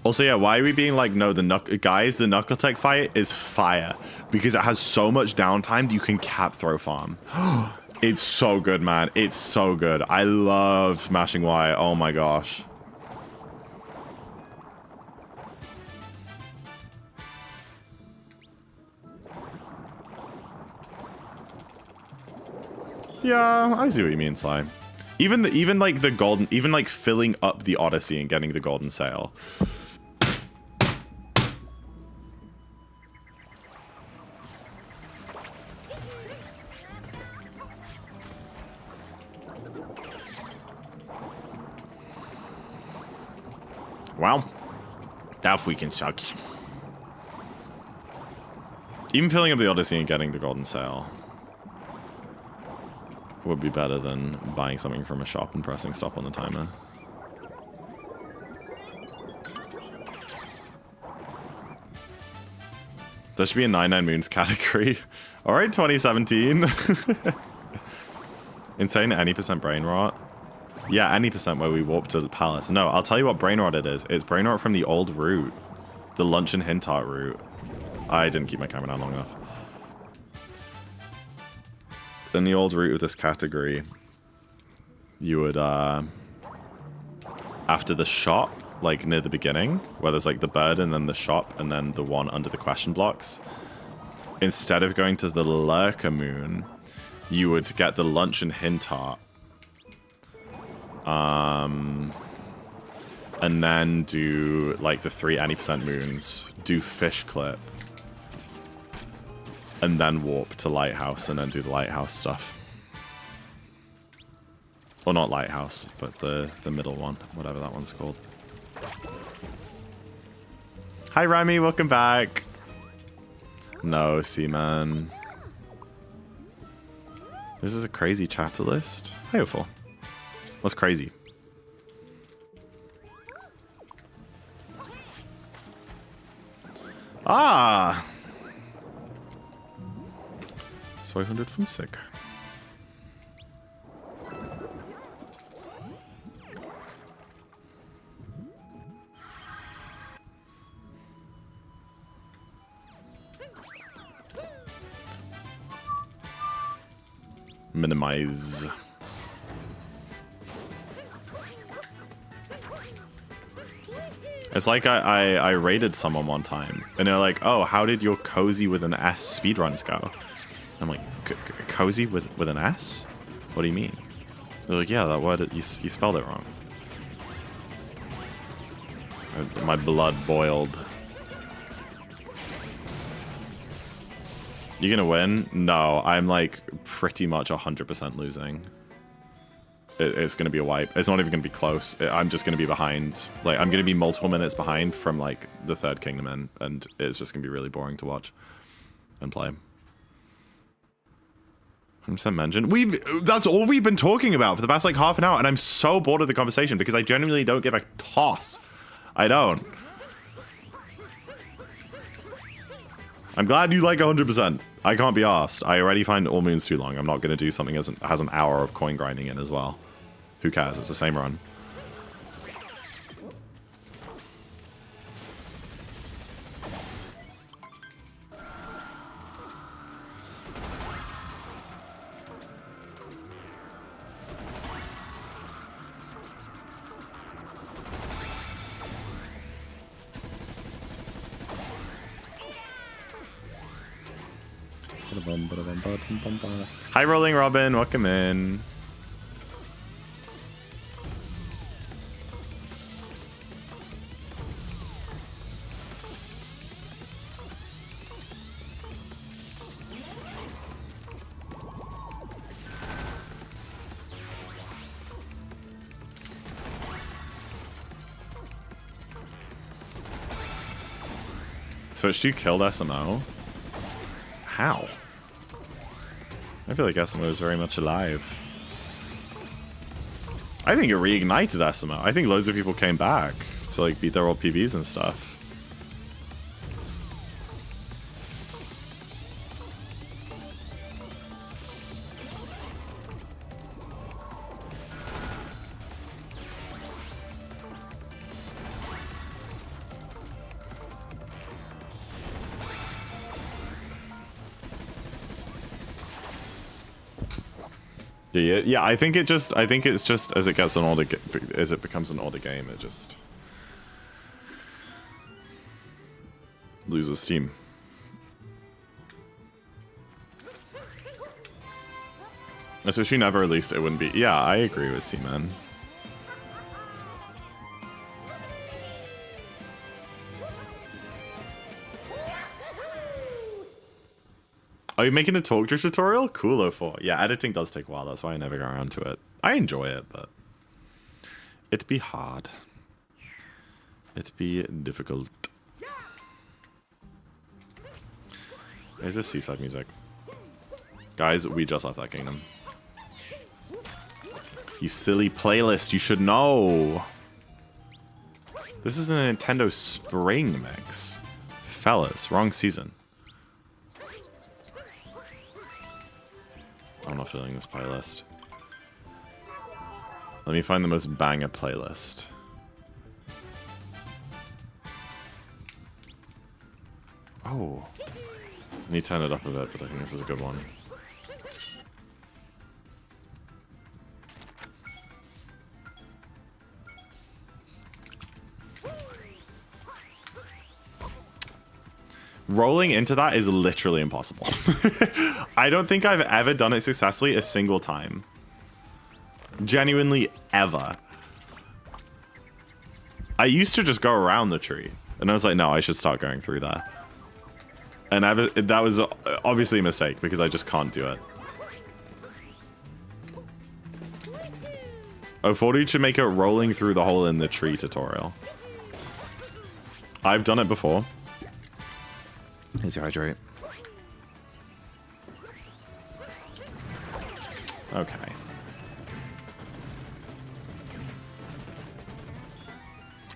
Also, yeah, why are we being like, no, the Knuckle Tech fight is fire, because it has so much downtime that you can cap throw farm. It's so good, man. It's so good. I love mashing Y. Oh my gosh. Yeah, I see what you mean, Sly. Even like the golden, even like filling up the Odyssey and getting the golden sail. Well, that freaking sucks. Even filling up the Odyssey and getting the golden sail would be better than buying something from a shop and pressing stop on the timer. There should be a 99 Moons category. Alright, 2017. Insane any percent brain rot. Yeah, any percent where we warp to the palace. No, I'll tell you what brain rot it is. It's brain rot from the old route. The Lunch and Hintart route. I didn't keep my camera down long enough. In the old route of this category, you would, after the shop, like near the beginning, where there's like the bird and then the shop and then the one under the question blocks, instead of going to the Lurker Moon, you would get the Lunch and Hintart. And then do like the 3 any percent moons, do Fish Clip, and then warp to Lighthouse and then do the Lighthouse stuff. Or not Lighthouse, but the middle one, whatever that one's called. Hi Remy, welcome back. No, Seaman. This is a crazy chatter list. Hopeful. What's crazy? Ah! It's 500 from Sick. Minimize. It's like I raided someone one time, and they're like, "Oh, how did your cozy with an S speedruns go?" I'm like, "Cozy with an S? What do you mean?" They're like, "Yeah, that word you spelled it wrong." My blood boiled. You gonna win? No, I'm like pretty much 100% losing. It's going to be a wipe. It's not even going to be close. I'm just going to be behind. Like, I'm going to be multiple minutes behind from, like, the third kingdom in, and it's just going to be really boring to watch and play. 100% mention. That's all we've been talking about for the past, like, half an hour, and I'm so bored of the conversation because I genuinely don't give a toss. I don't. I'm glad you like 100%. I can't be asked. I already find all moons too long. I'm not going to do something that has an hour of coin grinding in as well. Who cares? It's the same run. Hi, Rolling Robin. Welcome in. Switch to killed SMO? How? I feel like SMO is very much alive. I think it reignited SMO. I think loads of people came back to like beat their old PBs and stuff. Yeah, I think it's just as it gets an older, as it becomes an older game, it just loses steam. So she never released it, wouldn't be. Yeah, I agree with C-Man. Are you making a talk to tutorial? Cool, 04. Yeah, editing does take a while. That's why I never go around to it. I enjoy it, but it'd be hard. It'd be difficult. There's this seaside music. Guys, we just left that kingdom. You silly playlist, you should know. This is a Nintendo Spring mix. Fellas, wrong season. I'm not feeling this playlist. Let me find the most banger playlist. Oh. I need to turn it up a bit, but I think this is a good one. Rolling into that is literally impossible. I don't think I've ever done it successfully a single time. Genuinely, ever. I used to just go around the tree. And I was like, no, I should start going through that. And that was obviously a mistake because I just can't do it. Oh, 40 should make it rolling through the hole in the tree tutorial. I've done it before. Here's your hydrate. Okay.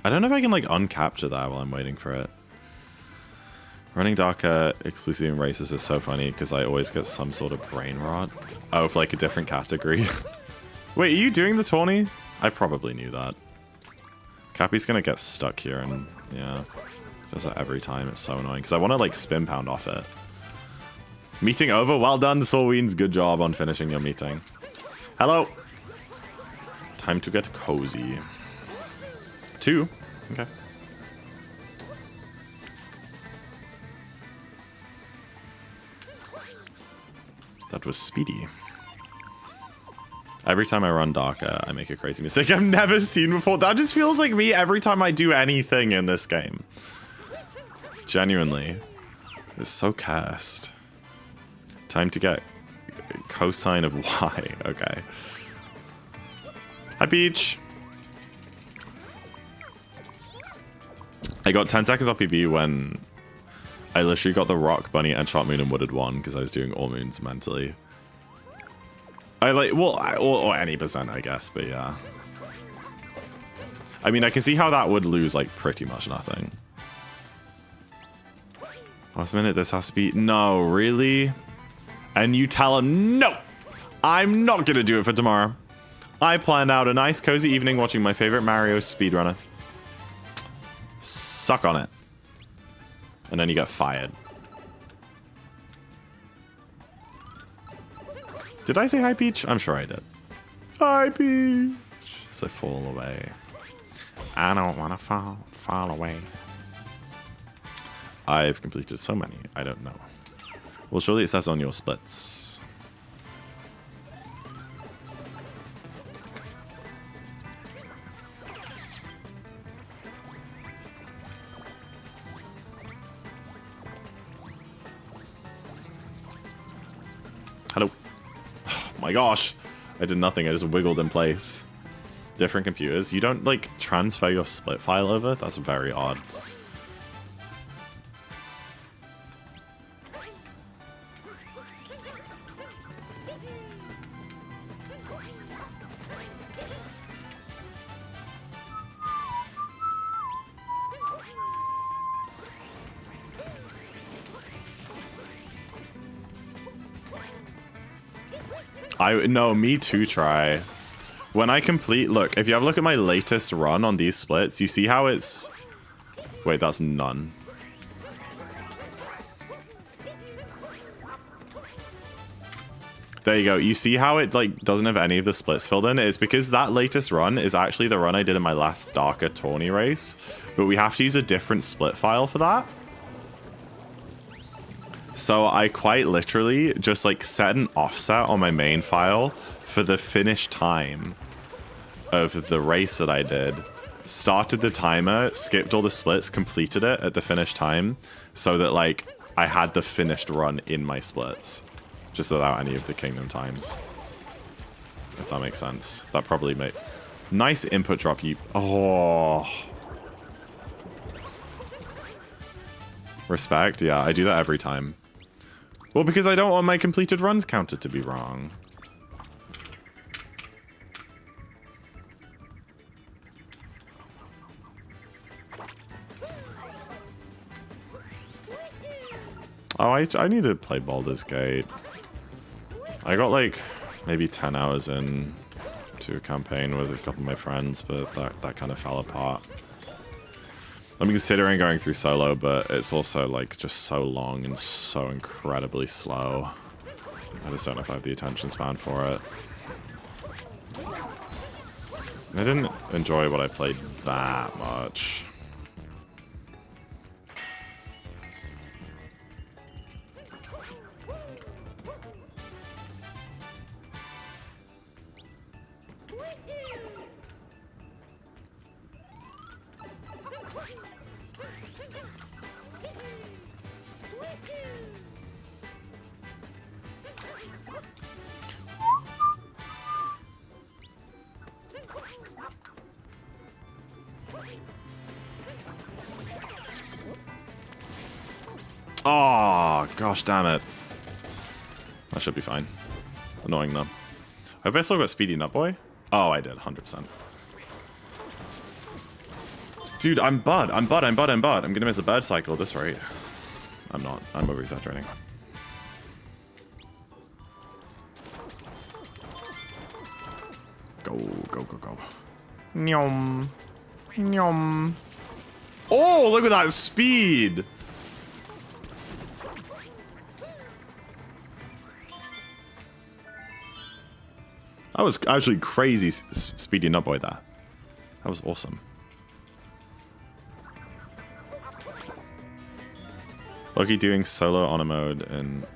I don't know if I can like uncapture that while I'm waiting for it. Running darker exclusively in races is so funny because I always get some sort of brain rot. Oh, for like a different category. Wait, are you doing the tourney? I probably knew that. Cappy's gonna get stuck here and yeah. Does that every time. It's so annoying because I want to like spin pound off it. Meeting over. Well done, Solweens. Good job on finishing your meeting. Hello. Time to get cozy. 2. Okay. That was speedy. Every time I run darker, I make a crazy mistake I've never seen before. That just feels like me every time I do anything in this game. Genuinely. It's so cursed. Time to get cosine of y. Okay. Hi, Peach. I got 10 seconds off PB when I literally got the Rock, Bunny, and Sharp Moon and Wooded one because I was doing all moons mentally. I like, well, or any percent, I guess, but yeah. I mean, I can see how that would lose, like, pretty much nothing. Last minute, this has to be... No, really? And you tell him, no! I'm not gonna do it for tomorrow. I planned out a nice cozy evening watching my favorite Mario speedrunner. Suck on it. And then you get fired. Did I say hi, Peach? I'm sure I did. Hi, Peach. So fall away. I don't want to fall away. I've completed so many. I don't know. Well, surely it says on your splits. Hello. Oh my gosh. I did nothing. I just wiggled in place. Different computers. You don't, like, transfer your split file over? That's very odd. No, me too, try. When I complete, look, if you have a look at my latest run on these splits, you see how it's... Wait, that's none. There you go. You see how it, like, doesn't have any of the splits filled in? It's because that latest run is actually the run I did in my last Darker Tawny race. But we have to use a different split file for that. So I quite literally just, like, set an offset on my main file for the finish time of the race that I did, started the timer, skipped all the splits, completed it at the finish time, so that, like, I had the finished run in my splits, just without any of the kingdom times. If that makes sense. That probably made... Nice input drop, you... Oh... Respect? Yeah, I do that every time. Well, because I don't want my completed runs counted to be wrong. Oh, I need to play Baldur's Gate. I got, like, maybe 10 hours in to a campaign with a couple of my friends, but that kind of fell apart. I'm considering going through solo, but it's also, like, just so long and so incredibly slow. I just don't know if I have the attention span for it. I didn't enjoy what I played that much. Oh, gosh damn it. That should be fine. Annoying though. I hope I still got Speedy Nut Boy. Oh, I did, 100%. Dude, I'm Bud. I'm gonna miss a bird cycle at this rate. I'm not. I'm over-exaggerating. Go, go, go, go. Nyom. Nyom. Oh, look at that speed! That was actually crazy Speedy Nut Boy there. That was awesome. Loki doing solo on a mode and...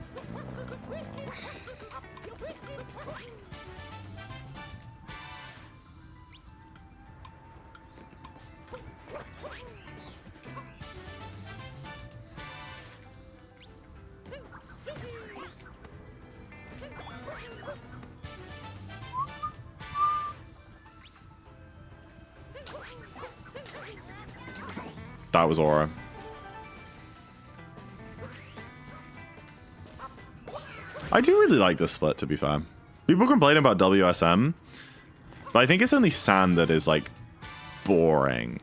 That was Aura. I do really like this split, to be fair. People complain about WSM, but I think it's only Sand that is, like, boring.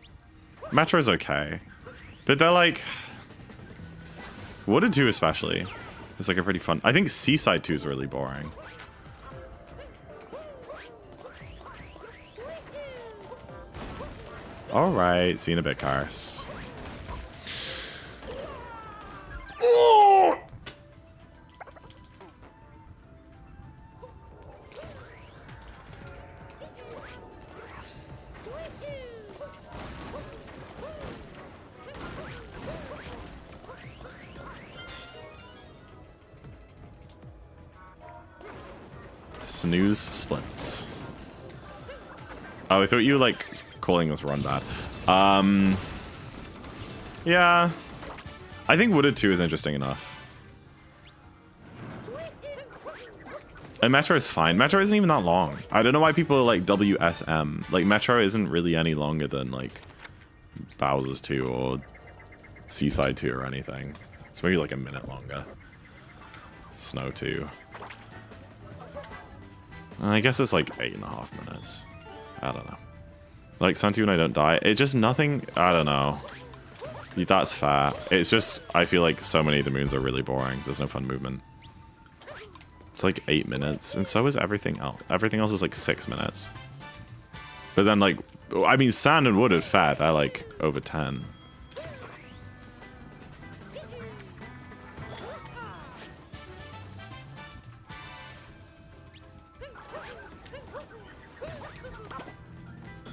Metro's okay. But they're like... Wooded 2 especially. It's like a pretty fun. I think Seaside 2 is really boring. Alright, see you in a bit, cars. Oh! Snooze splits. Oh, I thought you like calling this run bad. Yeah. I think Wooded 2 is interesting enough. And Metro is fine. Metro isn't even that long. I don't know why people are like WSM. Like Metro isn't really any longer than like Bowser's 2 or Seaside 2 or anything. It's maybe like a minute longer. Snow 2. I guess it's like 8.5 minutes. I don't know. Like Santi when I don't die. It just nothing. I don't know. That's fair. It's just I feel like so many of the moons are really boring. There's no fun movement. It's like 8 minutes, and so is everything else. Everything else is like 6 minutes. But then like, I mean, Sand and Wooded fair. They're like over 10.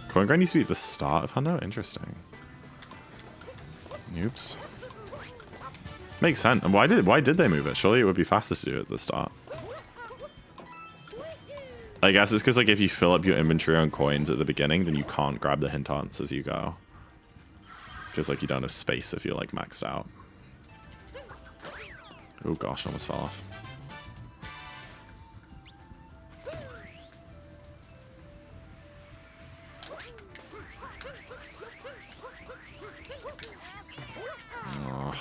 Coin grind needs to be at the start of Hundo? Interesting. Oops. Makes sense. And why did they move it? Surely it would be faster to do it at the start. I guess it's because like if you fill up your inventory on coins at the beginning, then you can't grab the hint arts as you go. Because like you don't have space if you're like maxed out. Oh gosh, almost fell off. Oh.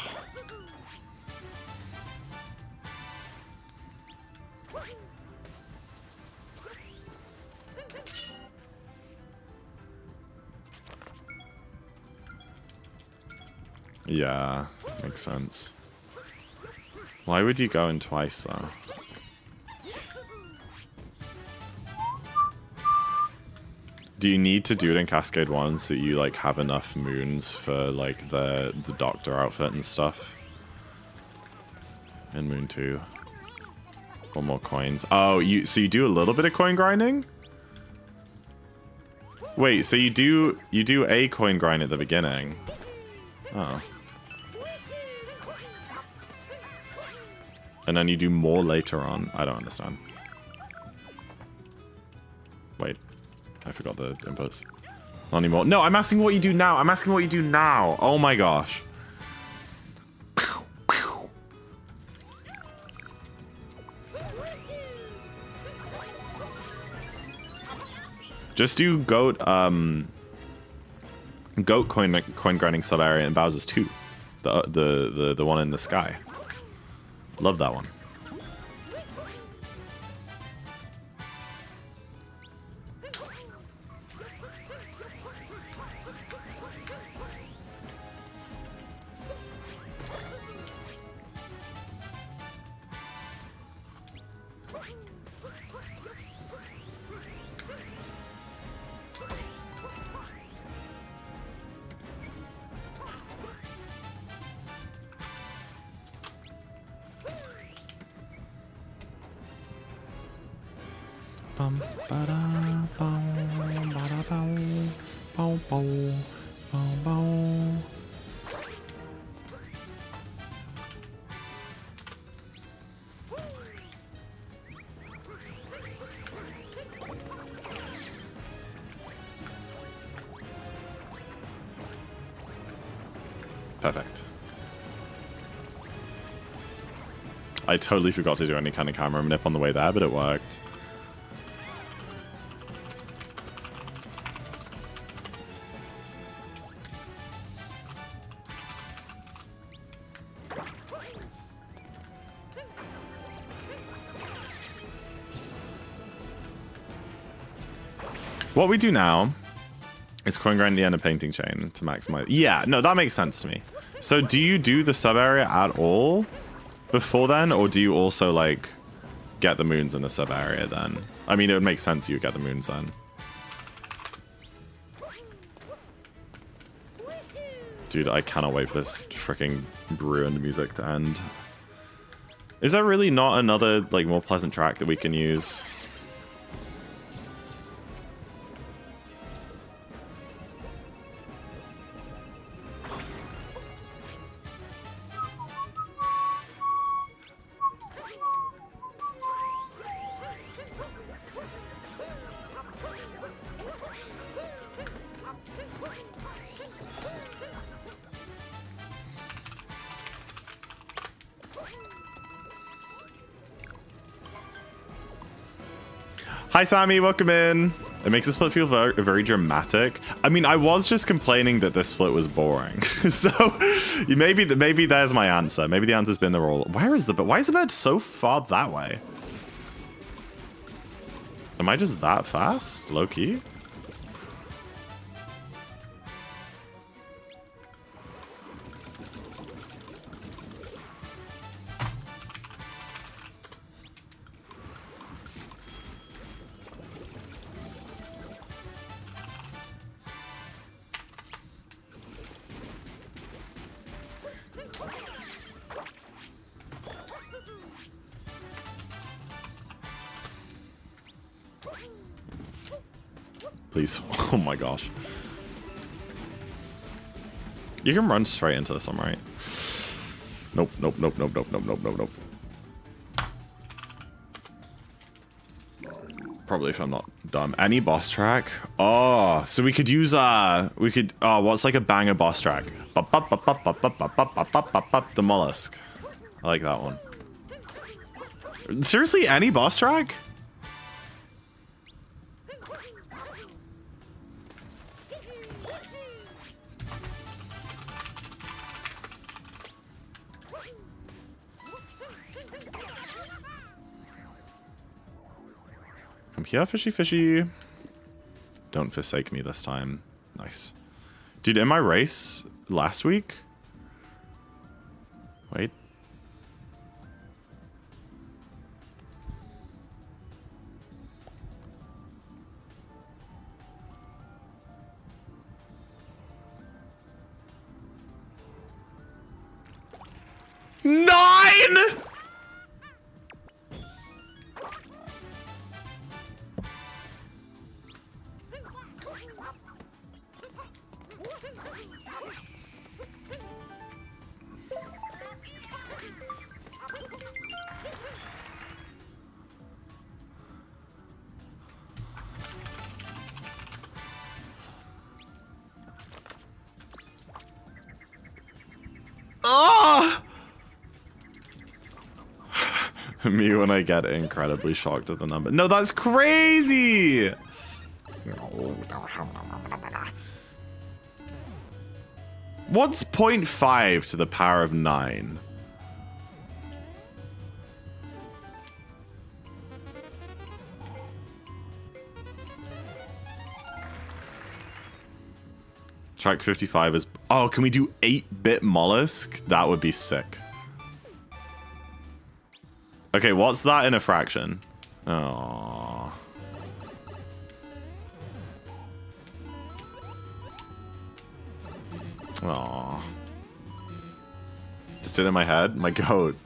Yeah, makes sense. Why would you go in twice though? Do you need to do it in Cascade 1 so you like have enough moons for like the doctor outfit and stuff? In Moon 2. One more coins. Oh, so you do a little bit of coin grinding? Wait, so you do a coin grind at the beginning? Oh. And then you do more later on. I don't understand. Wait. I forgot the inputs. Not anymore. No, I'm asking what you do now. I'm asking what you do now. Oh my gosh. Just do goat coin grinding sub area in Bowser's 2. The one in the sky. Love that one. Perfect. I totally forgot to do any kind of camera nip on the way there, but it worked. What we do now It's coin grind the end of painting chain to maximize. Yeah, no, that makes sense to me. So do you do the sub area at all before then, or do you also like get the moons in the sub area then? I mean, it would make sense you would get the moons then. Dude, I cannot wait for this freaking ruined music to end. Is there really not another like more pleasant track that we can use? Hi Sammy, welcome in. It makes the split feel very, very dramatic. I mean, I was just complaining that this split was boring. So maybe there's my answer. Maybe the answer's been the roll. Where is the bird? Why is the bird so far that way? Am I just that fast? Low key? Please. Oh my gosh. You can run straight into this one, right? Nope, nope, nope, nope, nope, nope, nope, nope, nope. Probably if I'm not dumb. Any boss track? Oh, so we could use, what's like a banger boss track? The mollusk. I like that one. Seriously, any boss track? Come here, fishy fishy. Don't forsake me this time. Nice. Dude, in my race last week... Wait. Nine! Oh! Me when I get incredibly shocked at the number. No, that's crazy! What's 0.5 to the power of 9? Track 55 is... Oh, can we do 8-bit mollusk? That would be sick. Okay, what's that in a fraction? Oh. Oh. Just did it in my head? My goat.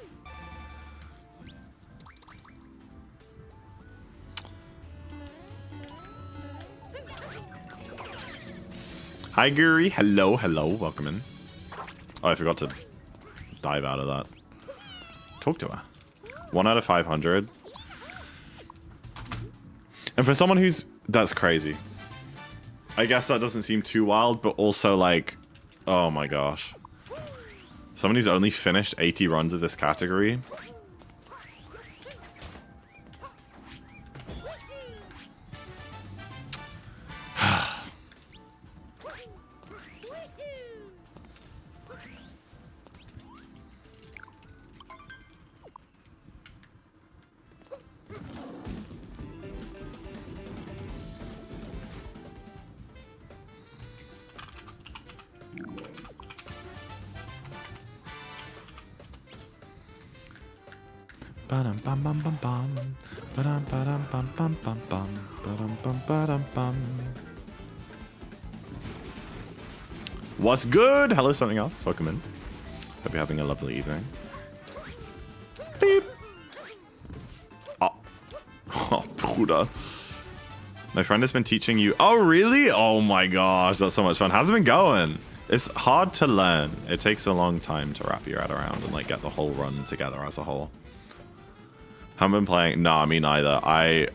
Hi, Guri. Hello, hello. Welcome in. Oh, I forgot to dive out of that. Talk to her. 1 out of 500. And for someone who's... That's crazy. I guess that doesn't seem too wild, but also like... Oh my gosh. Someone who's only finished 80 runs of this category. Ba-dum bum bum bum bum. Ba-dum ba-dum bum bum bum bum. Ba-dum bum ba-dum bum. What's good? Hello, something else. Welcome in. Hope you're having a lovely evening. Beep. Oh. Oh, Bruder. My friend has been teaching you. Oh, really? Oh my gosh, that's so much fun. How's it been going? It's hard to learn. It takes a long time to wrap your head around and like get the whole run together as a whole. Haven't been playing. Nah, me neither.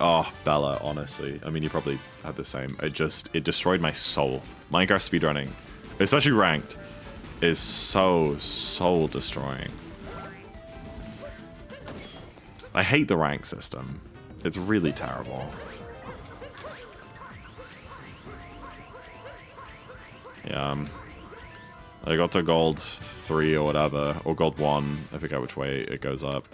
Oh, Bella, honestly. I mean, you probably had the same. It destroyed my soul. Minecraft speedrunning, especially ranked, is so soul destroying. I hate the rank system. It's really terrible. Yeah. I got to gold 3 or whatever, or gold 1. I forget which way it goes up.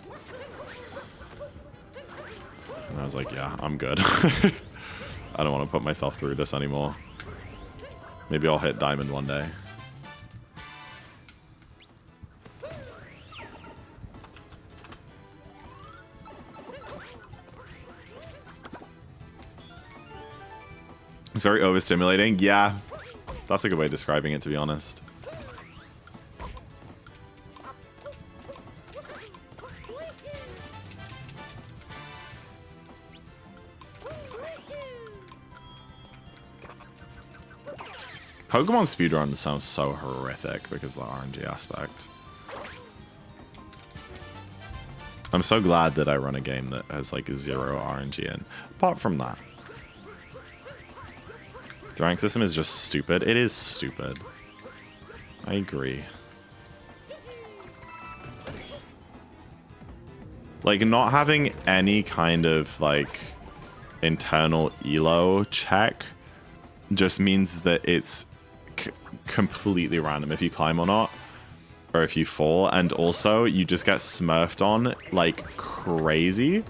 And I was like, yeah, I'm good. I don't want to put myself through this anymore. Maybe I'll hit diamond one day. It's very overstimulating. Yeah, that's a good way of describing it, to be honest. Pokemon speedrun sounds so horrific because of the RNG aspect. I'm so glad that I run a game that has like 0 RNG in. Apart from that, the rank system is just stupid. It is stupid. I agree. Like, not having any kind of like internal elo check just means that it's completely random if you climb or not, or if you fall, and also you just get smurfed on like crazy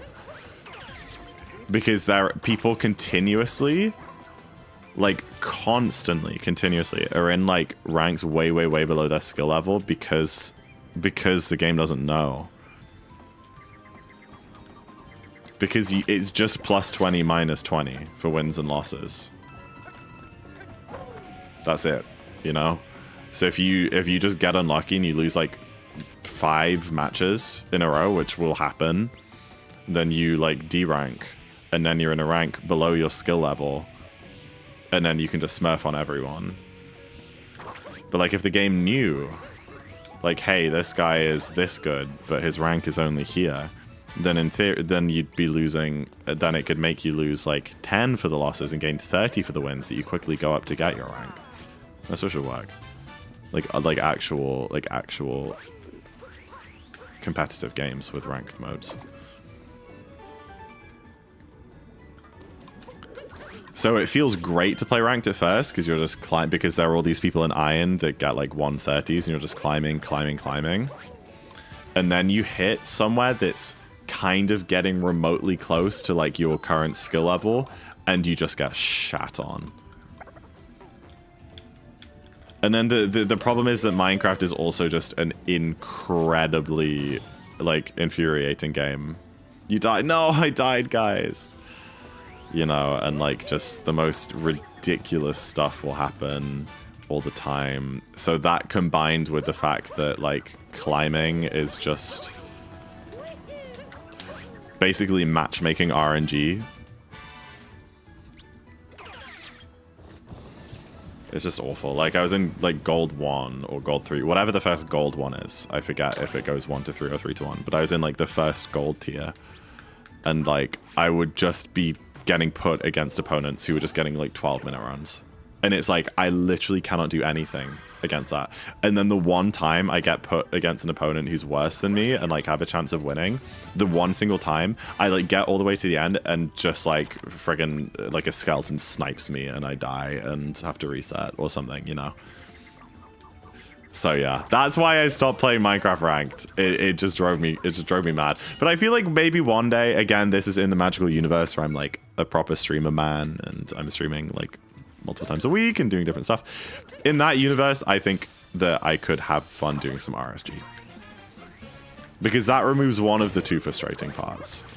because there are people continuously, like continuously are in like ranks way below their skill level because the game doesn't know. Because it's just plus 20 minus 20 for wins and losses. That's it, you know? So if you just get unlucky and you lose like 5 matches in a row, which will happen, then you like D-rank, and then you're in a rank below your skill level, and then you can just smurf on everyone. But like if the game knew, like, hey, this guy is this good, but his rank is only here, then in theory, then you'd be losing, then it could make you lose like 10 for the losses and gain 30 for the wins that you quickly go up to get your rank. That's what should work. Like actual competitive games with ranked modes. So it feels great to play ranked at first because you're just because there are all these people in iron that get like 130s and you're just climbing. And then you hit somewhere that's kind of getting remotely close to like your current skill level and you just get shat on. And then the problem is that Minecraft is also just an incredibly like infuriating game. You died. No, I died, guys. You know, and like just the most ridiculous stuff will happen all the time. So that combined with the fact that like climbing is just basically matchmaking RNG. It's just awful. Like I was in like gold 1 or gold 3, whatever the first gold one is. I forget if it goes 1 to 3 or 3 to 1, but I was in like the first gold tier. And like I would just be getting put against opponents who were just getting like 12-minute runs. And it's like, I literally cannot do anything against that. And then the one time I get put against an opponent who's worse than me and like have a chance of winning, the one single time I like get all the way to the end and just like friggin' like a skeleton snipes me and I die and have to reset or something, you know? So yeah, that's why I stopped playing Minecraft ranked. It just drove me mad. But I feel like maybe one day, again, this is in the magical universe where I'm like a proper streamer man and I'm streaming like multiple times a week and doing different stuff. In that universe, I think that I could have fun doing some RSG. Because that removes one of the two frustrating parts.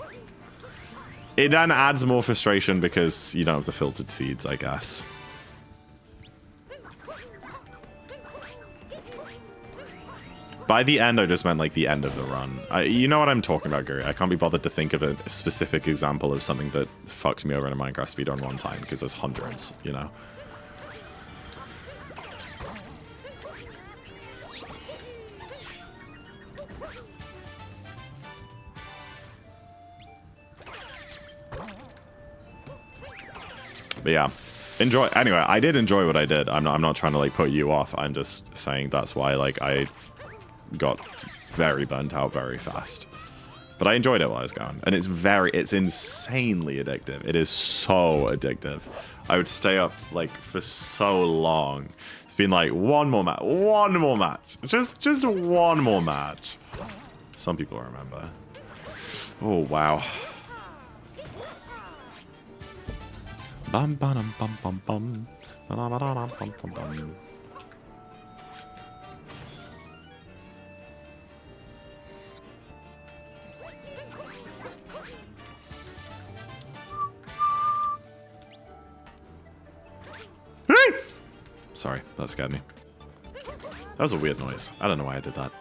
It then adds more frustration because you don't have the filtered seeds, I guess. By the end, I just meant like the end of the run. You know what I'm talking about, Gary. I can't be bothered to think of a specific example of something that fucked me over in a Minecraft speedrun one time, because there's hundreds, you know? But yeah, enjoy. Anyway, I did enjoy what I did. I'm not trying to like put you off. I'm just saying that's why like I got very burnt out very fast. But I enjoyed it while I was going. And it's insanely addictive. It is so addictive. I would stay up like for so long. It's been like one more match. Just one more match. Some people remember. Oh wow. Bum bum bum bum bum. Bum bum bum bum. Sorry, that scared me. That was a weird noise. I don't know why I did that.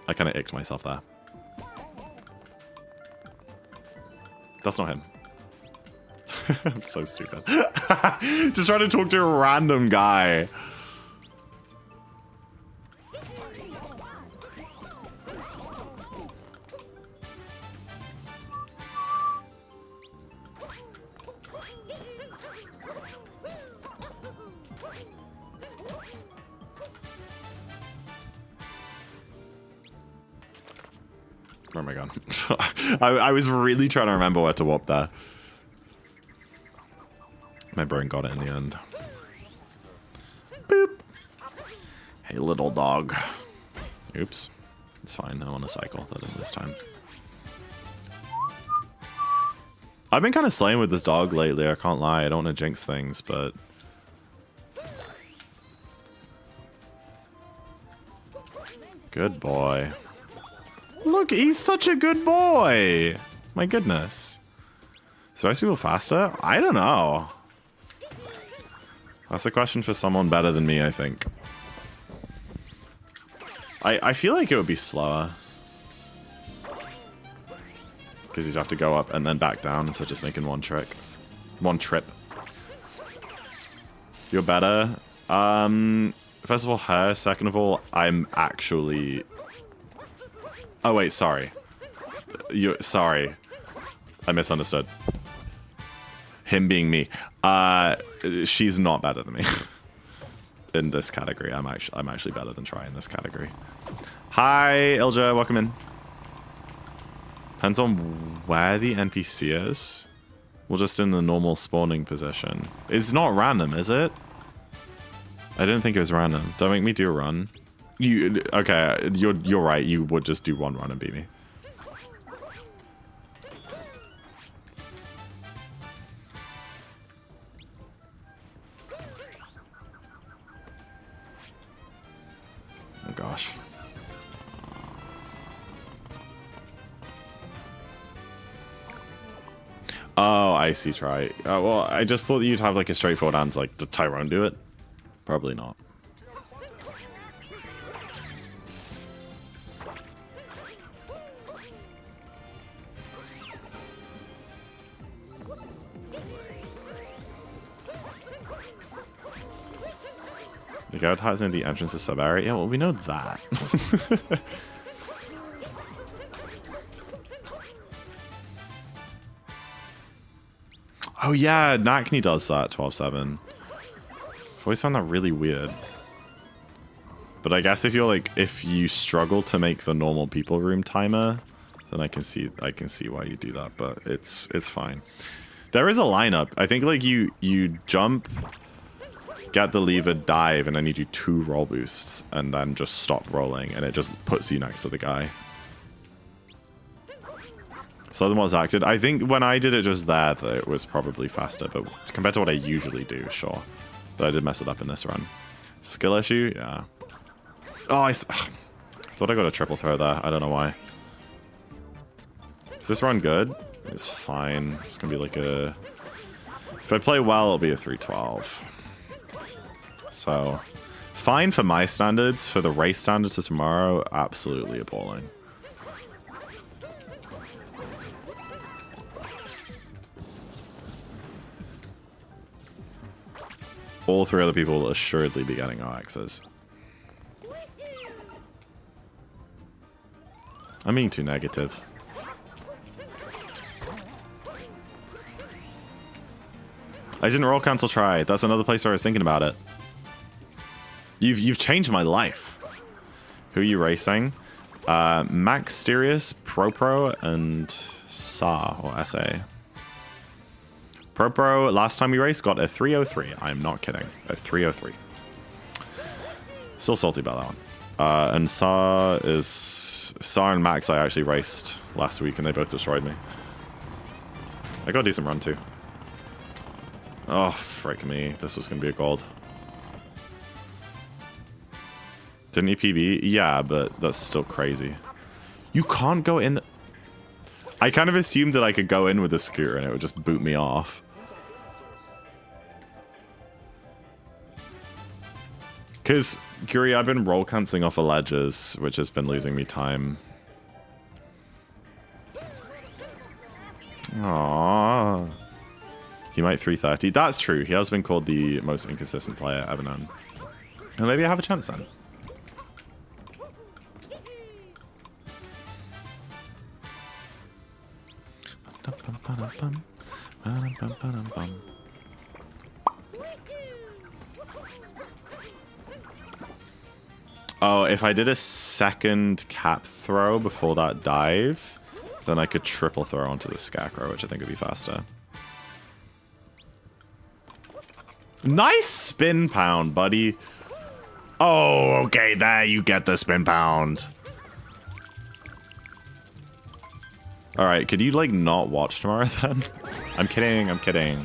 I kind of icked myself there. That's not him. I'm so stupid. Just trying to talk to a random guy. Where am I going? I was really trying to remember where to warp there. My brain got it in the end. Boop. Hey, little dog. Oops. It's fine. I want to cycle that in this time. I've been kind of slaying with this dog lately. I can't lie. I don't want to jinx things, but... Good boy. Look, he's such a good boy. My goodness. So most people faster? I don't know. That's a question for someone better than me, I think. I feel like it would be slower. Because you'd have to go up and then back down instead of just making one trip. You're better. First of all, her. Second of all, I'm actually... Oh, wait, sorry. Sorry. I misunderstood. Him being me. She's not better than me. In this category. I'm actually better than Try in this category. Hi, Ilja, welcome in. Depends on where the NPC is. Well, just in the normal spawning position. It's not random, is it? I didn't think it was random. Don't make me do a run. Okay, you're right. You would just do one run and beat me. Oh gosh. Oh, I see. Try. Well, I just thought you'd have like a straightforward answer. Like, did Tyrone do it? Probably not. The guard has in the entrance to sub area. Yeah, well, we know that. Oh yeah, Nakni does that 12/7. I've always found that really weird. But I guess if you struggle to make the normal people room timer, then I can see why you do that. But it's fine. There is a lineup. I think like you jump, get the lever, dive, and then you do 2 roll boosts, and then just stop rolling, and it just puts you next to the guy. Southern was acted. I think when I did it just there, that it was probably faster, but compared to what I usually do, sure. But I did mess it up in this run. Skill issue? Yeah. Oh, I thought I got a triple throw there. I don't know why. Is this run good? It's fine. It's gonna be like a... If I play well, it'll be a 312. So, fine for my standards. For the race standards of tomorrow, absolutely appalling. All 3 other people will assuredly be getting OXs. I'm being too negative. I didn't roll cancel try. That's another place where I was thinking about it. You've changed my life. Who are you racing? Max Sirius, Pro, and SA or SA. Pro, last time we raced, got a 303. I'm not kidding. A 303. Still salty about that one. And SA and Max I actually raced last week and they both destroyed me. I got a decent run too. Oh, frick me. This was going to be a gold. Didn't he PB? Yeah, but that's still crazy. You can't go in... I kind of assumed that I could go in with a scooter and it would just boot me off. Because, Guri, I've been roll cancelling off of ledges, which has been losing me time. Aww. He might 330. That's true. He has been called the most inconsistent player ever known. And maybe I have a chance then. Oh, if I did a second cap throw before that dive, then I could triple throw onto the Scarecrow, which I think would be faster. Nice spin pound, buddy. Oh, okay, there you get the spin pound. All right, could you, like, not watch tomorrow, then? I'm kidding, I'm kidding.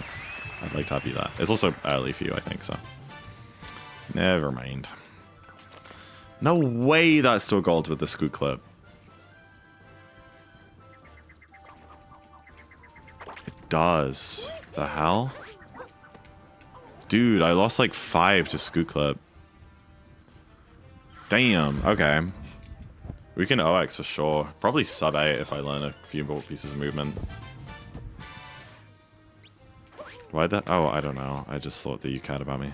I'd like to have you that. It's also early for you, I think, so. Never mind. No way that's still gold with the scoot clip. It does. The hell? Dude, I lost like 5 to scoot clip. Damn, okay. We can OX for sure. Probably sub 8 if I learn a few more pieces of movement. Why'd that? Oh, I don't know. I just thought that you cared about me.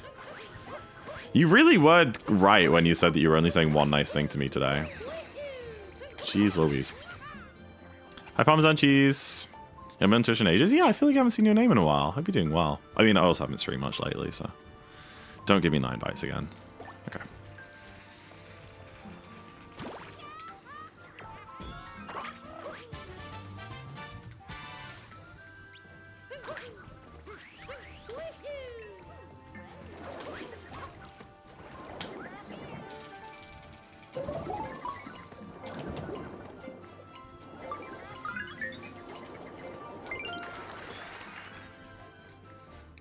You really were right when you said that you were only saying one nice thing to me today. Jeez Louise. Hi, Parmesan Cheese. You haven't been on Twitch in ages? Yeah, I feel like I haven't seen your name in a while. Hope you're doing well. I mean, I also haven't streamed much lately, so... Don't give me 9 bites again. Okay.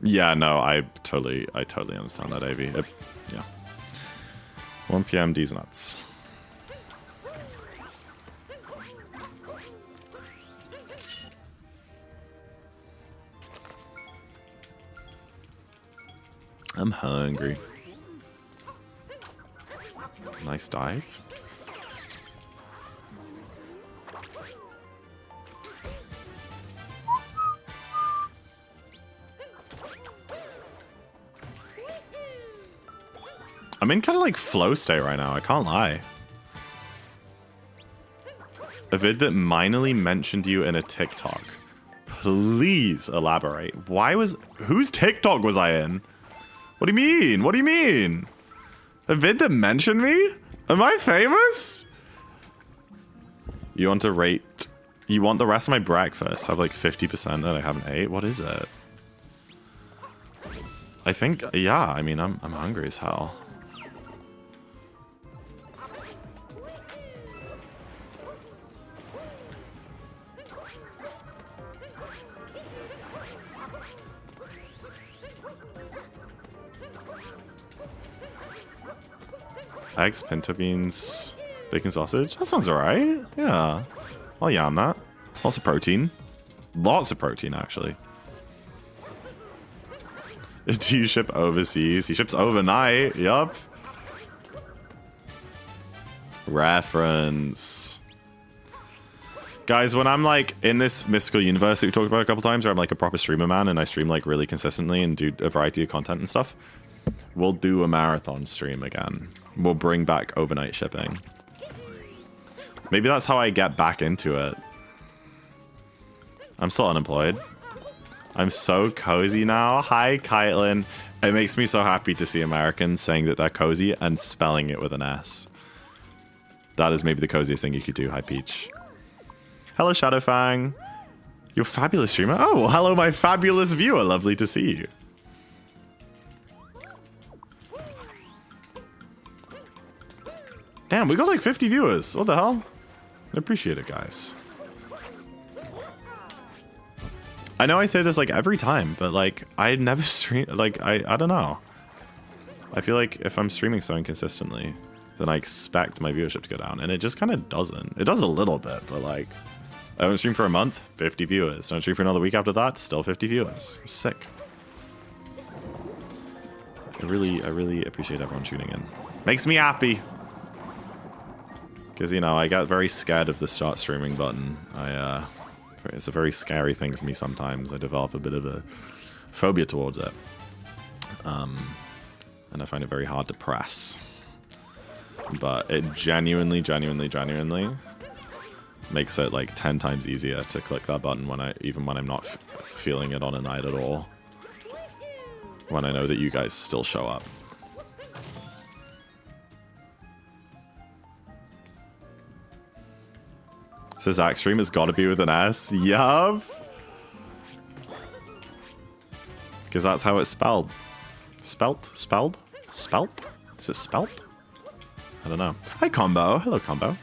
Yeah, no, I totally understand that, AV. Yeah. 1 PM, D's nuts. I'm hungry. Nice dive. I'm in kind of like flow state right now, I can't lie. A vid that minorly mentioned you in a TikTok. Please elaborate. Whose TikTok was I in? What do you mean? What do you mean? A vid that mentioned me? Am I famous? You want to rate... You want the rest of my breakfast? I have like 50% that I haven't ate? What is it? I think... Yeah, I mean, I'm hungry as hell. Eggs, pinto beans, bacon sausage. That sounds alright. Yeah. I'll yam that. Lots of protein. Lots of protein, actually. Do you ship overseas? He ships overnight. Yup. Reference. Guys, when I'm like in this mystical universe that we talked about a couple times, where I'm like a proper streamer man and I stream like really consistently and do a variety of content and stuff, we'll do a marathon stream again. We'll bring back overnight shipping. Maybe that's how I get back into it. I'm still unemployed. I'm so cozy now. Hi, Kaitlyn. It makes me so happy to see Americans saying that they're cozy and spelling it with an S. That is maybe the coziest thing you could do. Hi, Peach. Hello, Shadowfang. You're a fabulous streamer. Oh, well, hello, my fabulous viewer. Lovely to see you. Damn, we got like 50 viewers. What the hell? I appreciate it, guys. I know I say this like every time, but like I never stream. Like I don't know. I feel like if I'm streaming so inconsistently, then I expect my viewership to go down, and it just kind of doesn't. It does a little bit, but like I don't stream for a month, 50 viewers. Don't stream for another week after that, still 50 viewers. Sick. I really appreciate everyone tuning in. Makes me happy. Because, you know, I get very scared of the start streaming button. It's a very scary thing for me sometimes. I develop a bit of a phobia towards it. And I find it very hard to press. But it genuinely makes it like 10 times easier to click that button even when I'm not feeling it on a night at all. When I know that you guys still show up. So Zach stream has got to be with an S. Yup. Because that's how it's spelled. Spelt? Spelled? Spelt? Is it spelt? I don't know. Hi, Combo. Hello, Combo.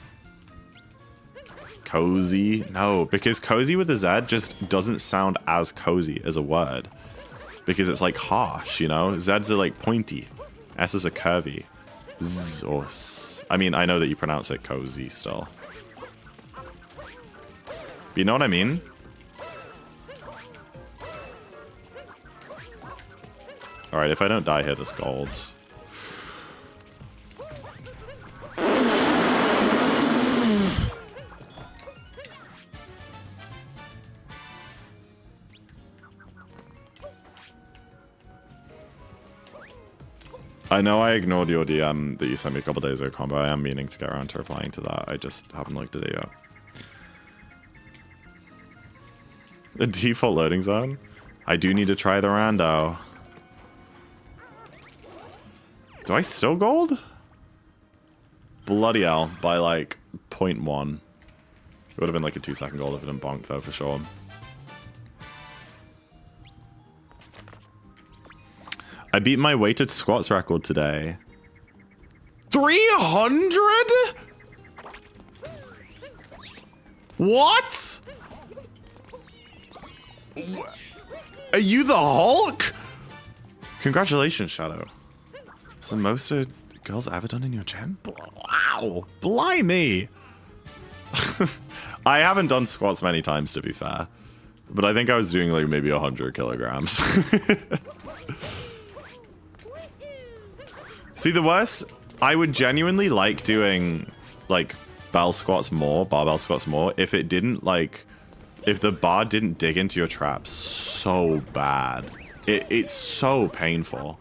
Cozy. No, because cozy with a Z just doesn't sound as cozy as a word. Because it's like harsh, you know? Z's are like pointy. S's are curvy. Z or S. I mean, I know that you pronounce it cozy still. But you know what I mean? Alright, if I don't die here, this gold's. I know I ignored your DM that you sent me a couple days ago, Combo. I am meaning to get around to replying to that. I just haven't looked at it yet. The default loading zone? I do need to try the rando. Do I still gold? Bloody hell, by like 0.1. It would have been like a 2-second gold if it didn't bonk though, for sure. I beat my weighted squats record today. 300? What? Are you the Hulk? Congratulations, Shadow. It's the most a girl's ever done in your gen? Wow. Blimey. I haven't done squats many times, to be fair. But I think I was doing like maybe 100 kilograms. See, the worst, I would genuinely like doing like barbell squats more, if it didn't like, if the bar didn't dig into your traps so bad. It's so painful.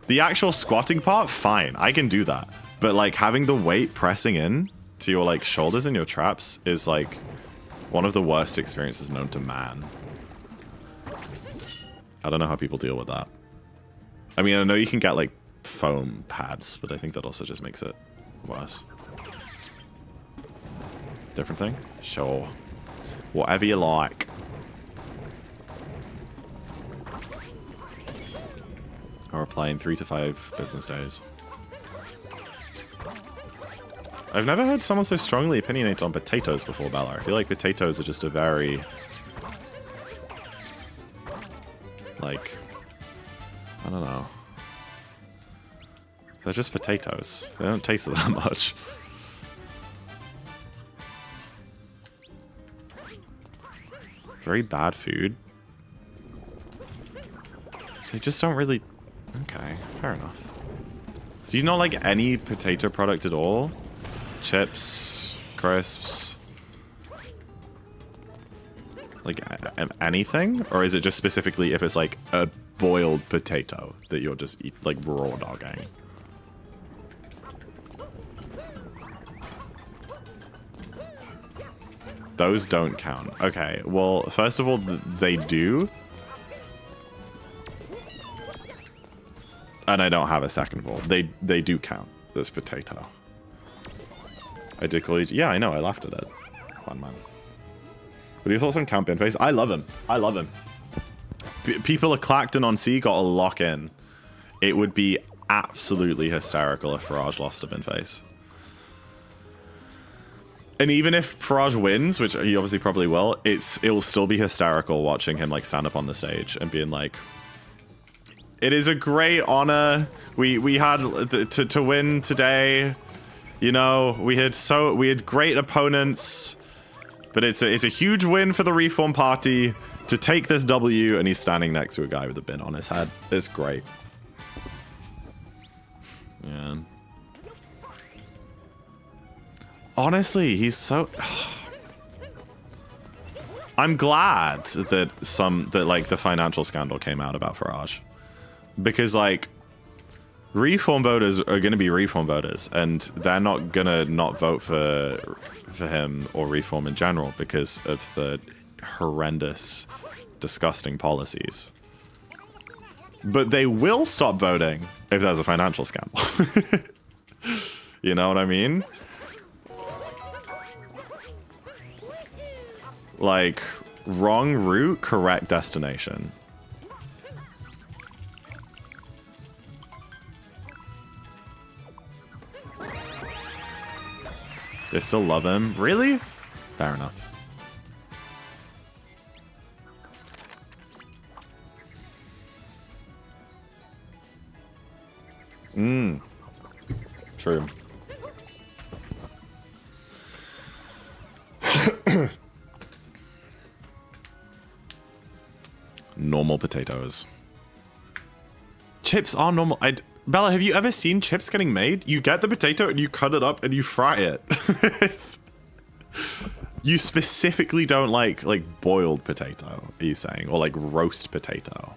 The actual squatting part, fine, I can do that. But like having the weight pressing in to your like shoulders and your traps is like one of the worst experiences known to man. I don't know how people deal with that. I mean, I know you can get like foam pads, but I think that also just makes it worse. Different thing? Sure. Whatever you like. Or apply in 3 to 5 business days. I've never heard someone so strongly opinionated on potatoes before, Bella. I feel like potatoes are just a very... like... I don't know. They're just potatoes. They don't taste that much. Very bad food. They just don't really... Okay, fair enough. So you not like any potato product at all? Chips, crisps... Like anything? Or is it just specifically if it's like a boiled potato that you're just like raw dogging? Those don't count. Okay, well, first of all, they do. And I don't have a second of all. They do count, this potato. I did call you... Yeah, I know, I laughed at it. Fun man. What are your thoughts on Count Binface? I love him. I love him. People at Clacton on C got to lock in. It would be absolutely hysterical if Farage lost to Binface. And even if Farage wins, which he obviously probably will, it will still be hysterical watching him like stand up on the stage and being like, "It is a great honor. We had to win today. You know, we had great opponents." But it's a huge win for the Reform Party to take this W, and he's standing next to a guy with a bin on his head. It's great. Yeah. Honestly, he's so... I'm glad that like the financial scandal came out about Farage. Because like Reform voters are going to be Reform voters, and they're not going to not vote for him or Reform in general because of the horrendous, disgusting policies. But they will stop voting if there's a financial scandal. You know what I mean? Like, wrong route, correct destination. They still love him? Really? Fair enough. True. Normal potatoes. Chips are normal. Bella, have you ever seen chips getting made? You get the potato and you cut it up and you fry it. You specifically don't like boiled potato, are you saying? Or like roast potato?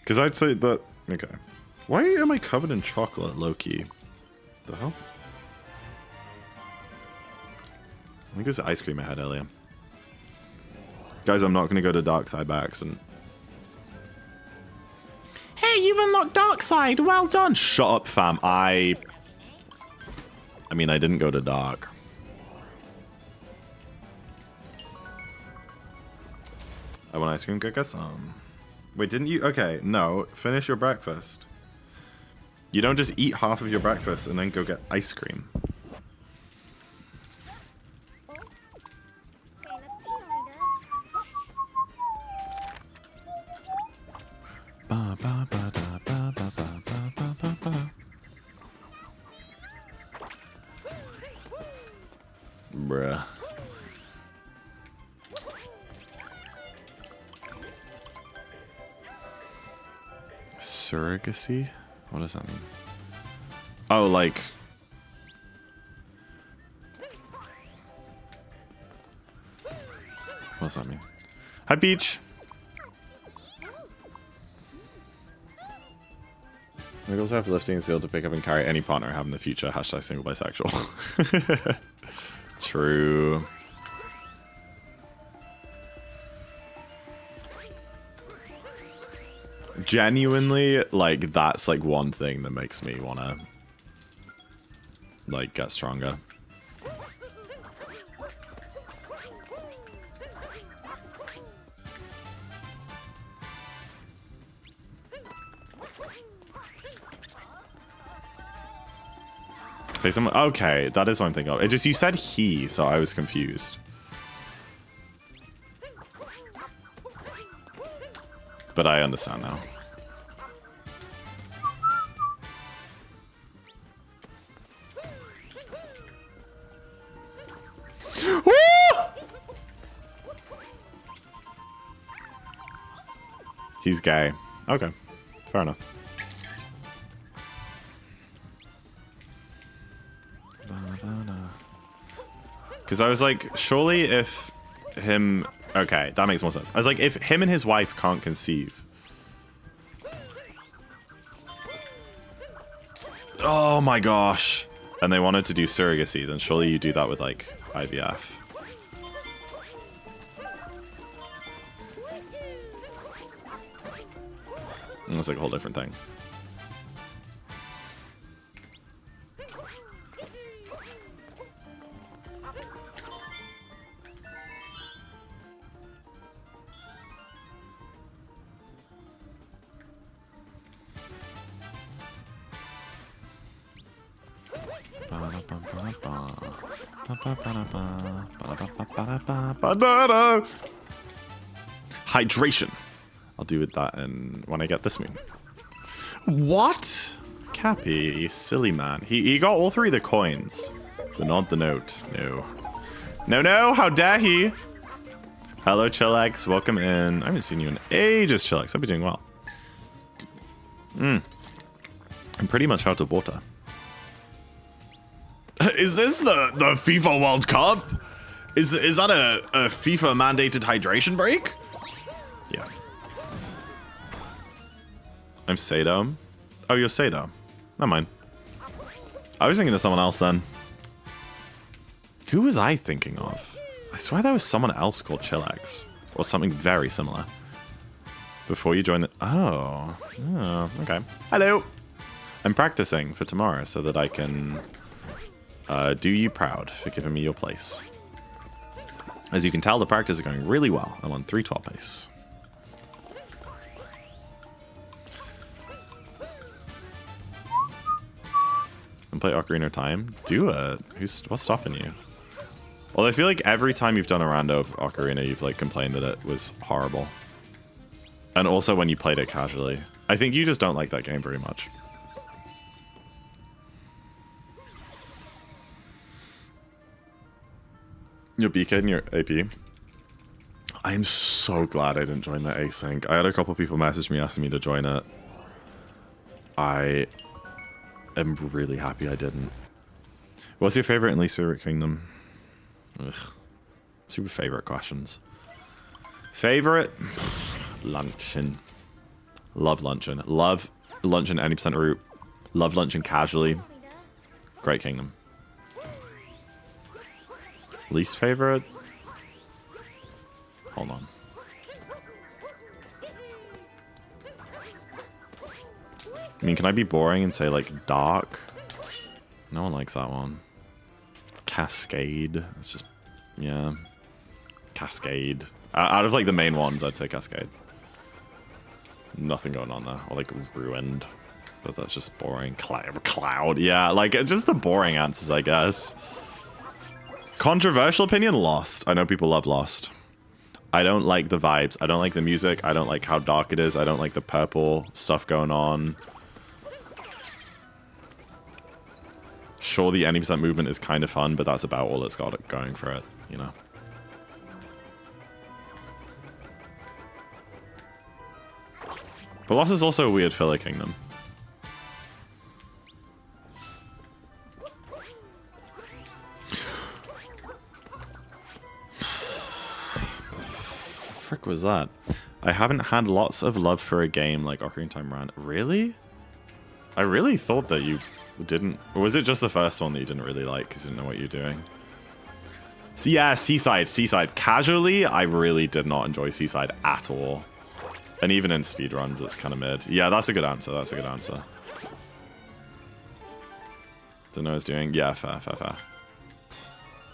Because I'd say that... Okay. Why am I covered in chocolate, low-key? The hell? I think it was the ice cream I had earlier. Guys, I'm not going to go to dark side by accident. Hey, you've unlocked dark side. Well done. Shut up, fam. I mean, I didn't go to dark. I want ice cream. Go get some. Wait, didn't you? Okay, no. Finish your breakfast. You don't just eat half of your breakfast and then go get ice cream. Ba, ba, ba, da, ba, ba, ba, ba, ba, ba, ba. Bruh. Surrogacy? What does that mean? Oh, like... What does that mean? Hi, Peach! Wiggles have lifting skill to pick up and carry any partner I have in the future. Hashtag single bisexual. True. Genuinely, like, that's like one thing that makes me wanna like get stronger. Okay, that is what I'm thinking of. It just, you said he, so I was confused. But I understand now. Woo! He's gay. Okay. Fair enough. Because I was like, surely if him... Okay, that makes more sense. I was like, if him and his wife can't conceive... Oh my gosh. And they wanted to do surrogacy, then surely you do that with, like, IVF. And that's like a whole different thing. Hydration. I'll do with that when I get this moon. What? Cappy, you silly man. He got all three of the coins, but not the note. No. No, how dare he? Hello, Chillax. Welcome in. I haven't seen you in ages, Chillax. I'll be doing well. I'm pretty much out of water. Is this the FIFA World Cup? Is that a FIFA mandated hydration break? Yeah. I'm Sado. Oh, you're Sado. Never mind. I was thinking of someone else then. Who was I thinking of? I swear there was someone else called Chillax. Or something very similar. Before you join the... Oh, okay. Hello. I'm practicing for tomorrow so that I can do you proud for giving me your place. As you can tell, the practice is going really well. I'm on 312 pace. And play Ocarina of Time? Do it. What's stopping you? Well, I feel like every time you've done a rando of Ocarina, you've like complained that it was horrible. And also when you played it casually. I think you just don't like that game very much. Your BK and your AP. I am so glad I didn't join that async. I had a couple people message me asking me to join it. I am really happy I didn't. What's your favorite and least favorite kingdom? Ugh. Super favorite questions. Favorite? Luncheon. Love luncheon. Love luncheon any percent route. Love luncheon casually. Great kingdom. Least favorite? Hold on. I mean, can I be boring and say, like, dark? No one likes that one. Cascade. It's just, yeah. Cascade. Out of, like, the main ones, I'd say Cascade. Nothing going on there. Or, like, ruined. But that's just boring. Cloud. Yeah, like, just the boring answers, I guess. Controversial opinion, Lost. I know people love Lost. I don't like the vibes. I don't like the music. I don't like how dark it is. I don't like the purple stuff going on. Sure, the 90% movement is kind of fun, but that's about all it's got going for it, you know? But Lost is also a weird filler kingdom. Frick was that? I haven't had lots of love for a game like Ocarina of Time Run. Really? I really thought that you didn't. Or was it just the first one that you didn't really like because you didn't know what you're doing? So yeah, Seaside. Casually, I really did not enjoy Seaside at all. And even in speedruns, it's kind of mid. Yeah, that's a good answer. That's a good answer. Don't know what I was doing. Yeah, fair. I don't know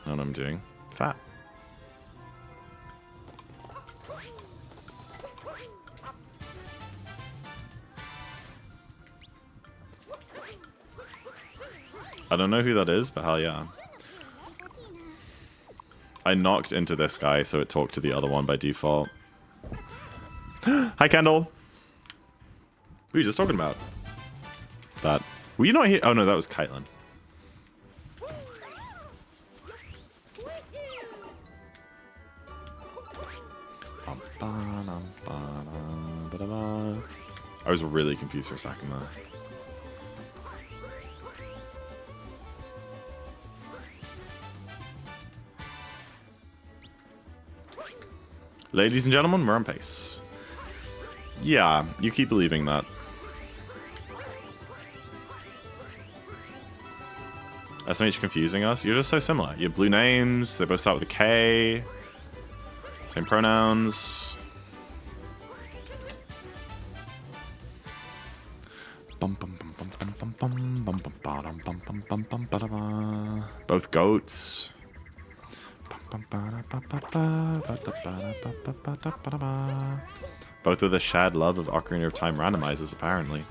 what I'm doing. Fat. I don't know who that is, but hell yeah. I knocked into this guy, so it talked to the other one by default. Hi, Kendall. What were you just talking about? That. Were you not here? Oh, no, that was Caitlin. I was really confused for a second there. Ladies and gentlemen, we're on pace. Yeah, you keep believing that. SMH confusing us? You're just so similar. You have blue names, they both start with a K. Same pronouns. Both goats. Both with a shared love of Ocarina of Time randomizers, apparently.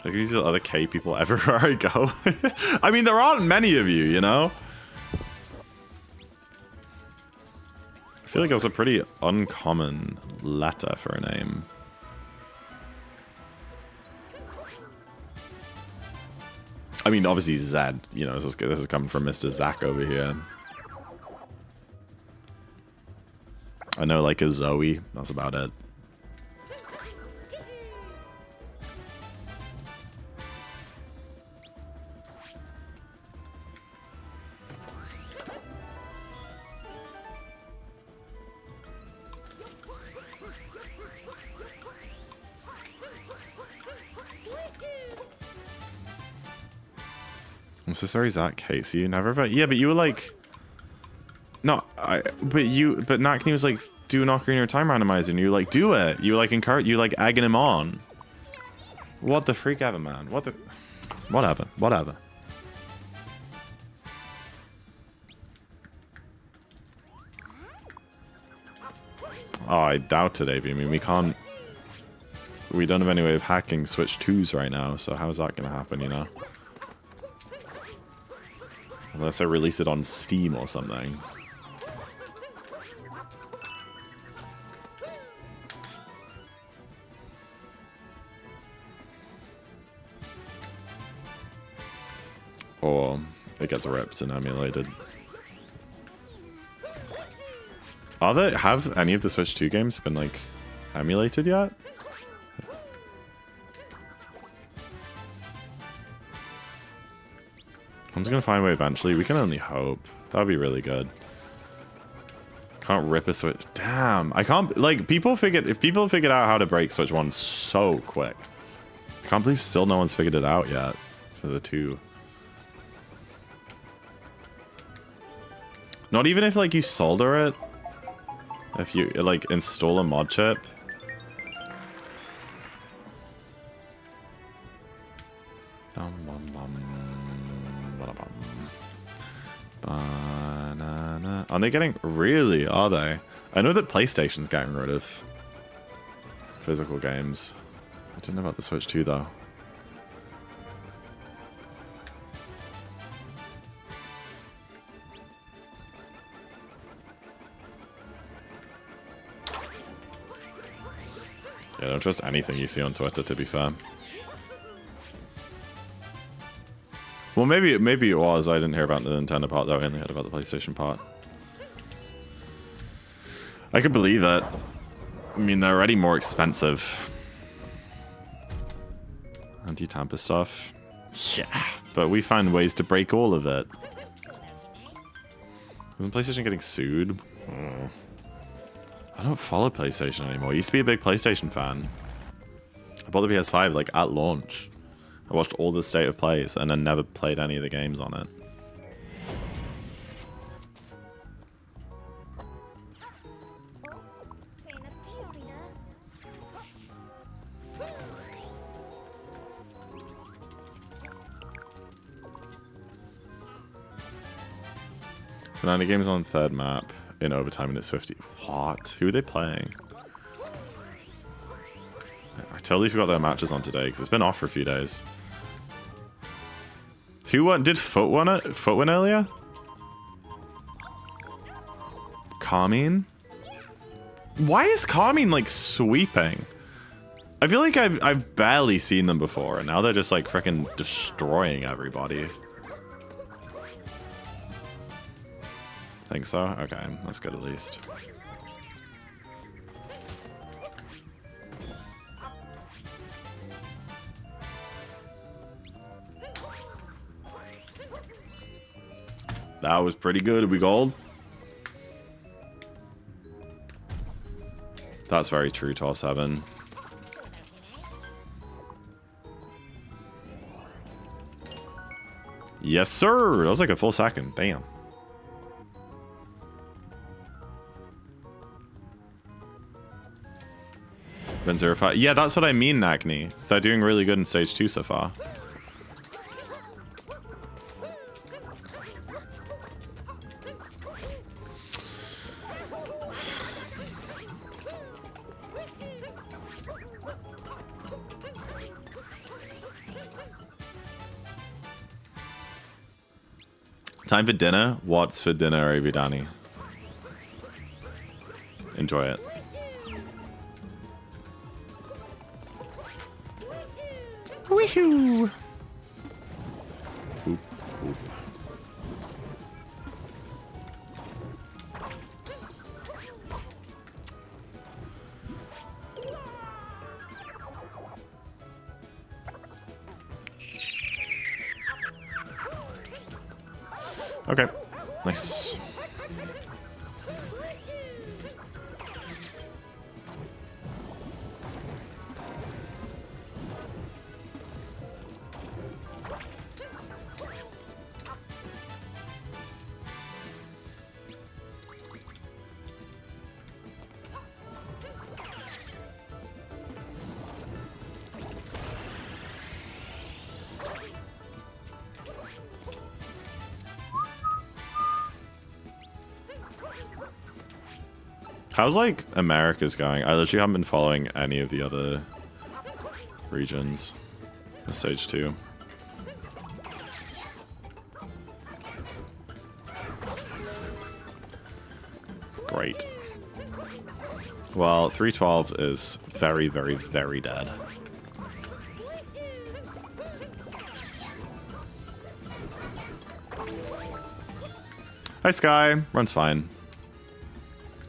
Like, these are the other K people everywhere I go. I mean, there aren't many of you, you know? I feel like that's a pretty uncommon letter for a name. I mean, obviously Zed, you know, this is coming from Mr. Zack over here. I know, like, a Zoe, that's about it. I'm so sorry, Zach. Casey, you never. Yeah, but you were like, no, but Nakni was like, do an Ocarina of Time randomizer, and you were like, do it. You were like you like egging him on. What the freak ever, man? Whatever. Oh, I doubt it, Avi. I mean, we don't have any way of hacking Switch 2s right now, so how is that going to happen, you know? Unless I release it on Steam or something. Or it gets ripped and emulated. Have any of the Switch 2 games been, like, emulated yet? I'm just gonna find a way eventually. We can only hope. That would be really good. Can't rip a Switch. Damn, I can't. Like, if people figured out how to break Switch 1 so quick. I can't believe still no one's figured it out yet for the 2. Not even if, like, you solder it. If you, like, install a mod chip. Banana. Are they getting... Really, are they? I know that PlayStation's getting rid of physical games. I didn't know about the Switch 2, though. Yeah, don't trust anything you see on Twitter, to be fair. Well, maybe it was. I didn't hear about the Nintendo part, though. I only heard about the PlayStation part. I could believe that. I mean, they're already more expensive. Anti-tamper stuff. Yeah, but we find ways to break all of it. Isn't PlayStation getting sued? Oh. I don't follow PlayStation anymore. I used to be a big PlayStation fan. I bought the PS5 like at launch. I watched all the state of plays and then never played any of the games on it. Banana game's on third map in overtime and it's 50. What? Who are they playing? I totally forgot their matches on today because it's been off for a few days. Who won? Did Foot win it? Foot win earlier? Carmine? Why is Carmine like sweeping? I feel like I've barely seen them before and now they're just like freaking destroying everybody. Think so? Okay, that's good at least. That was pretty good. Did we gold? That's very true, 12-7. Yes, sir. That was like a full second. Damn. Been 0-5. Yeah, that's what I mean, Nagni. They're doing really good in stage 2 so far. Time for dinner? What's for dinner, Avidani? Enjoy it. Woohoo! Oop, oop. Okay, nice. How's, like, America's going? I literally haven't been following any of the other regions in stage 2. Great. Well, 312 is very, very, very dead. Hi, Sky. Run's fine.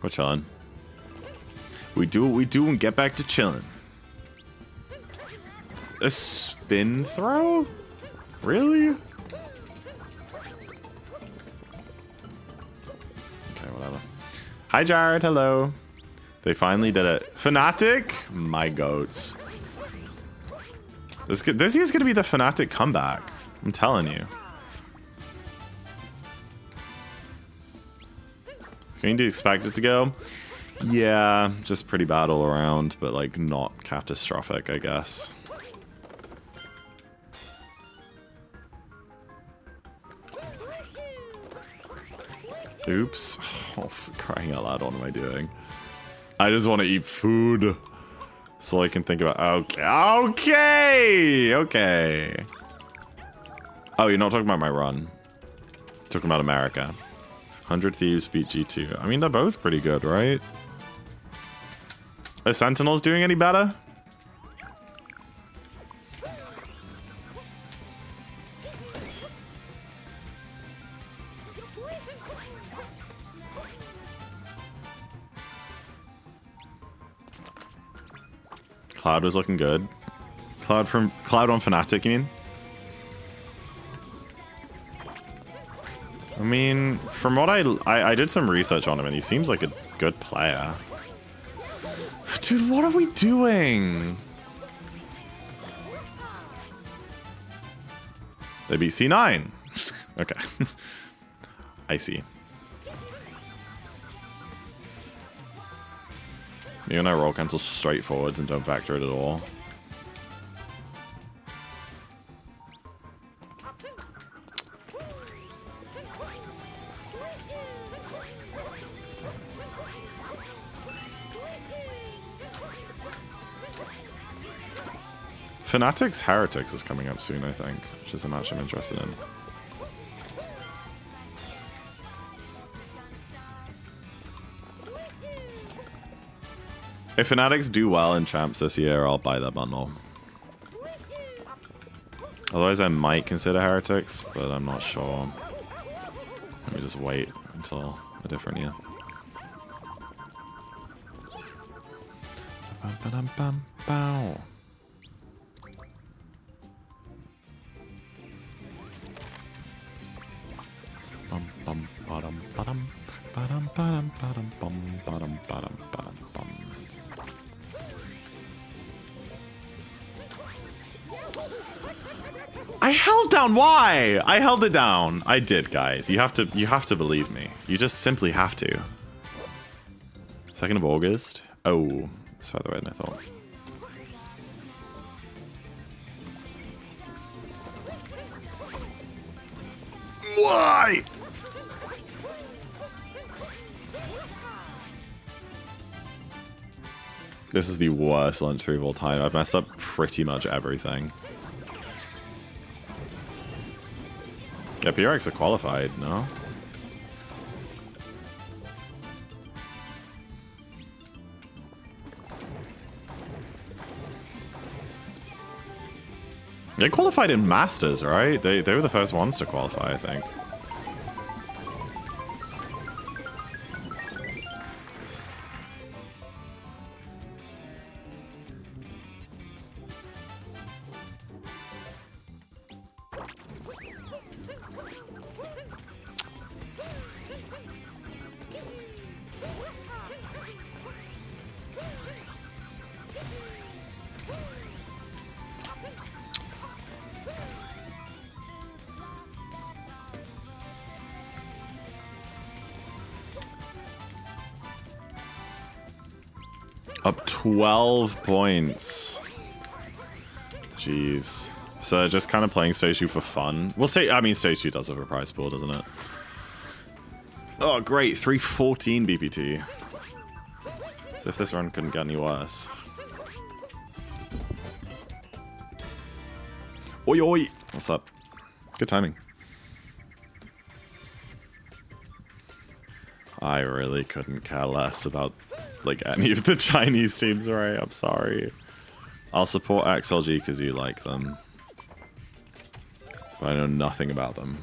We're chilling. We do what we do and get back to chilling. A spin throw? Really? Okay, whatever. Hi, Jared. Hello. They finally did it. Fnatic? My goats. This is going to be the Fnatic comeback. I'm telling you. Can you expect it to go? Yeah, just pretty bad all around, but like not catastrophic, I guess. Oops. Oh, for crying out loud, what am I doing? I just want to eat food. So I can think about... Okay. Oh, you're not talking about my run. You're talking about America. 100 Thieves beat G2. I mean, they're both pretty good, right? Are Sentinels doing any better? Cloud was looking good. Cloud on Fnatic, you mean? I mean, from what I did some research on him, and he seems like a good player. Dude, what are we doing? They beat C9. Okay. I see. You and I roll cancel straight forwards and don't factor it at all. Fnatic's Heretics is coming up soon, I think, which is a match I'm interested in. If Fnatic's do well in Champs this year, I'll buy that bundle. Otherwise, I might consider Heretics, but I'm not sure. Let me just wait until a different year. Ba-dum-bum-bow. Bum bum ba-dum ba-dum ba-dum ba-dum ba-dum bum ba-dum ba-dum ba-dum bum. I held down. Why? I held it down. I did, guys. You have to believe me. You just simply have to. 2nd of August. Oh, it's further away than I thought. Why? This is the worst lunch through of all time. I've messed up pretty much everything. Yeah, PRX are qualified, no? They qualified in Masters, right? They were the first ones to qualify, I think. Up 12 points. Jeez. So just kind of playing stage 2 for fun. Well, stage 2 does have a prize pool, doesn't it? Oh, great. 314 BPT. So if this run couldn't get any worse. Oi, oi. What's up? Good timing. I really couldn't care less about like any of the Chinese teams, right? I'm sorry. I'll support XLG because you like them. But I know nothing about them.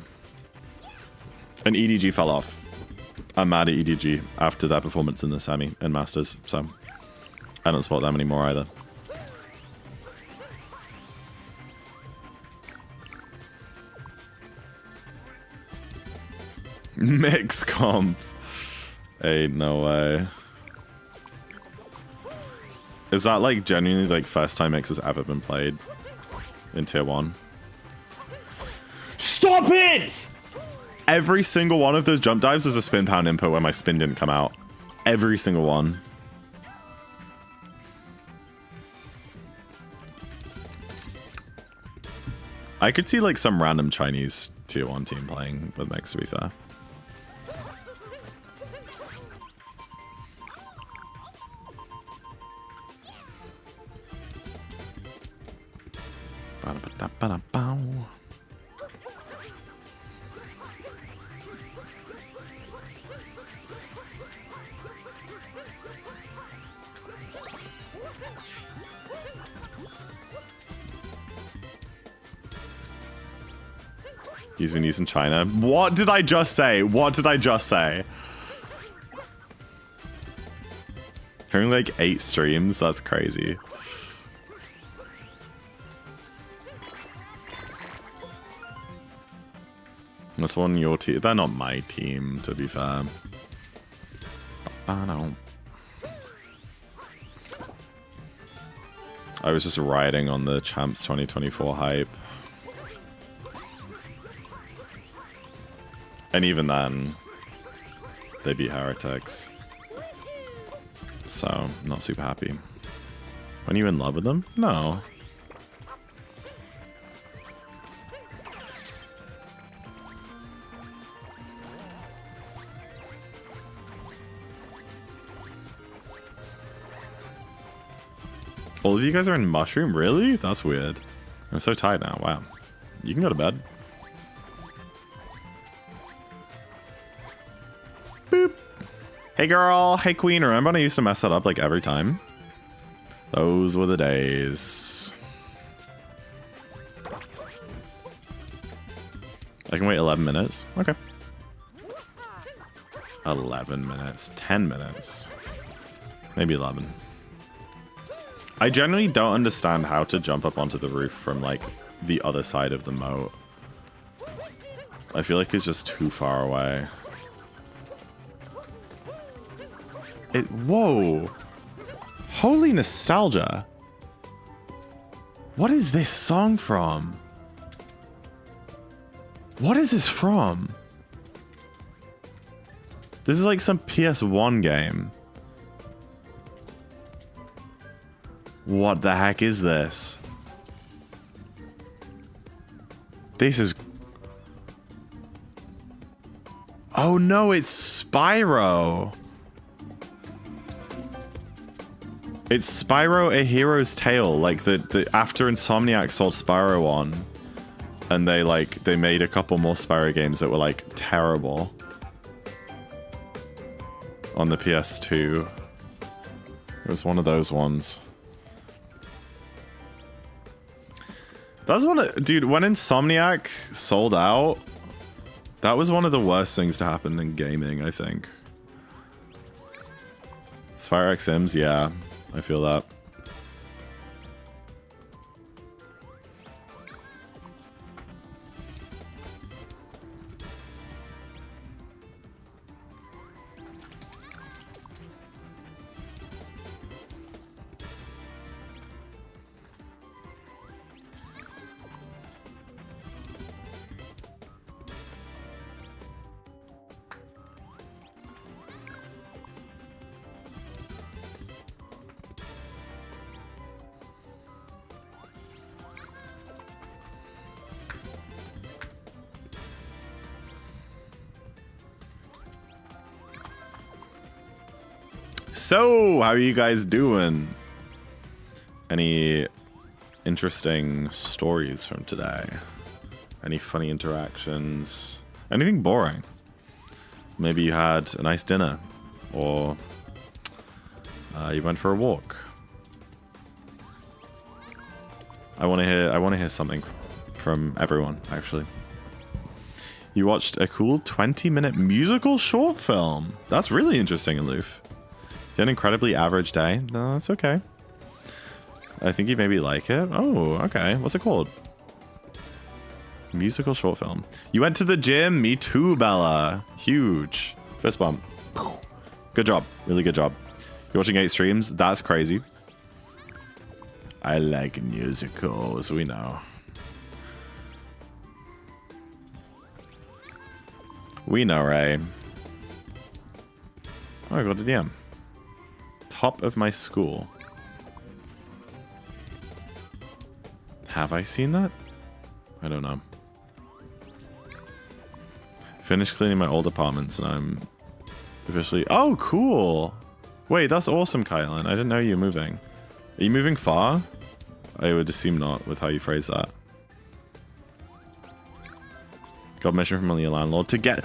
And EDG fell off. I'm mad at EDG after that performance in the semi and Masters, so I don't support them anymore either. Mix comp. Hey, no way. Is that like genuinely like first time Mix has ever been played in tier 1? Stop it! Every single one of those jump dives was a spin pound input where my spin didn't come out. Every single one. I could see like some random Chinese tier 1 team playing with Mix, to be fair. He's been using China. What did I just say? What did I just say? Hearing like 8 streams? That's crazy. This one, your team. They're not my team, to be fair. I was just riding on the Champs 2024 hype. And even then, they beat Heretics. So, not super happy. Weren't you in love with them? No. All of you guys are in Mushroom? Really? That's weird. I'm so tired now. Wow. You can go to bed. Boop. Hey girl. Hey queen. Remember when I used to mess that up like every time? Those were the days. I can wait 11 minutes. Okay. 11 minutes, 10 minutes, maybe 11. I generally don't understand how to jump up onto the roof from like the other side of the moat. I feel like it's just too far away. Whoa! Holy nostalgia! What is this song from? What is this from? This is like some PS1 game. What the heck is this? This is... Oh no, it's Spyro! It's Spyro A Hero's Tale, like the after Insomniac sold Spyro on, and they made a couple more Spyro games that were like terrible on the PS2. It was one of those ones. That's one of, dude, when Insomniac sold out, that was one of the worst things to happen in gaming, I think. Spyro X Sims, yeah, I feel that. So, how are you guys doing? Any interesting stories from today? Any funny interactions? Anything boring? Maybe you had a nice dinner, or you went for a walk. I want to hear something from everyone, actually. You watched a cool 20-minute musical short film. That's really interesting, Aloof. You had an incredibly average day. No, that's okay. I think you maybe like it. Oh, okay. What's it called? Musical short film. You went to the gym. Me too, Bella. Huge. Fist bump. Good job. Really good job. You're watching 8 streams? That's crazy. I like musicals. We know. We know, Ray. Oh, I got a DM. Top of my school. Have I seen that? I don't know. Finished cleaning my old apartments and I'm officially... Oh, cool! Wait, that's awesome, Kylan. I didn't know you were moving. Are you moving far? I would assume not with how you phrase that. Got permission from your landlord to get...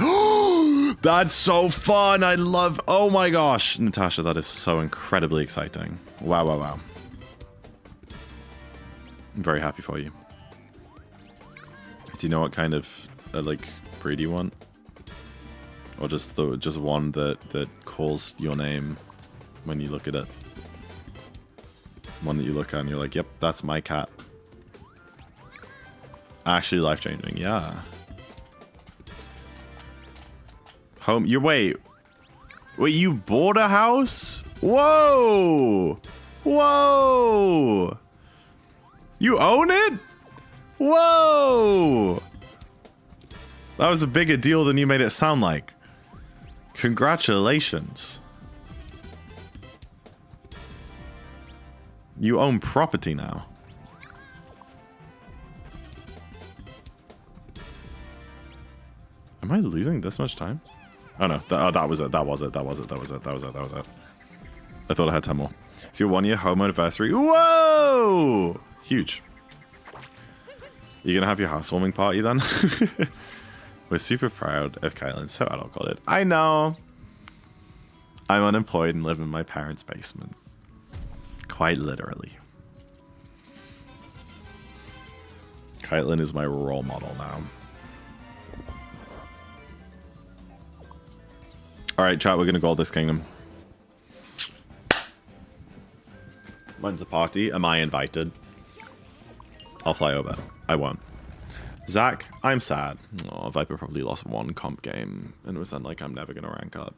That's so fun! I love... Oh my gosh! Natasha, that is so incredibly exciting. Wow, wow, wow. I'm very happy for you. Do you know what kind of, like, breed you want? Or just one that calls your name when you look at it? One that you look at and you're like, yep, that's my cat. Actually life-changing, yeah. Home, wait, you bought a house? Whoa! Whoa! You own it? Whoa! That was a bigger deal than you made it sound like. Congratulations. You own property now. Am I losing this much time? Oh no, that was it. I thought I had 10 more. It's your 1-year home anniversary. Whoa! Huge. You gonna have your housewarming party then? We're super proud of Kylan. So adult called it. I know. I'm unemployed and live in my parents' basement. Quite literally. Kylan is my role model now. Alright, chat, we're gonna gold this kingdom. When's the party? Am I invited? I'll fly over. I won't. Zach, I'm sad. Oh, Viper probably lost one comp game and was then like, I'm never gonna rank up.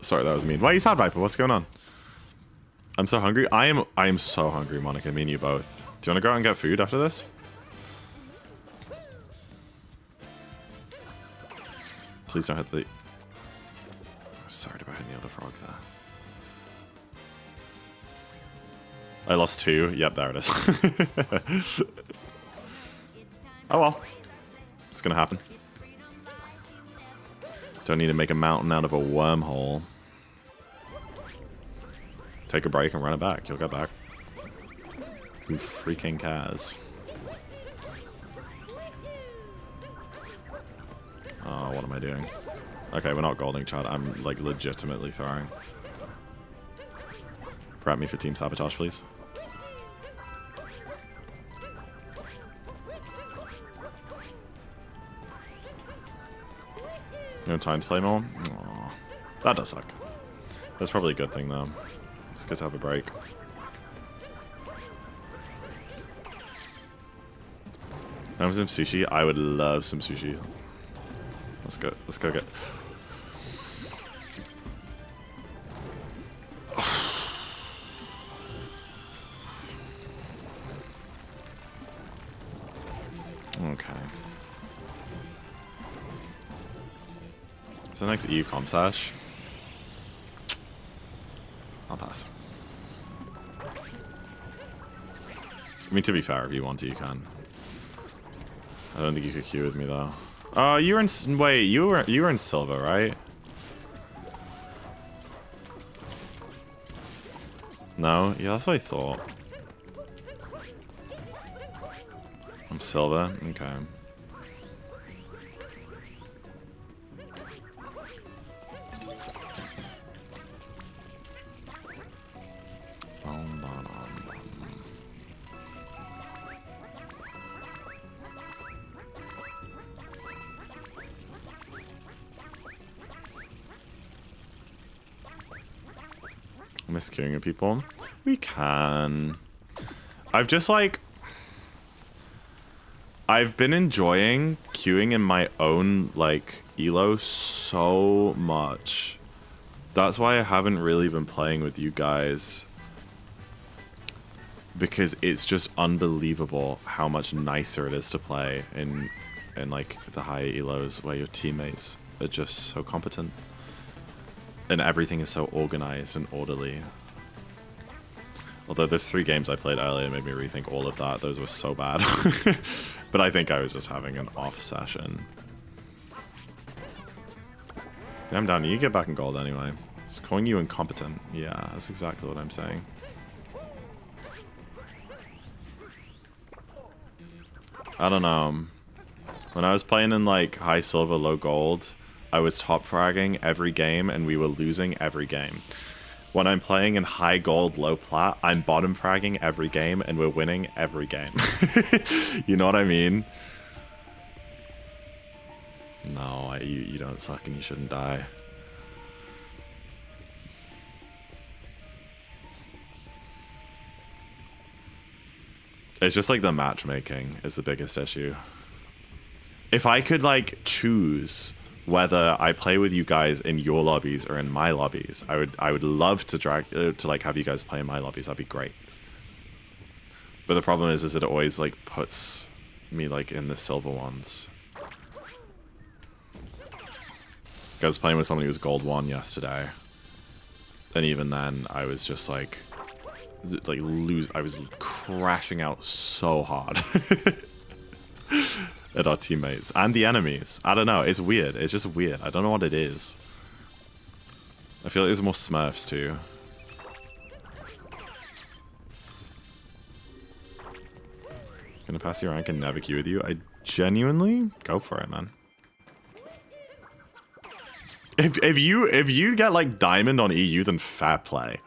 Sorry, that was mean. Why are you sad, Viper? What's going on? I'm so hungry. I am so hungry, Monica. Me and you both. Do you want to go out and get food after this? Please don't hit the... Sorry about hitting the other frog there. I lost 2. Yep, there it is. Oh well. It's gonna happen. Don't need to make a mountain out of a wormhole. Take a break and run it back. You'll get back. Who freaking cares? Oh, what am I doing? Okay, we're not golding, chat. I'm like legitimately throwing. Prep me for team sabotage, please. No time to play more? Aww. That does suck. That's probably a good thing, though. It's good to have a break. Have some sushi? I would love some sushi. Let's go. Let's go get... Okay. So next EU comp sash. I'll pass. I mean, to be fair, if you want to, you can. I don't think you could queue with me though. Oh, you were in... Wait, you were in silver, right? No? Yeah, that's what I thought. I'm silver? Okay. Miss queuing at people. We can. I've just like... I've been enjoying queuing in my own like elo so much. That's why I haven't really been playing with you guys. Because it's just unbelievable how much nicer it is to play in like the high elos where your teammates are just so competent. And everything is so organized and orderly. Although those 3 games I played earlier made me rethink all of that. Those were so bad. But I think I was just having an off session. Yeah, I'm down. You get back in gold anyway. It's calling you incompetent. Yeah, that's exactly what I'm saying. I don't know. When I was playing in like high silver, low gold, I was top fragging every game and we were losing every game. When I'm playing in high gold, low plat, I'm bottom fragging every game and we're winning every game. You know what I mean? No, you don't suck and you shouldn't die. It's just like the matchmaking is the biggest issue. If I could like choose whether I play with you guys in your lobbies or in my lobbies, I would love to like have you guys play in my lobbies. That'd be great. But the problem is it always like puts me like in the silver ones. I was playing with someone who was gold 1 yesterday, and even then I was just like I was crashing out so hard. At our teammates and the enemies. I don't know, it's weird. It's just weird. I don't know what it is. I feel like there's more Smurfs too. Gonna pass your rank and never queue with you? I genuinely go for it, man. If you get like diamond on EU, then fair play.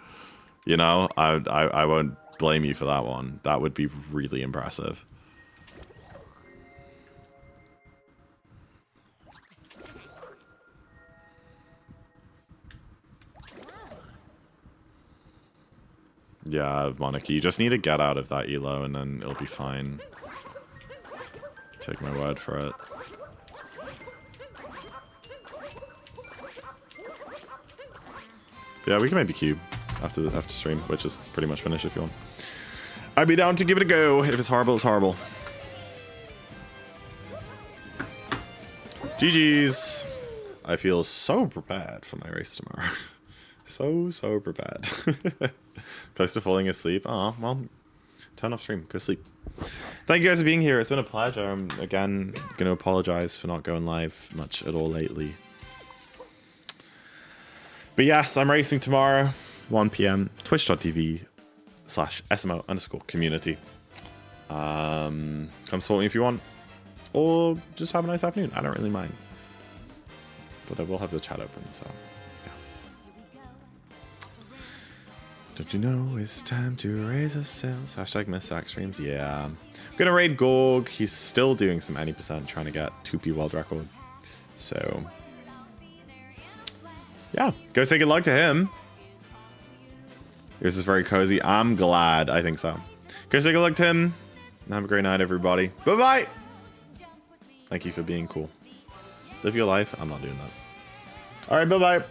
You know, I won't blame you for that one. That would be really impressive. Yeah, Monarchy. You just need to get out of that elo and then it'll be fine. Take my word for it. But yeah, we can maybe queue after stream, which is pretty much finished if you want. I'd be down to give it a go. If it's horrible, it's horrible. GG's. I feel so prepared for my race tomorrow. so prepared. Close to falling asleep. Oh, well, turn off stream. Go sleep. Thank you guys for being here. It's been a pleasure. I'm, again, going to apologize for not going live much at all lately. But yes, I'm racing tomorrow, 1 PM, twitch.tv/SMO_community. Come support me if you want. Or just have a nice afternoon. I don't really mind. But I will have the chat open, so yeah. Don't you know it's time to raise our sails? Hashtag miss Zach streams. Yeah. I'm gonna raid Gorg. He's still doing some any percent trying to get 2P world record. So yeah, go say good luck to him. Yours is very cozy. I'm glad. I think so. Go say good luck to him. Have a great night, everybody. Bye-bye. Thank you for being cool. Live your life. I'm not doing that. All right, bye-bye.